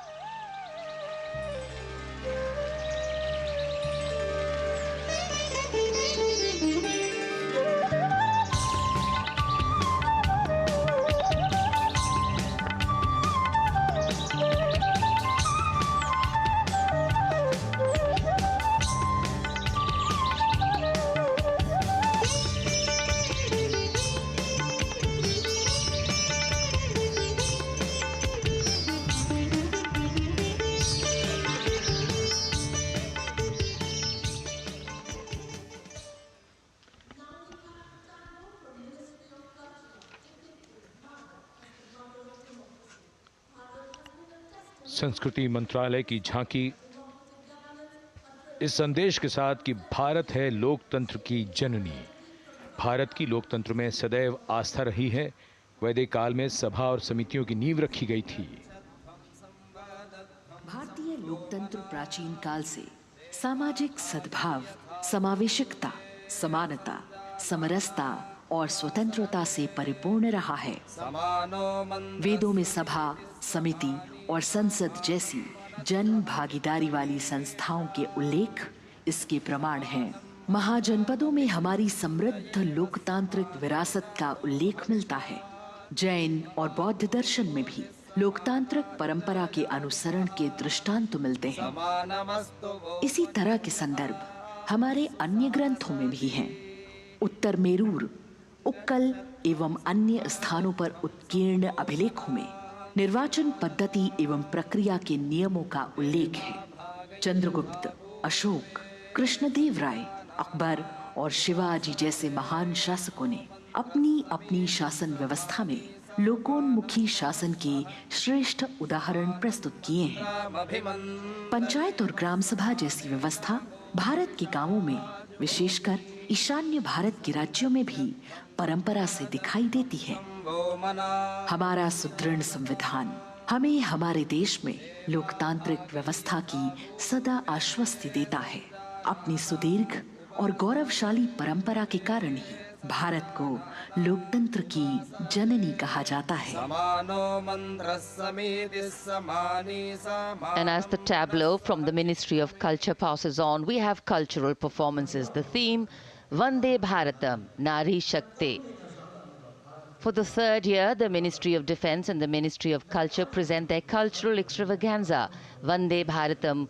संस्कृति मंत्रालय की झांकी इस संदेश के साथ कि भारत है लोकतंत्र की जननी। भारत की लोकतंत्र में सदैव आस्था रही है। वैदिक काल में सभा और समितियों की नींव रखी गई थी। भारतीय लोकतंत्र प्राचीन काल से सामाजिक सद्भाव, समावेशकता, समानता, समरसता और स्वतंत्रता से परिपूर्ण रहा है। वेदों में सभा, समिति और संसद जैसी जन भागीदारी वाली संस्थाओं के उल्लेख इसके प्रमाण हैं। महाजनपदों में हमारी समृद्ध लोकतांत्रिक विरासत का उल्लेख मिलता है। जैन और बौद्ध दर्शन में भी लोकतांत्रिक परंपरा के अनुसरण के दृष्टांत मिलते हैं। इसी तरह के संदर्भ हमारे अन्य ग्रंथों में भी हैं। उत्तर मेरूर, उक्कल एवं अन्य स्थानों पर उत्कीर्ण अभिलेखों में निर्वाचन पद्धति एवं प्रक्रिया के नियमों का उल्लेख है। चंद्रगुप्त, अशोक, कृष्णदेव राय, अकबर और शिवाजी जैसे महान शासकों ने अपनी अपनी शासन व्यवस्था में लोकोन्मुखी शासन के श्रेष्ठ उदाहरण प्रस्तुत किए हैं। पंचायत और ग्राम सभा जैसी व्यवस्था भारत के गांवों में, विशेषकर ईशान्य भारत के राज्यों में भी परंपरा से दिखाई देती है। हमारा सुदृढ़ संविधान हमें हमारे देश में लोकतांत्रिक व्यवस्था की सदा आश्वस्ति देता है। अपनी सुदीर्घ और गौरवशाली परंपरा के कारण ही भारत को लोकतंत्र की जननी कहा जाता है। And as the tableau from the Ministry of Culture passes on, we have cultural performances. The theme, Vande Bharatam, Nari Shakti. For the third year, the Ministry of Defence and the Ministry of Culture present their cultural extravaganza, Vande Bharatam.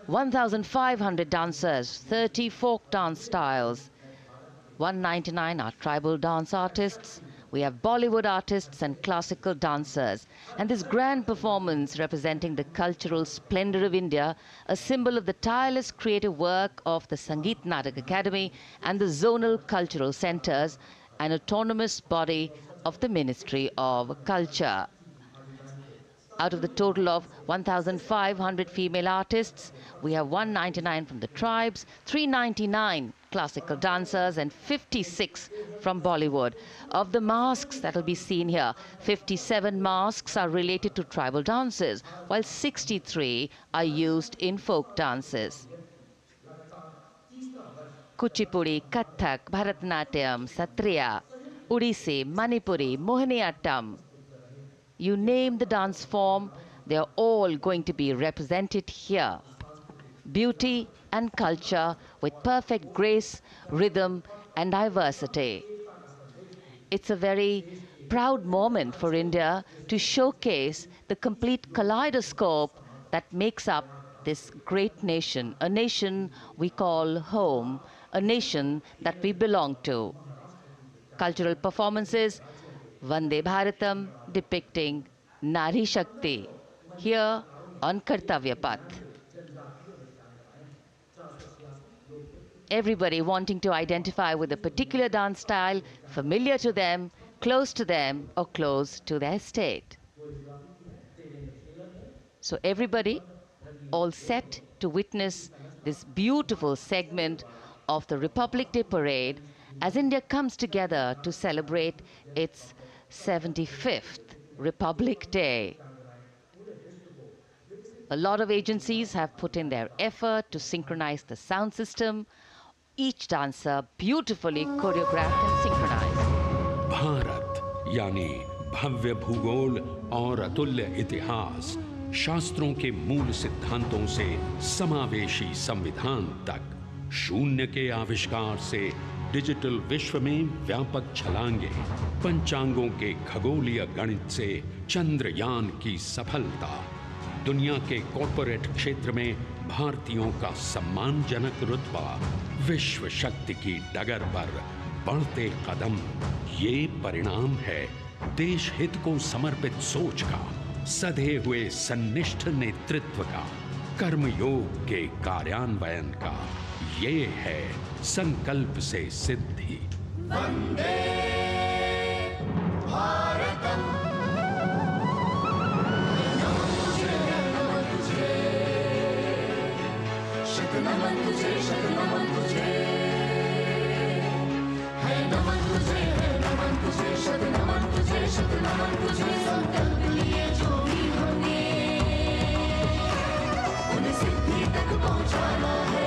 1,500 dancers, 30 folk dance styles, 199 are tribal dance artists. We have Bollywood artists and classical dancers. And this grand performance representing the cultural splendor of India, a symbol of the tireless creative work of the Sangeet Natak Academy and the zonal cultural centers, an autonomous body of the Ministry of Culture. Out of the total of 1,500 female artists, we have 199 from the tribes, 399 classical dancers and 56 from Bollywood. Of the masks that will be seen here, 57 masks are related to tribal dances, while 63 are used in folk dances. Kuchipudi, Kathak, Bharatanatyam, Satriya, Odissi, Manipuri, Mohiniyattam. You name the dance form, they are all going to be represented here. Beauty and culture with perfect grace, rhythm and diversity. It's a very proud moment for India to showcase the complete kaleidoscope that makes up this great nation, a nation we call home, a nation that we belong to. Cultural performances, Vande Bharatam depicting Nari Shakti here on Kartavya Path. Everybody wanting to identify with a particular dance style, familiar to them, or close to their state. So everybody all set to witness this beautiful segment of the Republic Day Parade as India comes together to celebrate its 75th Republic Day. A lot of agencies have put in their effort to synchronize the sound system. Each dancer beautifully choreographed and synchronized. Bharat यानी भव्य भूगोल और अतुल्य इतिहास, शास्त्रों के मूल सिद्धांतों से समावेशी संविधान तक, शून्य के आविष्कार से डिजिटल विश्व में व्यापक छलांगे, पंचांगों के खगोलीय गणित से चंद्रयान की सफलता, दुनिया के कॉर्पोरेट क्षेत्र में भारतीयों का सम्मानजनक रुतबा, विश्व शक्ति की डगर पर बढ़ते कदम, ये परिणाम है देश हित को समर्पित सोच का, सधे हुए सन्निष्ठ नेतृत्व का, कर्मयोग के कार्यान्वयन का। ये है संकल्प से सिद्धि। वंदे भारतम, नमन तुझे, नमन तुझे, शत नमन तुझे, शत नमन तुझे, है नमन तुझे, है नमन तुझे, शत नमन तुझे, शत नमन तुझे। संकल्प लिए जो भी हमने उन्हें सिद्धि तक पहुंचाना है।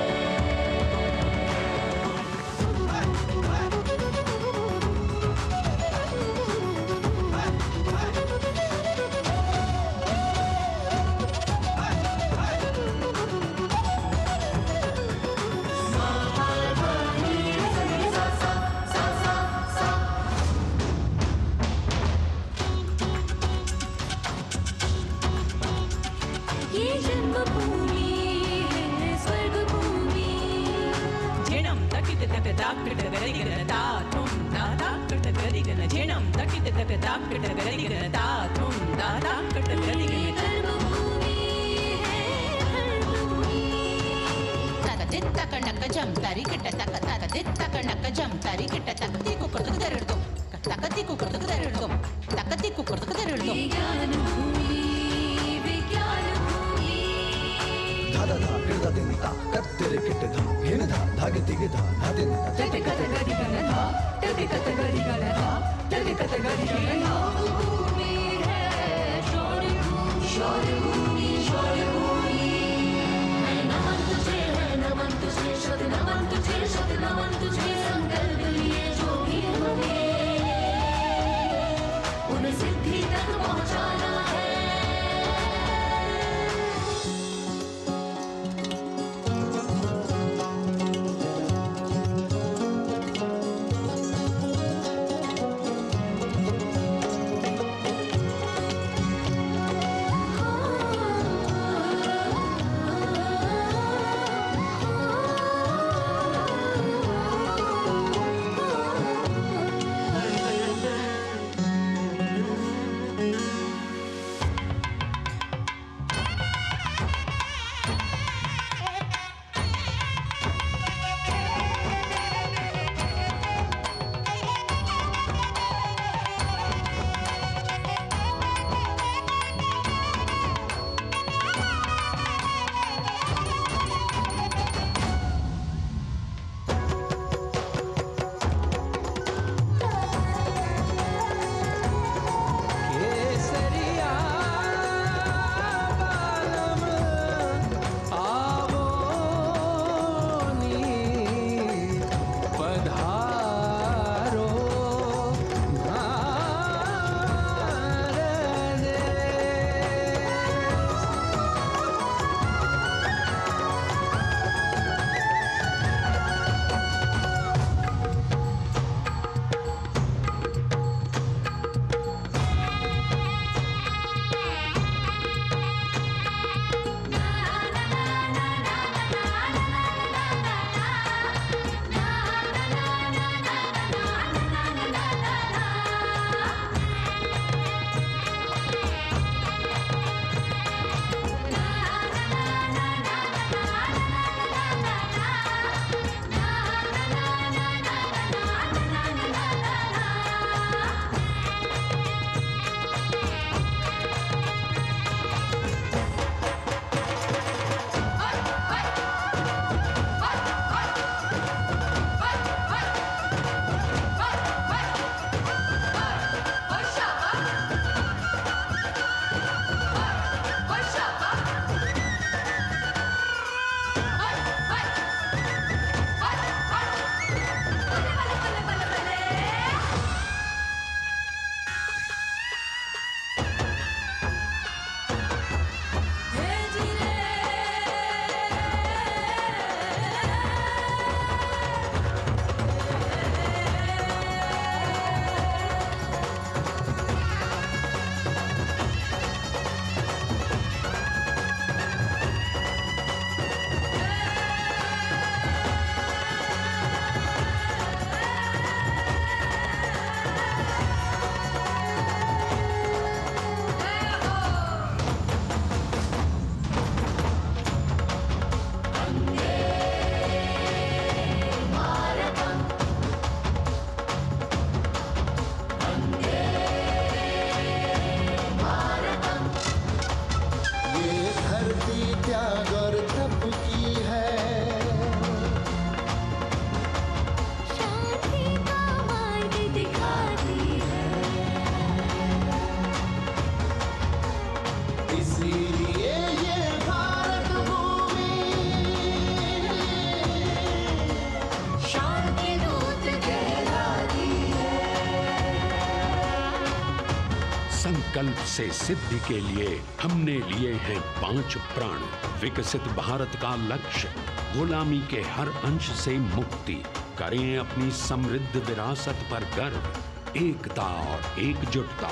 संकल्प से सिद्धि के लिए हमने लिए हैं 5 प्रण। विकसित भारत का लक्ष्य, गुलामी के हर अंश से मुक्ति। करें अपनी समृद्ध विरासत पर गर्व। एकता और एकजुटता,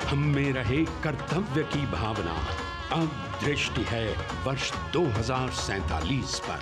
हम में रहे कर्तव्य की भावना। अब दृष्टि है वर्ष 2047 पर।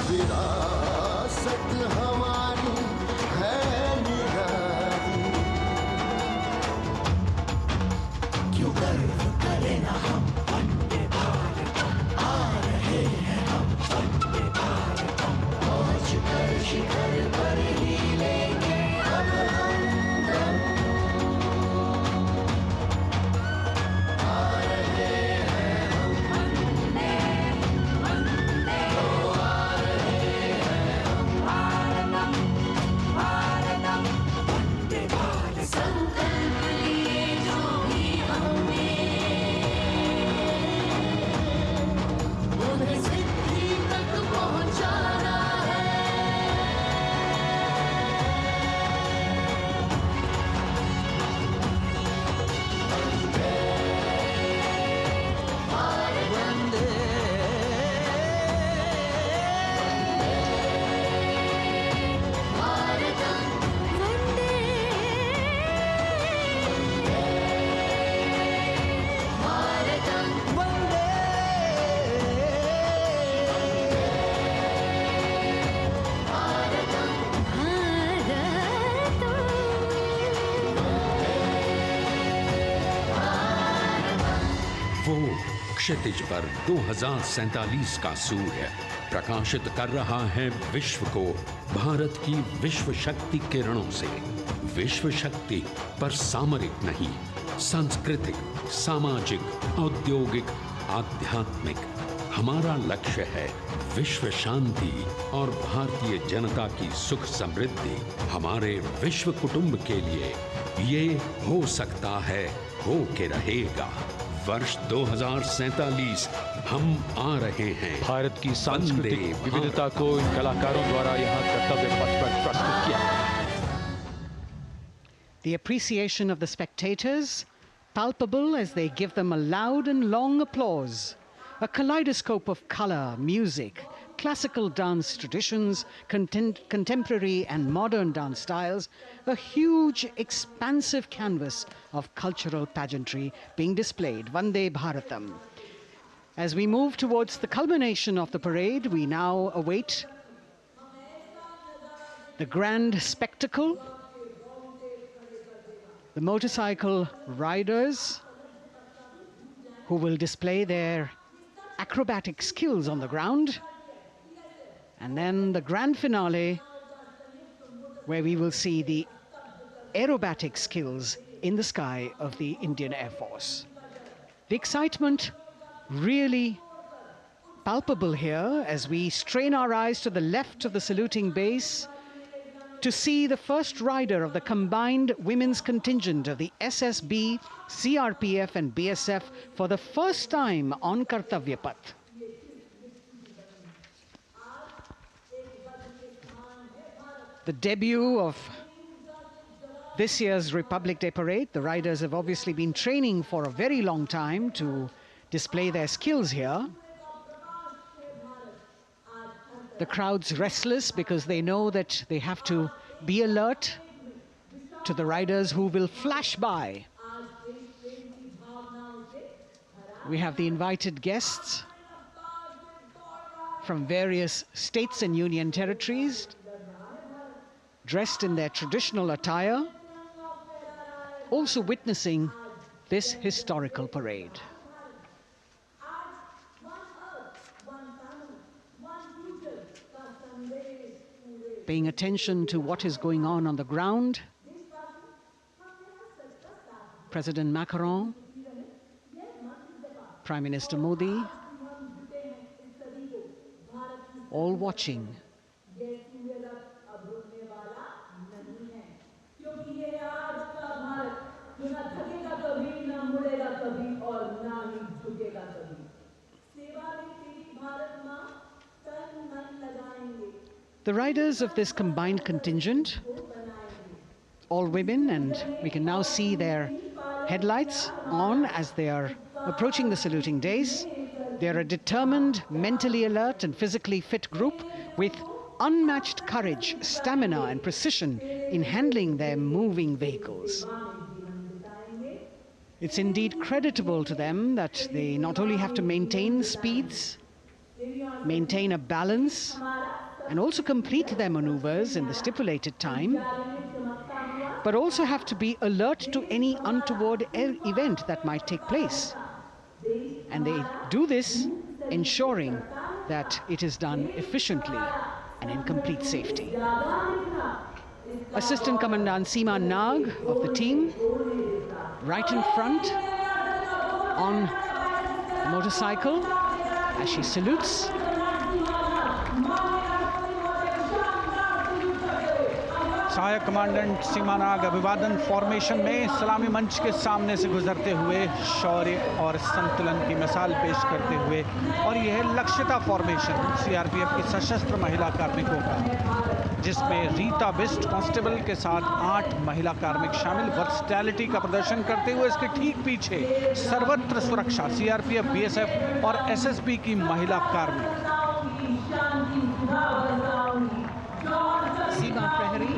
विरासत हमारी है निराली, क्यों गर्व करें ना हम वंदे भारतम, आ रहे हैं हम वंदे भारतम, पहुंच कर शिखर पर ही लेंगे अब हम दम। आ रहे हैं हम वंदे वंदे, आ रहे हैं हम भारतम भारतम वंदे भारतम। संकल्प लिए जो भी हमने, उन्हें सिद्धि तक पहुंचाना है। वंदे भारत वंदे भारतम वंदे भारतम वंदे भारतम वो क्षितिज पर 2047 का सूर्य प्रकाशित कर रहा है विश्व को भारत की विश्व शक्ति किरणों से। विश्व शक्ति पर सामरिक नहीं, सांस्कृतिक, सामाजिक, औद्योगिक, आध्यात्मिक। हमारा लक्ष्य है विश्व शांति और भारतीय जनता की सुख समृद्धि। हमारे विश्व कुटुंब के लिए ये हो सकता है, हो के रहेगा। वर्ष 2047 हम आ रहे हैं। भारत की सांस्कृतिक विविधता को इन कलाकारों द्वारा यहाँ कर्तव्य पथ पर प्रस्तुत किया गया। The appreciation of the spectators, palpable as they give them a loud and long applause. A kaleidoscope of color, music, classical dance traditions, contemporary and modern dance styles, a huge, expansive canvas of cultural pageantry being displayed, Vande Bharatam. As we move towards the culmination of the parade, we now await the grand spectacle. The motorcycle riders who will display their acrobatic skills on the ground, and then the grand finale where we will see the aerobatic skills in the sky of the Indian Air Force. The excitement really palpable here as we strain our eyes to the left of the saluting base to see the first rider of the combined women's contingent of the SSB, CRPF and BSF for the first time on Kartavya Path. The debut of this year's Republic Day Parade. The riders have obviously been training for a very long time to display their skills here. The crowd's restless because they know that they have to be alert to the riders who will flash by. We have the invited guests from various states and union territories, dressed in their traditional attire, also witnessing this historical parade. Paying attention to what is going on the ground, President Macron, Prime Minister Modi, all watching. The riders of this combined contingent, all women, and we can now see their headlights on as they are approaching the saluting days. They are a determined, mentally alert and physically fit group with unmatched courage, stamina and precision in handling their moving vehicles. It's indeed creditable to them that they not only have to maintain speeds, maintain a balance, and also complete their maneuvers in the stipulated time, but also have to be alert to any untoward event that might take place. And they do this ensuring that it is done efficiently and in complete safety. Assistant Commandant Seema Nag of the team, right in front on the motorcycle as she salutes. सहायक कमांडेंट सीमा नाग अभिवादन फॉर्मेशन में सलामी मंच के सामने से गुजरते हुए शौर्य और संतुलन की मिसाल पेश करते हुए, और यह है लक्ष्यता फॉर्मेशन सीआरपीएफ की सशस्त्र महिला कार्मिकों का, जिसमें रीता बिस्ट कांस्टेबल के साथ 8 महिला कार्मिक शामिल वर्सटैलिटी का प्रदर्शन करते हुए इसके ठीक पीछे सर्वत्र सुरक्षा सीआरपीएफ, बीएसएफ और एसएसबी की महिला कार्मिक। Seema Prahari,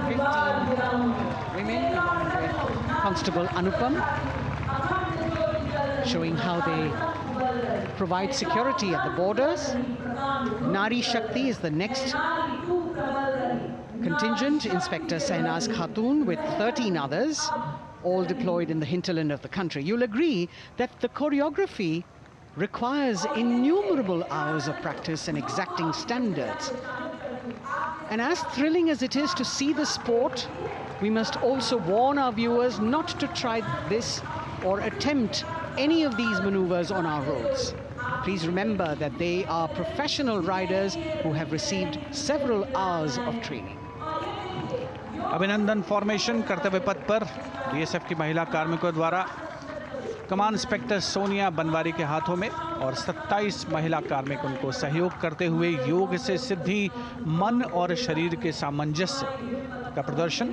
15 women along with Constable Anupam, showing how they provide security at the borders. Nari Shakti is the next contingent, Inspector Sahnaz Khatun with 13 others, all deployed in the hinterland of the country. You'll agree that the choreography requires innumerable hours of practice and exacting standards. And as thrilling as it is to see the sport, we must also warn our viewers not to try this or attempt any of these maneuvers on our roads. Please remember that they are professional riders who have received several hours of training. अभिनंदन फॉर्मेशन कर्तव्य पथ पर बीएसएफ की महिला कार्मिकों द्वारा कमान इंस्पेक्टर सोनिया बनवारी के हाथों में और 27 महिला कार्मिक उनको सहयोग करते हुए योग से सिद्धि, मन और शरीर के सामंजस्य का प्रदर्शन।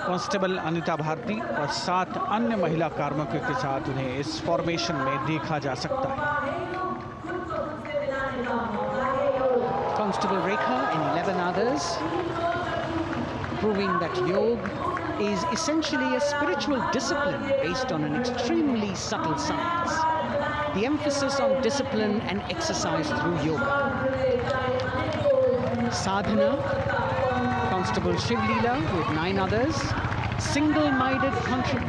कांस्टेबल अनिता भारती और 7 अन्य महिला कार्मिकों के साथ उन्हें इस फॉर्मेशन में देखा जा सकता है। Constable Rekha and 11 others, proving that yoga is essentially a spiritual discipline based on an extremely subtle science. The emphasis on discipline and exercise through yoga. Sadhana, Constable Shivlila with 9 others, single-minded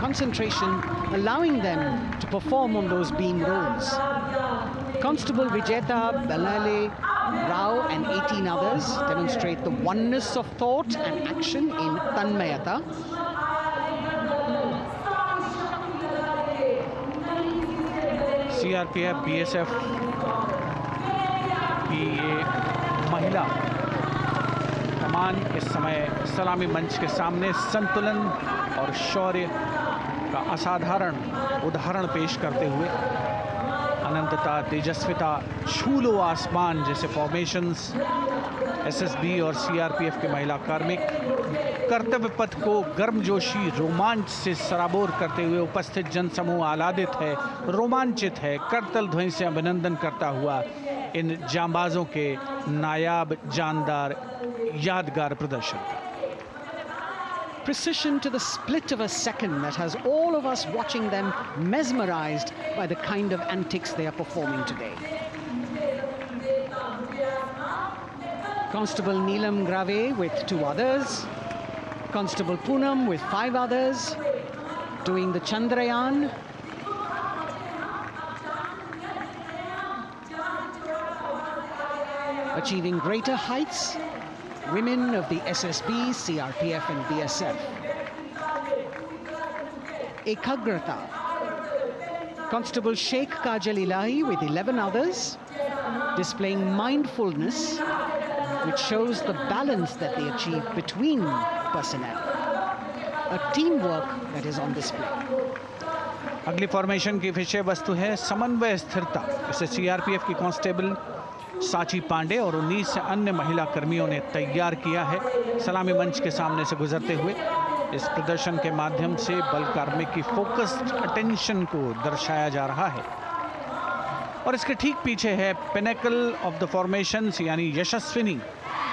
concentration, allowing them to perform on those beam roles. Constable Vijeta Balale Rao and 18 others demonstrate the oneness of thought and action in Tanmayata. CRPF, BSF की ये महिला कमान इस समय सलामी मंच के सामने संतुलन और शौर्य का असाधारण उदाहरण पेश करते हुए अनंतता, तेजस्विता, छू लो आसमान जैसे फॉर्मेशंस एसएसबी और सीआरपीएफ के महिला कार्मिक कर्तव्य पथ को गर्मजोशी रोमांच से सराबोर करते हुए उपस्थित जनसमूह आह्लादित है, रोमांचित है, करतल ध्वनि से अभिनंदन करता हुआ इन जांबाजों के नायाब, जानदार, यादगार प्रदर्शन का। Precision to the split of a second that has all of us watching them mesmerized by the kind of antics they are performing today. Constable Neelam Grave with 2 others, Constable Poonam with 5 others, doing the Chandrayaan. Achieving greater heights, women of the SSB, CRPF and BSF. Ekagrata. Constable Sheikh Kajal Ilahi with 11 others, displaying mindfulness, which shows the balance that they achieve between personnel. A teamwork that is on display. अगली फॉर्मेशन की विषय वस्तु है समन्वय स्थिरता। इसे सीआरपीएफ की कांस्टेबल साची पांडे और 19 अन्य महिला कर्मियों ने तैयार किया है। सलामी मंच के सामने से गुजरते हुए इस प्रदर्शन के माध्यम से बल कार्मिक की फोकस्ड अटेंशन को दर्शाया जा रहा है और इसके ठीक पीछे है पिनेकल ऑफ द फॉर्मेशंस यानी यशस्विनी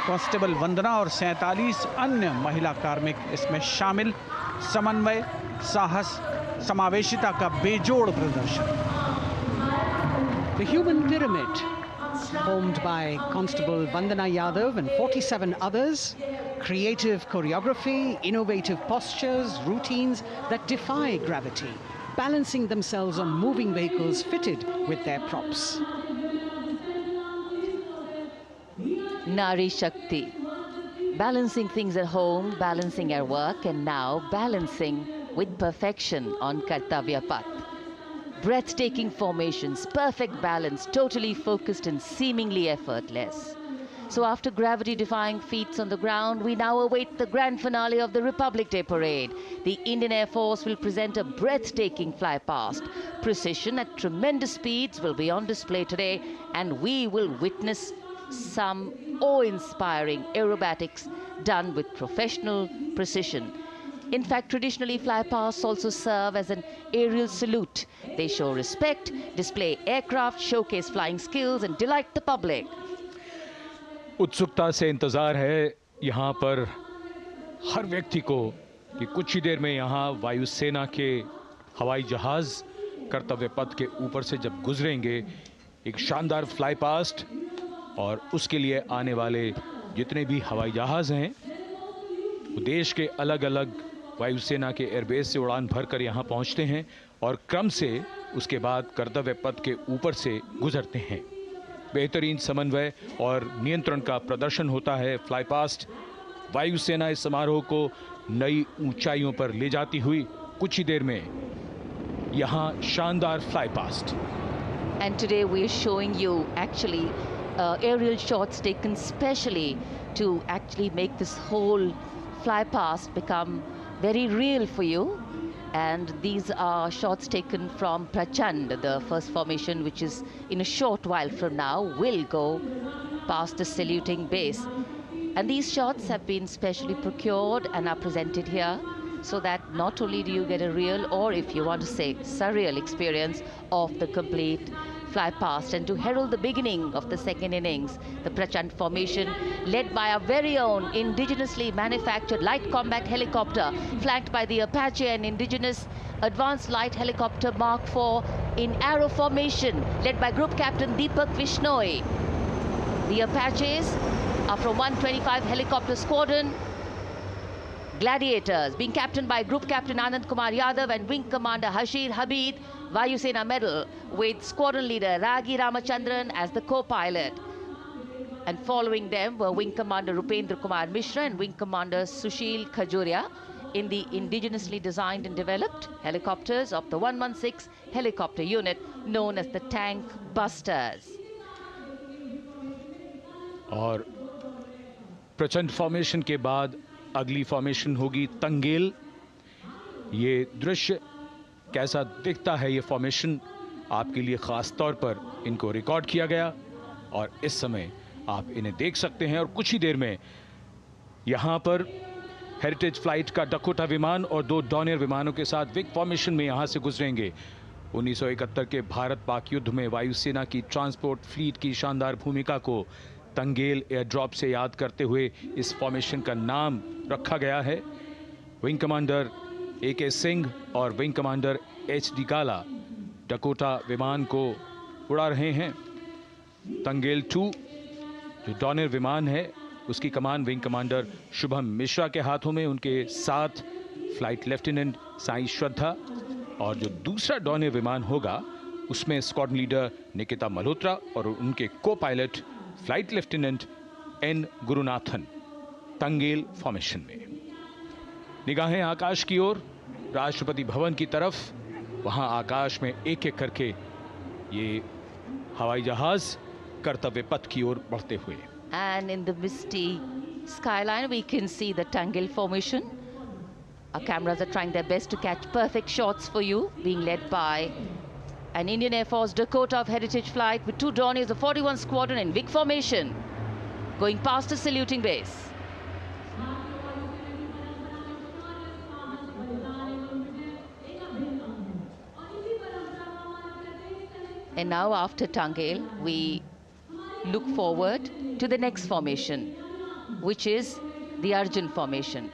कांस्टेबल वंदना और 47 अन्य महिला कार्मिक इसमें शामिल। समन्वय, साहस, समावेशिता का बेजोड़ प्रदर्शन। The human pyramid, formed by Constable Vandana Yadav and 47 others, creative choreography, innovative postures, routines that defy gravity, balancing themselves on moving vehicles fitted with their props. Nari Shakti, balancing things at home, balancing at work, and now balancing with perfection on Kartavya path. Breathtaking formations, perfect balance, totally focused and seemingly effortless. So after gravity-defying feats on the ground, we now await the grand finale of the Republic Day Parade. The Indian Air Force will present a breathtaking fly-past. Precision at tremendous speeds will be on display today, and we will witness some awe-inspiring aerobatics done with professional precision. In fact, traditionally, flypasts also serve as an aerial salute. They show respect, display aircraft, showcase flying skills, and delight the public. उत्सुकता से इंतज़ार है यहाँ पर हर व्यक्ति को कि कुछ ही देर में यहाँ वायुसेना के हवाई जहाज़ कर्तव्य पथ के ऊपर से जब गुजरेंगे, एक शानदार फ्लाई पास्ट और उसके लिए आने वाले जितने भी हवाई जहाज़ हैं वो देश के अलग अलग वायुसेना के एयरबेस से उड़ान भरकर यहाँ पहुँचते हैं और क्रम से उसके बाद कर्तव्य पथ के ऊपर से गुजरते हैं। बेहतरीन समन्वय और नियंत्रण का प्रदर्शन होता है। फ्लाई पास्ट वायुसेना इस समारोह को नई ऊंचाइयों पर ले जाती हुई कुछ ही देर में यहाँ शानदार fly past. And today we are showing you actually aerial shots taken specially to actually make this whole fly past become very real for you. And these are shots taken from Prachand, the first formation, which is in a short while from now will go past the saluting base. And these shots have been specially procured and are presented here so that not only do you get a real, or if you want to say surreal, experience of the complete fly past, and to herald the beginning of the second innings, the Prachand formation led by our very own indigenously manufactured light combat helicopter, flanked by the Apache and indigenous advanced light helicopter Mark IV in arrow formation, led by Group Captain Deepak Vishnoi. The Apaches are from 125 Helicopter Squadron. Gladiators, being captained by Group Captain Anand Kumar Yadav and Wing Commander Hashir Habib, Vayu Sena Medal, with Squadron Leader Ragi Ramachandran as the co-pilot. And following them were Wing Commander Rupendra Kumar Mishra and Wing Commander Sushil Khajuria in the indigenously designed and developed helicopters of the 116 helicopter unit known as the Tank Busters. और प्रचंड फॉर्मेशन के बाद अगली फॉर्मेशन होगी तंगेल। ये दृश्य कैसा दिखता है, ये फॉर्मेशन आपके लिए ख़ास तौर पर इनको रिकॉर्ड किया गया और इस समय आप इन्हें देख सकते हैं। और कुछ ही देर में यहाँ पर हेरिटेज फ्लाइट का डकोटा विमान और 2 डॉनियर विमानों के साथ विग फॉर्मेशन में यहाँ से गुजरेंगे। 1971 के भारत पाक युद्ध में वायुसेना की ट्रांसपोर्ट फ्लीट की शानदार भूमिका को तंगेल एयर ड्रॉप से याद करते हुए इस फॉर्मेशन का नाम रखा गया है। विंग कमांडर AK सिंह और विंग कमांडर HD काला डकोटा विमान को उड़ा रहे हैं। तंगेल 2 जो डॉनियर विमान है उसकी कमान विंग कमांडर शुभम मिश्रा के हाथों में, उनके साथ फ्लाइट लेफ्टिनेंट साई श्रद्धा, और जो दूसरा डॉनियर विमान होगा उसमें स्क्वाड्रन लीडर निकिता मल्होत्रा और उनके को pilot flight lieutenant N Gurunathan. Tangail formation में निगाहें आकाश की ओर, राष्ट्रपति भवन की तरफ। वहां आकाश में एक एक करके ये हवाई जहाज कर्तव्य पथ की ओर बढ़ते हुए। And in the misty skyline we can see the Tangel formation. Our cameras are trying their best to catch perfect shots for you, being led by an Indian Air Force Dakota of Heritage Flight with 2 Dorniers of 41 Squadron in big formation, going past a saluting base. And now after Tangel, we look forward to the next formation, which is the Arjun formation,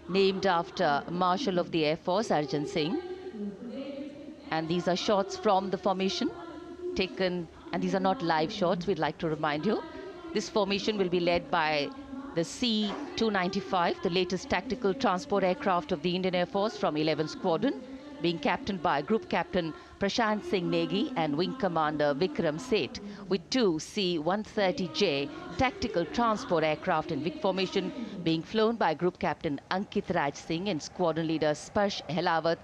named after Marshal of the Air Force Arjun Singh. And these are shots from the formation taken, and these are not live shots, we'd like to remind you. This formation will be led by the C-295, the latest tactical transport aircraft of the Indian Air Force from 11 Squadron, being captained by Group Captain Prashant Singh Negi and Wing Commander Vikram Seth, with 2 C-130J tactical transport aircraft in big formation being flown by Group Captain Ankit Raj Singh and Squadron Leader Sparsh Helawat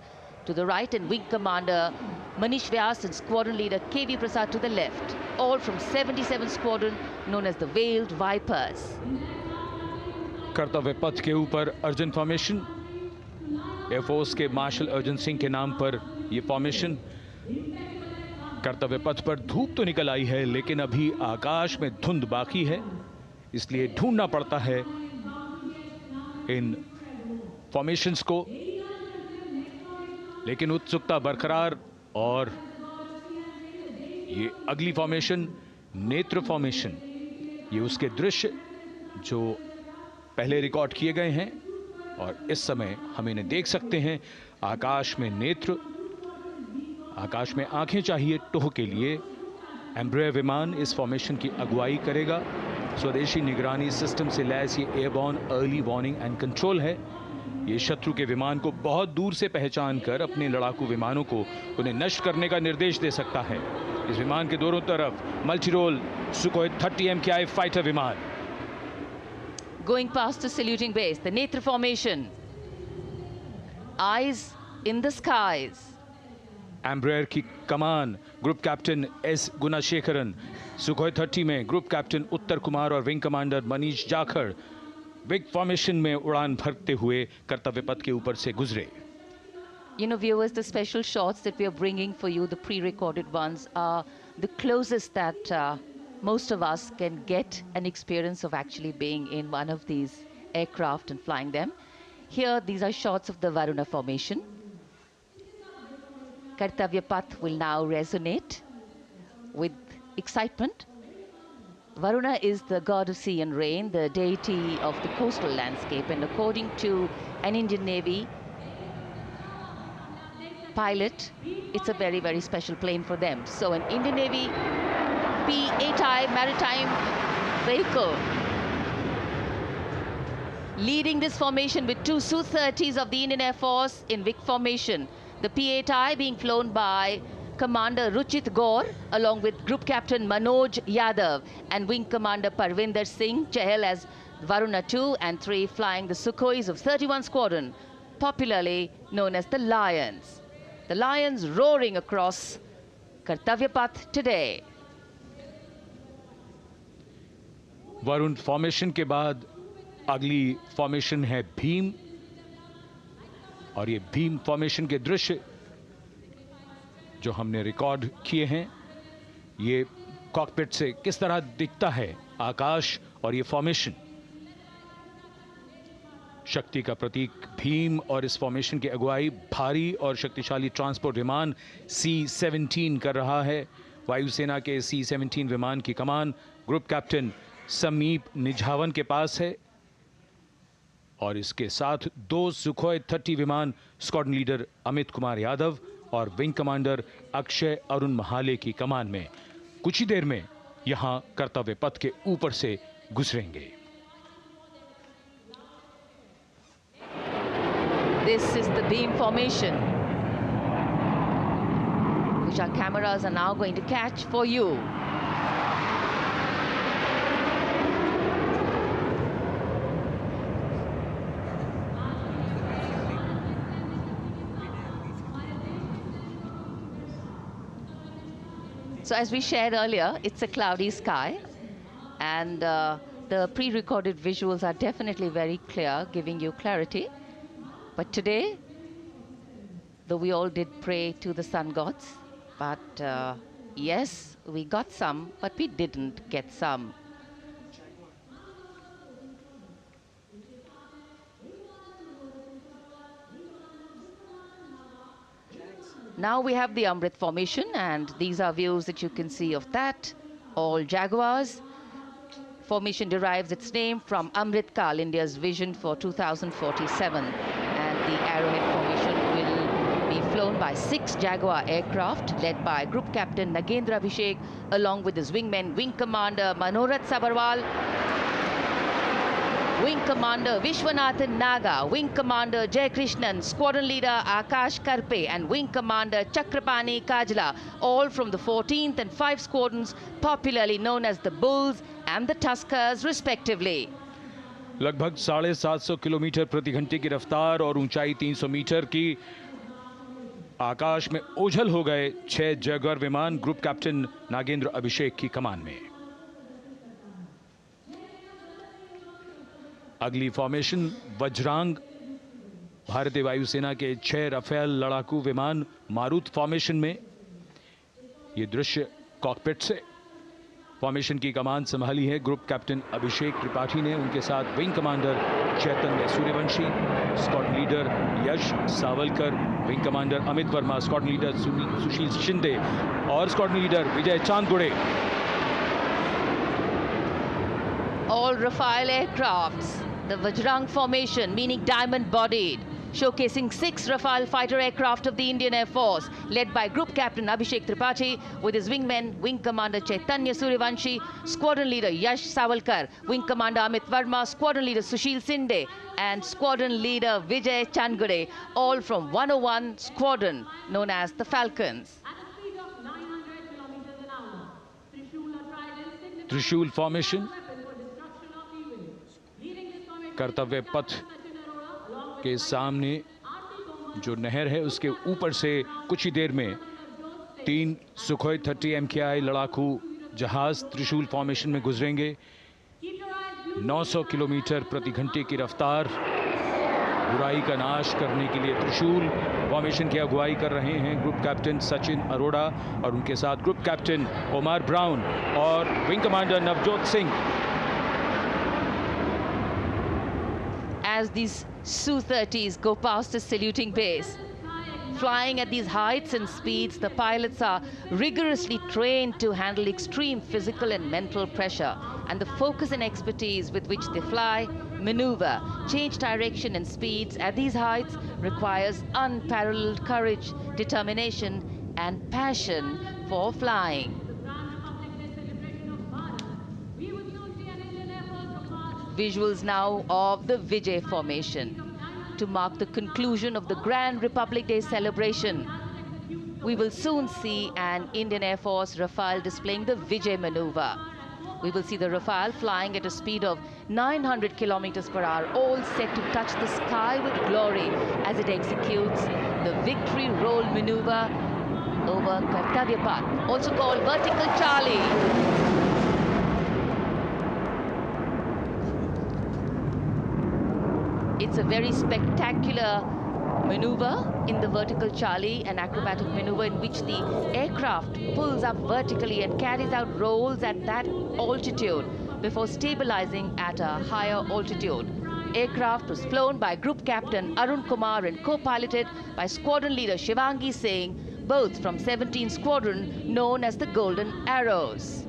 to the right, and Wing Commander Manish Vyas and Squadron Leader KV Prasad to the left, all from 77 Squadron known as the Veiled Vipers. कर्तव्य पथ के ऊपर अर्जुन फॉर्मेशन, एयरफोर्स के मार्शल अर्जुन सिंह के नाम पर यह फॉर्मेशन। कर्तव्य पथ पर धूप तो निकल आई है लेकिन अभी आकाश में धुंध बाकी है, इसलिए ढूंढना पड़ता है इन फॉर्मेशंस को, लेकिन उत्सुकता बरकरार। और ये अगली फॉर्मेशन नेत्र फॉर्मेशन, ये उसके दृश्य जो पहले रिकॉर्ड किए गए हैं और इस समय हम इन्हें देख सकते हैं। आकाश में नेत्र, आकाश में आंखें चाहिए टोह के लिए। एम्ब्रेयर विमान इस फॉर्मेशन की अगुवाई करेगा। स्वदेशी निगरानी सिस्टम से लैस ये airborne early warning and control है। ये शत्रु के विमान को बहुत दूर से पहचान कर अपने लड़ाकू विमानों को उन्हें नष्ट करने का निर्देश दे सकता है। इस विमान के दोनों तरफ multi role Sukhoi 30 MKI fighter विमान। Going past the saluting base, the Netra formation, eyes in the skies. Embraer की कमान ग्रुप कैप्टन S गुणाशेखरन, सुखोई 30 में ग्रुप कैप्टन उत्तर कुमार और wing commander Manish Jakhar big formation में उड़ान भरते हुए कर्तव्य पथ के ऊपर से गुजरे। You know, viewers, the special shots that we are bringing for you, the pre-recorded ones, are the closest that most of us can get an experience of actually being in one of these aircraft and flying them. Here, these are shots of the Varuna formation. Kartavya Path will now resonate with excitement. Varuna is the god of sea and rain, the deity of the coastal landscape, and according to an Indian Navy pilot, it's a very, very special plane for them. So an Indian Navy P-8I maritime vehicle leading this formation with two Su-30s of the Indian Air Force in Vic formation. The P-8I being flown by Commander Ruchit Gaur along with Group Captain Manoj Yadav and Wing Commander Parvinder Singh Chahal as Varuna 2 and 3 flying the Sukhois of 31 Squadron, popularly known as the Lions. The Lions roaring across Kartavya Path today. Varun formation के बाद अगली फॉर्मेशन है भीम, और ये भीम फॉर्मेशन के दृश्य जो हमने रिकॉर्ड किए हैं, ये कॉकपिट से किस तरह दिखता है आकाश और ये फॉर्मेशन। शक्ति का प्रतीक भीम और इस फॉर्मेशन की अगुवाई भारी और शक्तिशाली ट्रांसपोर्ट विमान C-17 कर रहा है। वायुसेना के C-17 विमान की कमान ग्रुप कैप्टन समीप निझावन के पास है और इसके साथ 2 सुखोई 30 विमान स्क्वाड्रन लीडर अमित कुमार यादव और विंग कमांडर अक्षय अरुण महाले की कमान में कुछ ही देर में यहां कर्तव्य पथ के ऊपर से गुजरेंगे। This is the beam formation, which our cameras are now going to catch for you. So as we shared earlier, it's a cloudy sky, and the pre-recorded visuals are definitely very clear, giving you clarity. But today, though we all did pray to the sun gods, but yes, we got some, but we didn't get some. Now we have the Amrit formation, and these are views that you can see of that. All Jaguars. Formation derives its name from Amrit Kal, India's vision for 2047. And the Arrowhead formation will be flown by 6 Jaguar aircraft led by Group Captain Nagendra Abhishek along with his wingmen, Wing Commander Manorat Sabarwal, Wing Commander Vishwanathan Naga, Wing Commander Jay Krishnan, Squadron Leader Akash Karpe and Wing Commander Chakrapani Kajla, all from the 14th and 5 squadrons popularly known as the Bulls and the Tuskers respectively. लगभग 750 किलोमीटर प्रति घंटे की रफ्तार और ऊंचाई 300 मीटर की आकाश में ओझल हो गए 6 जैगुआर विमान ग्रुप कैप्टन नागेंद्र अभिषेक की कमान में। अगली फॉर्मेशन वज्रांग, भारतीय वायुसेना के 6 राफेल लड़ाकू विमान मारुत फॉर्मेशन में। ये दृश्य कॉकपिट से। फॉर्मेशन की कमान संभाली है ग्रुप कैप्टन अभिषेक त्रिपाठी ने, उनके साथ wing commander Chaitanya Suryavanshi, squadron leader Yash Savalkar, wing commander Amit Verma, squadron leader Sushil Shinde और squadron leader Vijay Chandgude. All Rafale aircrafts, the Vajrang formation, meaning diamond-bodied, showcasing 6 Rafale fighter aircraft of the Indian Air Force, led by Group Captain Abhishek Tripathi, with his wingmen, Wing Commander Chaitanya Suryavanshi, Squadron Leader Yash Savalkar, Wing Commander Amit Verma, Squadron Leader Sushil Sinde, and Squadron Leader Vijay Chandgade, all from 101 Squadron, known as the Falcons. त्रिशूल फॉर्मेशन कर्तव्य पथ के सामने जो नहर है उसके ऊपर से कुछ ही देर में 3 सुखोई 30 MKI लड़ाकू जहाज त्रिशूल फॉर्मेशन में गुजरेंगे। 900 किलोमीटर प्रति घंटे की रफ्तार, 300 मीटर की ऊंचाई बुराई का नाश करने के लिए त्रिशूल फॉर्मेशन की अगुवाई कर रहे हैं ग्रुप कैप्टन सचिन अरोड़ा और उनके साथ ग्रुप कैप्टन ओमार ब्राउन और wing commander Navjot Singh. As these Su-30s go past the saluting base, flying at these heights and speeds, the pilots are rigorously trained to handle extreme physical and mental pressure, and the focus and expertise with which they fly, maneuver, change direction and speeds at these heights requires unparalleled courage, determination and passion for flying. Visuals now of the Vijay formation to mark the conclusion of the Grand Republic Day celebration. We will soon see an Indian Air Force Rafale displaying the Vijay maneuver. We will see the Rafale flying at a speed of 900 kilometers per hour, all set to touch the sky with glory as it executes the victory roll maneuver over Kartavya path, also called vertical Charlie. It's a very spectacular maneuver in the vertical Charlie, an acrobatic maneuver in which the aircraft pulls up vertically and carries out rolls at that altitude before stabilizing at a higher altitude. Aircraft was flown by Group Captain Arun Kumar and co-piloted by Squadron Leader Shivangi Singh, both from 17th Squadron known as the Golden Arrows.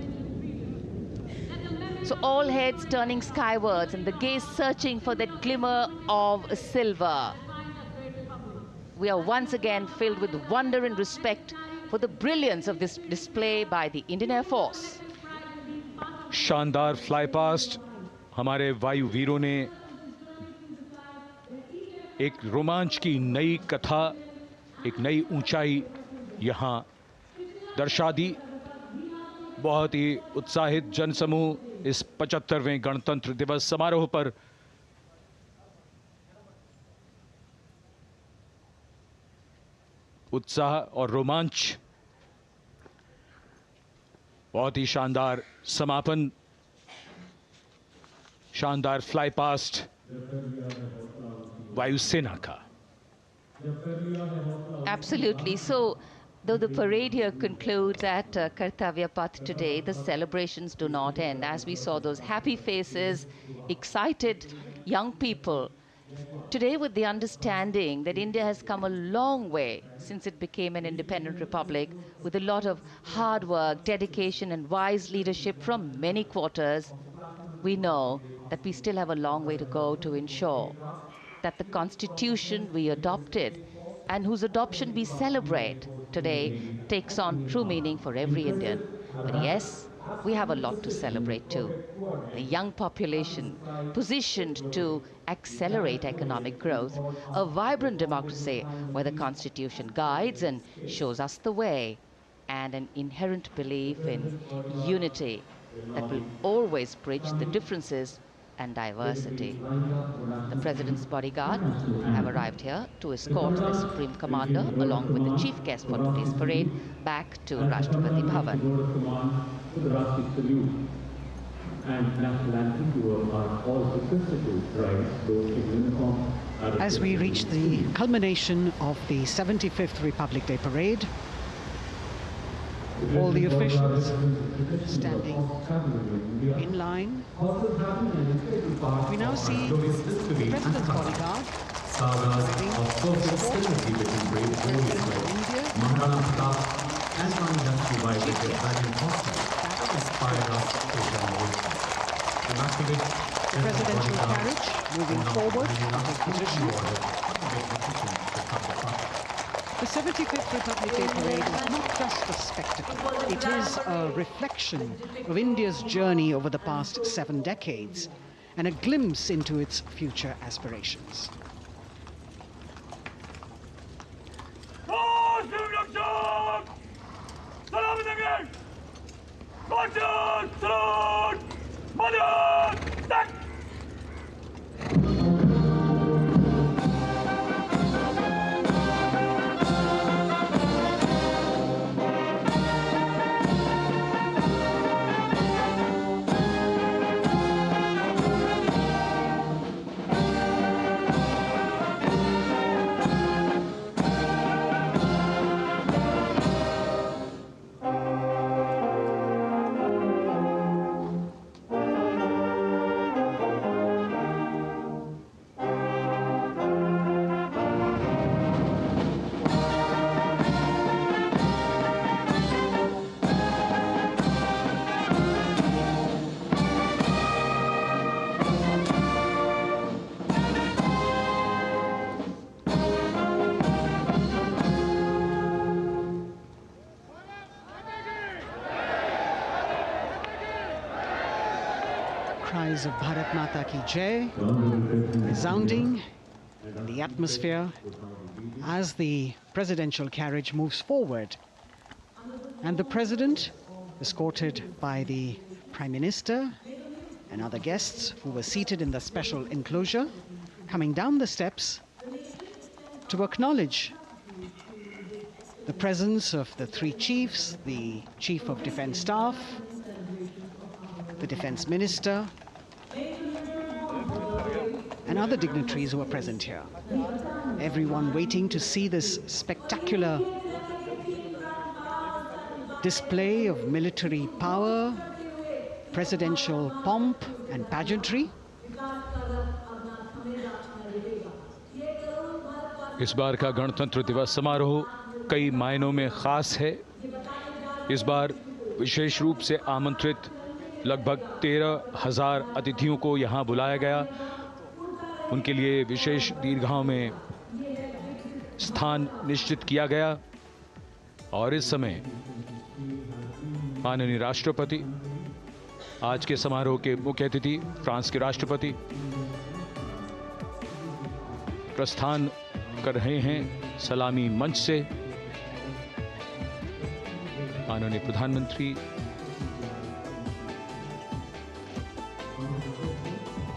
So all heads turning skywards and the gaze searching for that glimmer of silver. We are once again filled with wonder and respect for the brilliance of this display by the Indian Air Force. शानदार फ्लाई पास्ट हमारे वायु वीरों ने एक रोमांच की नई कथा, एक नई ऊंचाई यहां दर्शा दी। बहुत ही उत्साहित जनसमूह इस 75वें गणतंत्र दिवस समारोह पर उत्साह और रोमांच, बहुत ही शानदार समापन, शानदार फ्लाई पास्ट वायुसेना का। Absolutely. So, though the parade here concludes at Kartavya Path today, the celebrations do not end. As we saw those happy faces, excited young people, today with the understanding that India has come a long way since it became an independent republic, with a lot of hard work, dedication and wise leadership from many quarters, we know that we still have a long way to go to ensure that the constitution we adopted and whose adoption we celebrate today takes on true meaning for every Indian. But yes, we have a lot to celebrate too. A young population positioned to accelerate economic growth, a vibrant democracy where the constitution guides and shows us the way, and an inherent belief in unity that will always bridge the differences and diversity. The President's bodyguard have arrived here to escort the Supreme Commander along with the chief guest for today's parade back to Rashtrapati Bhavan. As we reach the culmination of the 75th Republic Day Parade, all the officials standing in line. We now see the President's bodyguard the presidential carriage moving forward to position. The 75th Republic Day Parade is not just a spectacle. It is a reflection of India's journey over the past 7 decades and a glimpse into its future aspirations. colors of Bharat Mata Ki Jai resounding in the atmosphere as the presidential carriage moves forward. And the president, escorted by the Prime Minister and other guests who were seated in the special enclosure, coming down the steps to acknowledge the presence of the three chiefs, the Chief of Defence Staff, the Defence Minister, and other dignitaries who are present here. Everyone waiting to see this spectacular display of military power, presidential pomp and pageantry. इस बार का गणतंत्र दिवस समारोह कई मायनों में खास है। इस बार विशेष रूप से आमंत्रित लगभग 13,000 अतिथियों को यहां बुलाया गया। उनके लिए विशेष दीर्घाओं में स्थान निश्चित किया गया और इस समय माननीय राष्ट्रपति, आज के समारोह के मुख्य अतिथि फ्रांस के राष्ट्रपति प्रस्थान कर रहे हैं सलामी मंच से। माननीय प्रधानमंत्री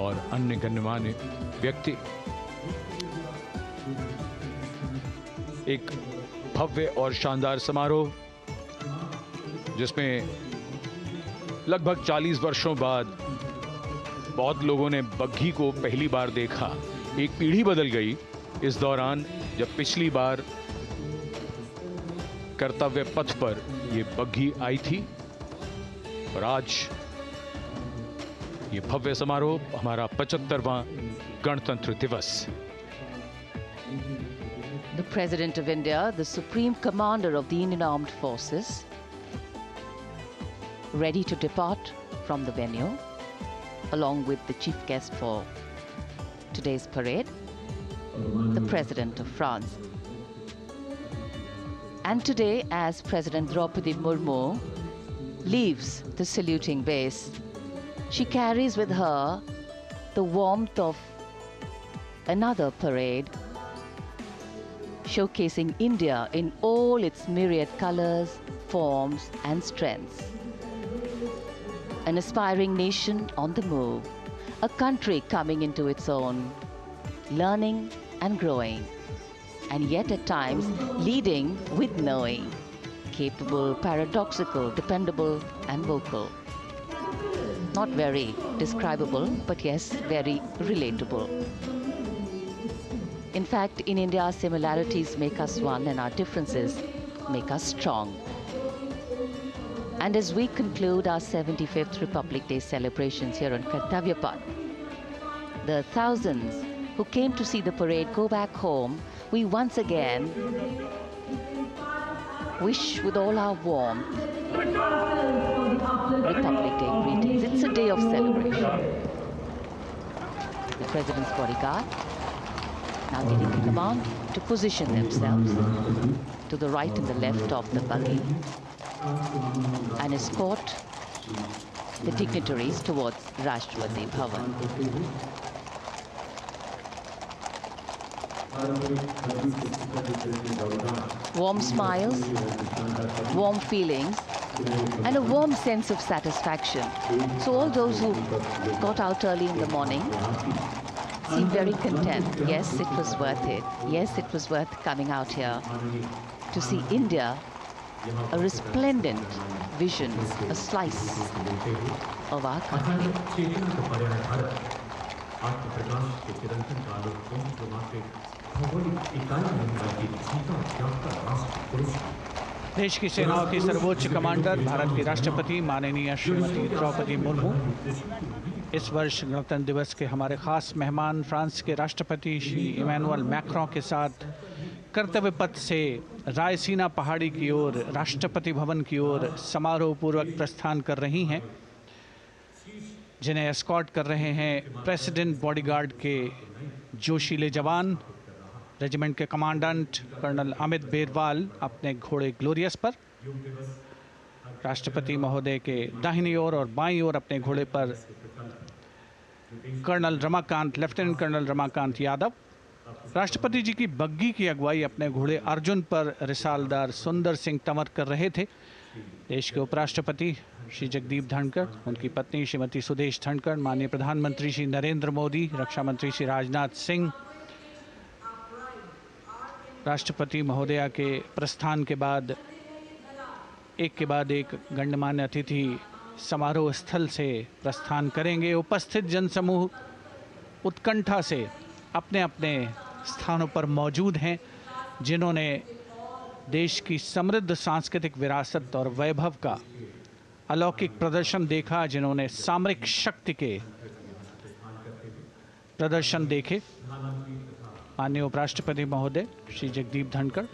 और अन्य गण्यमान्य व्यक्ति एक भव्य और शानदार समारोह जिसमें लगभग 40 वर्षों बाद बहुत लोगों ने बग्घी को पहली बार देखा। एक पीढ़ी बदल गई इस दौरान, जब पिछली बार कर्तव्य पथ पर ये बग्घी आई थी और आज ये भव्य समारोह हमारा 75वां गणतंत्र दिवस। The President of India, the Supreme Commander of the Indian Armed Forces, ready to depart from the venue, along with the chief guest for today's parade, the President of France. And today, as President Draupadi Murmu leaves the saluting base, she carries with her the warmth of another parade, showcasing India in all its myriad colors, forms, and strengths. An aspiring nation on the move, a country coming into its own, learning and growing, and yet at times leading with knowing, capable, paradoxical, dependable, and vocal. Not very describable, but yes, very relatable. In fact, in India, similarities make us one and our differences make us strong. And as we conclude our 75th Republic Day celebrations here on Kartavya Path, the thousands who came to see the parade go back home, we once again wish with all our warmth Republic Day greetings. It's a day of celebration. The President's bodyguard now getting the command to position themselves to the right and the left of the buggy and escort the dignitaries towards Rashtrapati Bhavan. Warm smiles, warm feelings, and a warm sense of satisfaction. So all those who got out early in the morning seem very content. Yes, it was worth it. Yes, it was worth coming out here to see India, a resplendent vision, a slice of our country. देश की सेनाओं की सर्वोच्च कमांडर भारत की राष्ट्रपति माननीय श्रीमती द्रौपदी मुर्मू, इस वर्ष गणतंत्र दिवस के हमारे खास मेहमान फ्रांस के राष्ट्रपति श्री इमैनुअल मैक्रों के साथ कर्तव्य पथ से रायसीना पहाड़ी की ओर राष्ट्रपति भवन की ओर समारोह पूर्वक प्रस्थान कर रही हैं, जिन्हें एस्कॉर्ट कर रहे हैं प्रेसिडेंट बॉडीगार्ड के जोशीले जवान, रेजिमेंट के कमांडेंट कर्नल अमित बेरवाल अपने घोड़े ग्लोरियस पर, राष्ट्रपति महोदय के दाहिनी ओर और बाईं ओर अपने घोड़े पर colonel Ramakant, lieutenant colonel Ramakant Yadav. राष्ट्रपति जी की बग्गी की अगुवाई अपने घोड़े अर्जुन पर रिसालदार सुंदर सिंह तंवर कर रहे थे। देश के उपराष्ट्रपति श्री जगदीप धनखड़, उनकी पत्नी श्रीमती सुदेश धनखड़, माननीय प्रधानमंत्री श्री नरेंद्र मोदी, रक्षा मंत्री श्री राजनाथ सिंह, राष्ट्रपति महोदया के प्रस्थान के बाद एक के बाद एक गण्यमान्य अतिथि समारोह स्थल से प्रस्थान करेंगे। उपस्थित जनसमूह उत्कंठा से अपने अपने स्थानों पर मौजूद हैं, जिन्होंने देश की समृद्ध सांस्कृतिक विरासत और वैभव का अलौकिक प्रदर्शन देखा, जिन्होंने सामरिक शक्ति के प्रदर्शन देखे। माननीय उपराष्ट्रपति महोदय श्री जगदीप धनखड़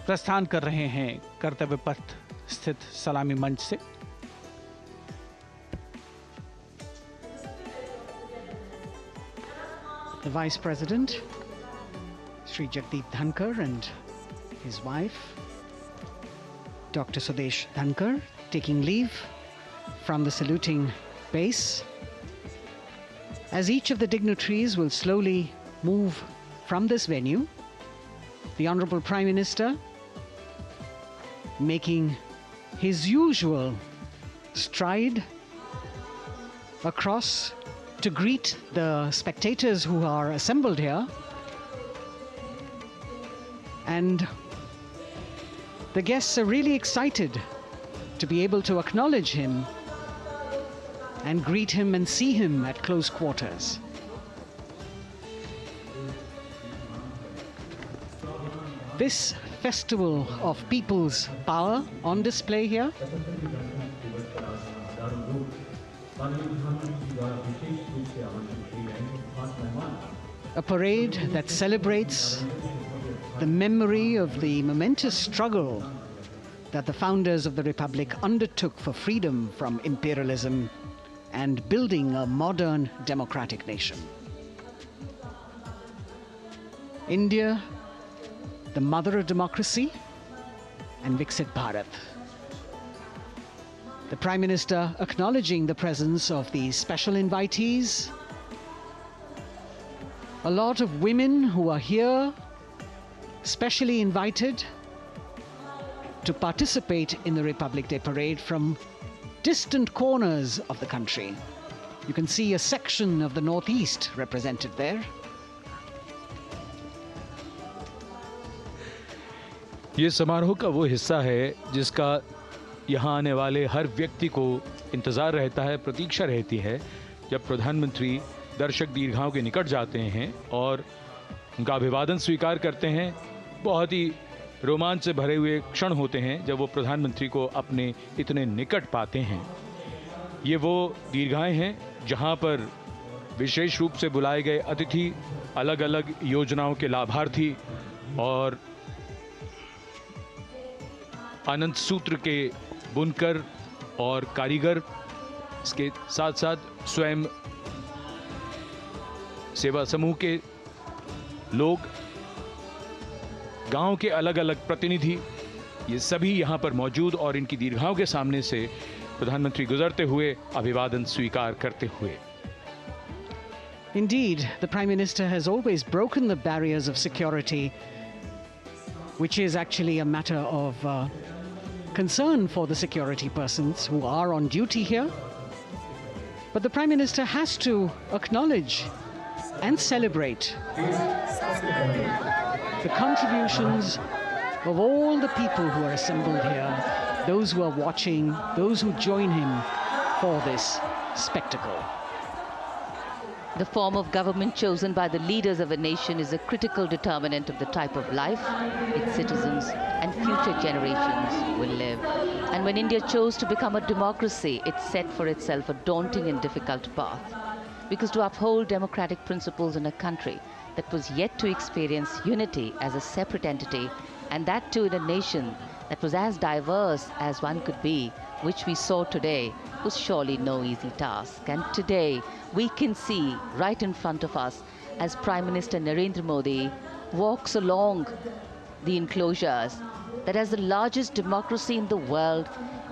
प्रस्थान कर रहे हैं कर्तव्य पथ स्थित सलामी मंच से। The Vice President, Sri Jagdeep Dhankar, and his wife, Dr. Sudesh Dhankar, taking leave from the saluting base. As each of the dignitaries will slowly move from this venue, the Honorable Prime Minister making his usual stride across to greet the spectators who are assembled here. And the guests are really excited to be able to acknowledge him and greet him and see him at close quarters. This festival of people's power on display here a parade that celebrates the memory of the momentous struggle that the founders of the Republic undertook for freedom from imperialism and building a modern democratic nation. India, the mother of democracy, and Viksit Bharat. The Prime Minister acknowledging the presence of these special invitees, a lot of women who are here, specially invited to participate in the Republic Day Parade from distant corners of the country. You can see a section of the Northeast represented there. ये समारोह का वो हिस्सा है जिसका यहाँ आने वाले हर व्यक्ति को इंतज़ार रहता है, प्रतीक्षा रहती है, जब प्रधानमंत्री दर्शक दीर्घाओं के निकट जाते हैं और उनका अभिवादन स्वीकार करते हैं। बहुत ही रोमांच से भरे हुए क्षण होते हैं जब वो प्रधानमंत्री को अपने इतने निकट पाते हैं। ये वो दीर्घाएं हैं जहाँ पर विशेष रूप से बुलाए गए अतिथि, अलग अलग योजनाओं के लाभार्थी और आनंद सूत्र के बुनकर और कारीगर, इसके साथ साथ स्वयं सेवा समूह के लोग, गांव के अलग अलग प्रतिनिधि, ये सभी यहां पर मौजूद और इनकी दीर्घाओं के सामने से प्रधानमंत्री गुजरते हुए अभिवादन स्वीकार करते हुए। Indeed, the Prime Minister has always broken the barriers of security, which is actually a matter of concern for the security persons who are on duty here. But the Prime Minister has to acknowledge and celebrate the contributions of all the people who are assembled here, those who are watching, those who join him for this spectacle. The form of government chosen by the leaders of a nation is a critical determinant of the type of life its citizens and future generations will live. And when India chose to become a democracy, it set for itself a daunting and difficult path. Because to uphold democratic principles in a country that was yet to experience unity as a separate entity, and that too in a nation that was as diverse as one could be, which we saw today, was surely no easy task. And today, we can see right in front of us as Prime Minister Narendra Modi walks along the enclosures that as the largest democracy in the world,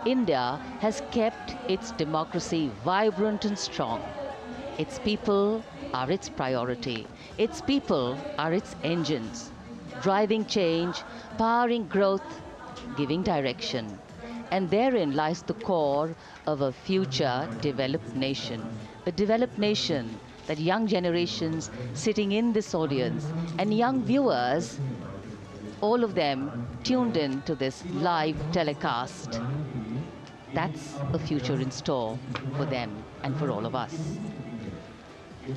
India has kept its democracy vibrant and strong. Its people are its priority. Its people are its engines, driving change, powering growth, giving direction. And therein lies the core of a future developed nation. A developed nation that young generations sitting in this audience and young viewers, all of them tuned in to this live telecast. That's a future in store for them and for all of us.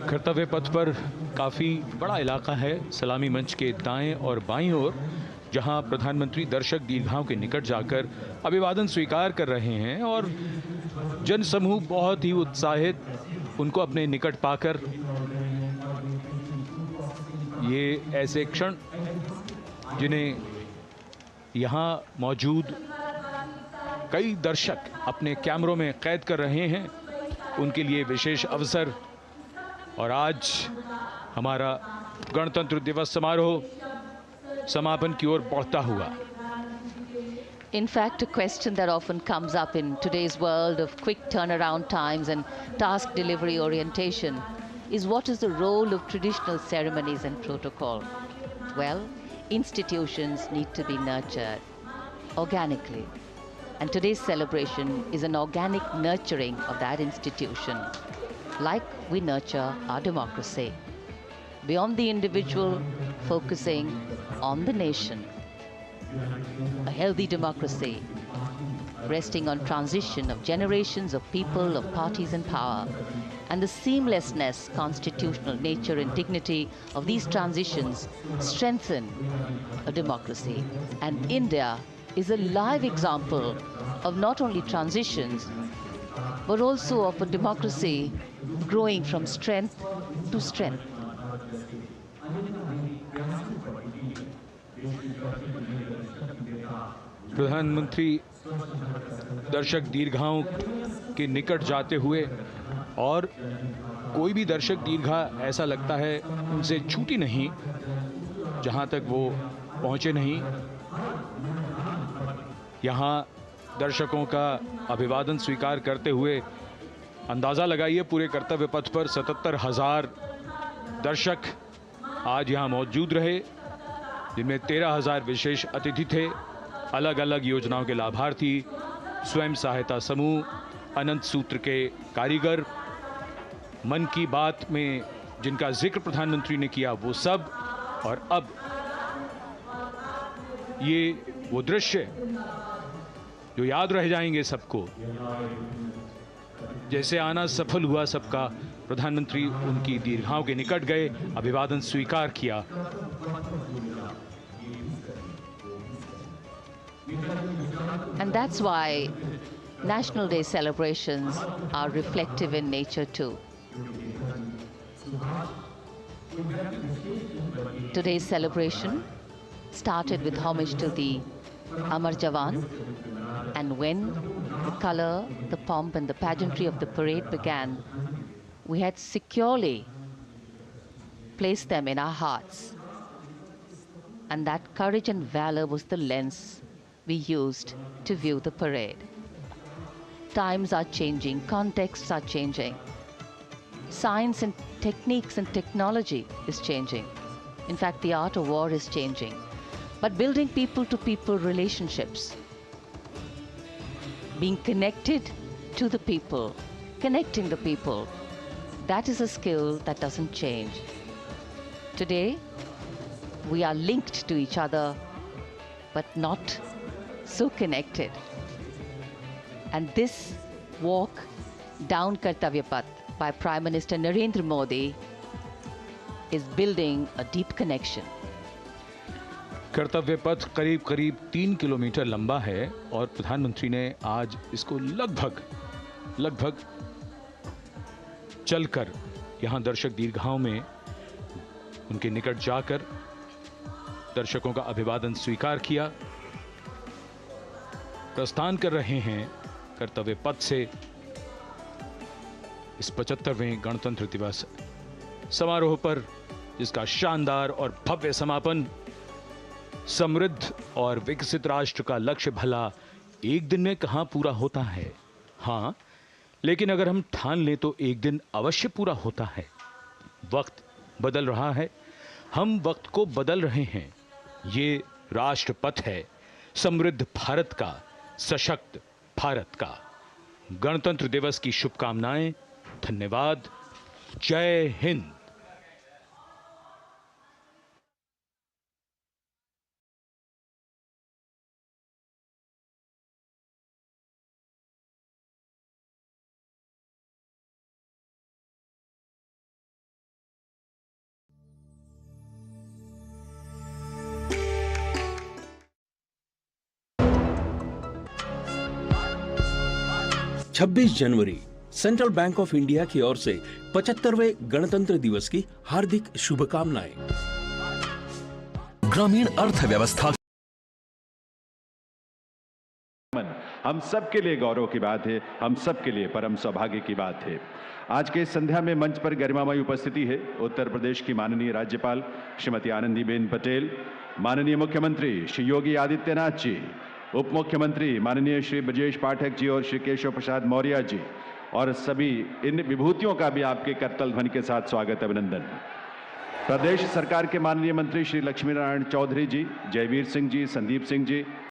कर्तव्य पथ पर काफ़ी बड़ा इलाका है, सलामी मंच के दाएं और बाईं ओर, जहां प्रधानमंत्री दर्शक दीर्घाओं के निकट जाकर अभिवादन स्वीकार कर रहे हैं और जनसमूह बहुत ही उत्साहित उनको अपने निकट पाकर ये ऐसे क्षण जिन्हें यहाँ मौजूद कई दर्शक अपने कैमरों में कैद कर रहे हैं, उनके लिए विशेष अवसर। और आज हमारा गणतंत्र दिवस समारोह समापन की ओर बढ़ता हुआ। In fact, a question that often comes up in today's world of quick turnaround times and task delivery orientation is what is the role of traditional ceremonies and protocol? Well, institutions need to be nurtured organically. And today's celebration is an organic nurturing of that institution, like we nurture our democracy. Beyond the individual, focusing on the nation. A healthy democracy, resting on transition of generations of people, of parties and power, and the seamlessness, constitutional nature and dignity of these transitions strengthen a democracy. And India is a live example of not only transitions, but also of a democracy growing from strength to strength. प्रधानमंत्री दर्शक दीर्घाओं के निकट जाते हुए, और कोई भी दर्शक दीर्घा ऐसा लगता है उनसे छूटी नहीं जहां तक वो पहुंचे नहीं। यहाँ दर्शकों का अभिवादन स्वीकार करते हुए अंदाज़ा लगाइए, पूरे कर्तव्य पथ पर 77,000 दर्शक आज यहाँ मौजूद रहे, जिनमें 13,000 विशेष अतिथि थे, अलग अलग योजनाओं के लाभार्थी, स्वयं सहायता समूह, अनंत सूत्र के कारीगर, मन की बात में जिनका जिक्र प्रधानमंत्री ने किया वो सब। और अब ये वो दृश्य जो याद रह जाएंगे सबको, जैसे आना सफल हुआ सबका, प्रधानमंत्री उनकी दीर्घाओं के निकट गए, अभिवादन स्वीकार किया। And that's why National Day celebrations are reflective in nature too. Today's celebration started with homage to the Amar Jawan, and when the color, the pomp and the pageantry of the parade began, we had securely placed them in our hearts. And that courage and valor was the lens we used to view the parade. Times are changing, contexts are changing. Science and techniques and technology is changing. In fact, the art of war is changing. But building people-to-people relationships, being connected to the people, connecting the people, that is a skill that doesn't change. Today, we are linked to each other, but not so connected. And this walk down Kartavya Path by Prime Minister Narendra Modi is building a deep connection. कर्तव्य पथ करीब करीब 3 किलोमीटर लंबा है और प्रधानमंत्री ने आज इसको लगभग चलकर यहां दर्शक दीर्घाओं में उनके निकट जाकर दर्शकों का अभिवादन स्वीकार किया। प्रस्थान कर रहे हैं कर्तव्य पथ से इस 75वें गणतंत्र दिवस समारोह पर, जिसका शानदार और भव्य समापन समृद्ध और विकसित राष्ट्र का लक्ष्य भला एक दिन में कहां पूरा होता है। हाँ, लेकिन अगर हम ठान लें तो एक दिन अवश्य पूरा होता है। वक्त बदल रहा है, हम वक्त को बदल रहे हैं। ये राष्ट्रपथ है समृद्ध भारत का, सशक्त भारत का। गणतंत्र दिवस की शुभकामनाएं। धन्यवाद। जय हिंद। छब्बीस जनवरी सेंट्रल बैंक ऑफ इंडिया की ओर से 75वें गणतंत्र दिवस की हार्दिक शुभकामनाएं। ग्रामीण अर्थव्यवस्था हम सब के लिए गौरव की बात है, हम सब के लिए परम सौभाग्य की बात है। आज के संध्या में मंच पर गरिमामयी उपस्थिति है उत्तर प्रदेश की माननीय राज्यपाल श्रीमती आनंदीबेन पटेल, माननीय मुख्यमंत्री श्री योगी आदित्यनाथ जी, उप मुख्यमंत्री माननीय श्री ब्रजेश पाठक जी और श्री केशव प्रसाद मौर्य जी, और सभी इन विभूतियों का भी आपके करतल ध्वनि के साथ स्वागत अभिनंदन। प्रदेश सरकार के माननीय मंत्री श्री लक्ष्मी नारायण चौधरी जी, जयवीर सिंह जी, संदीप सिंह जी,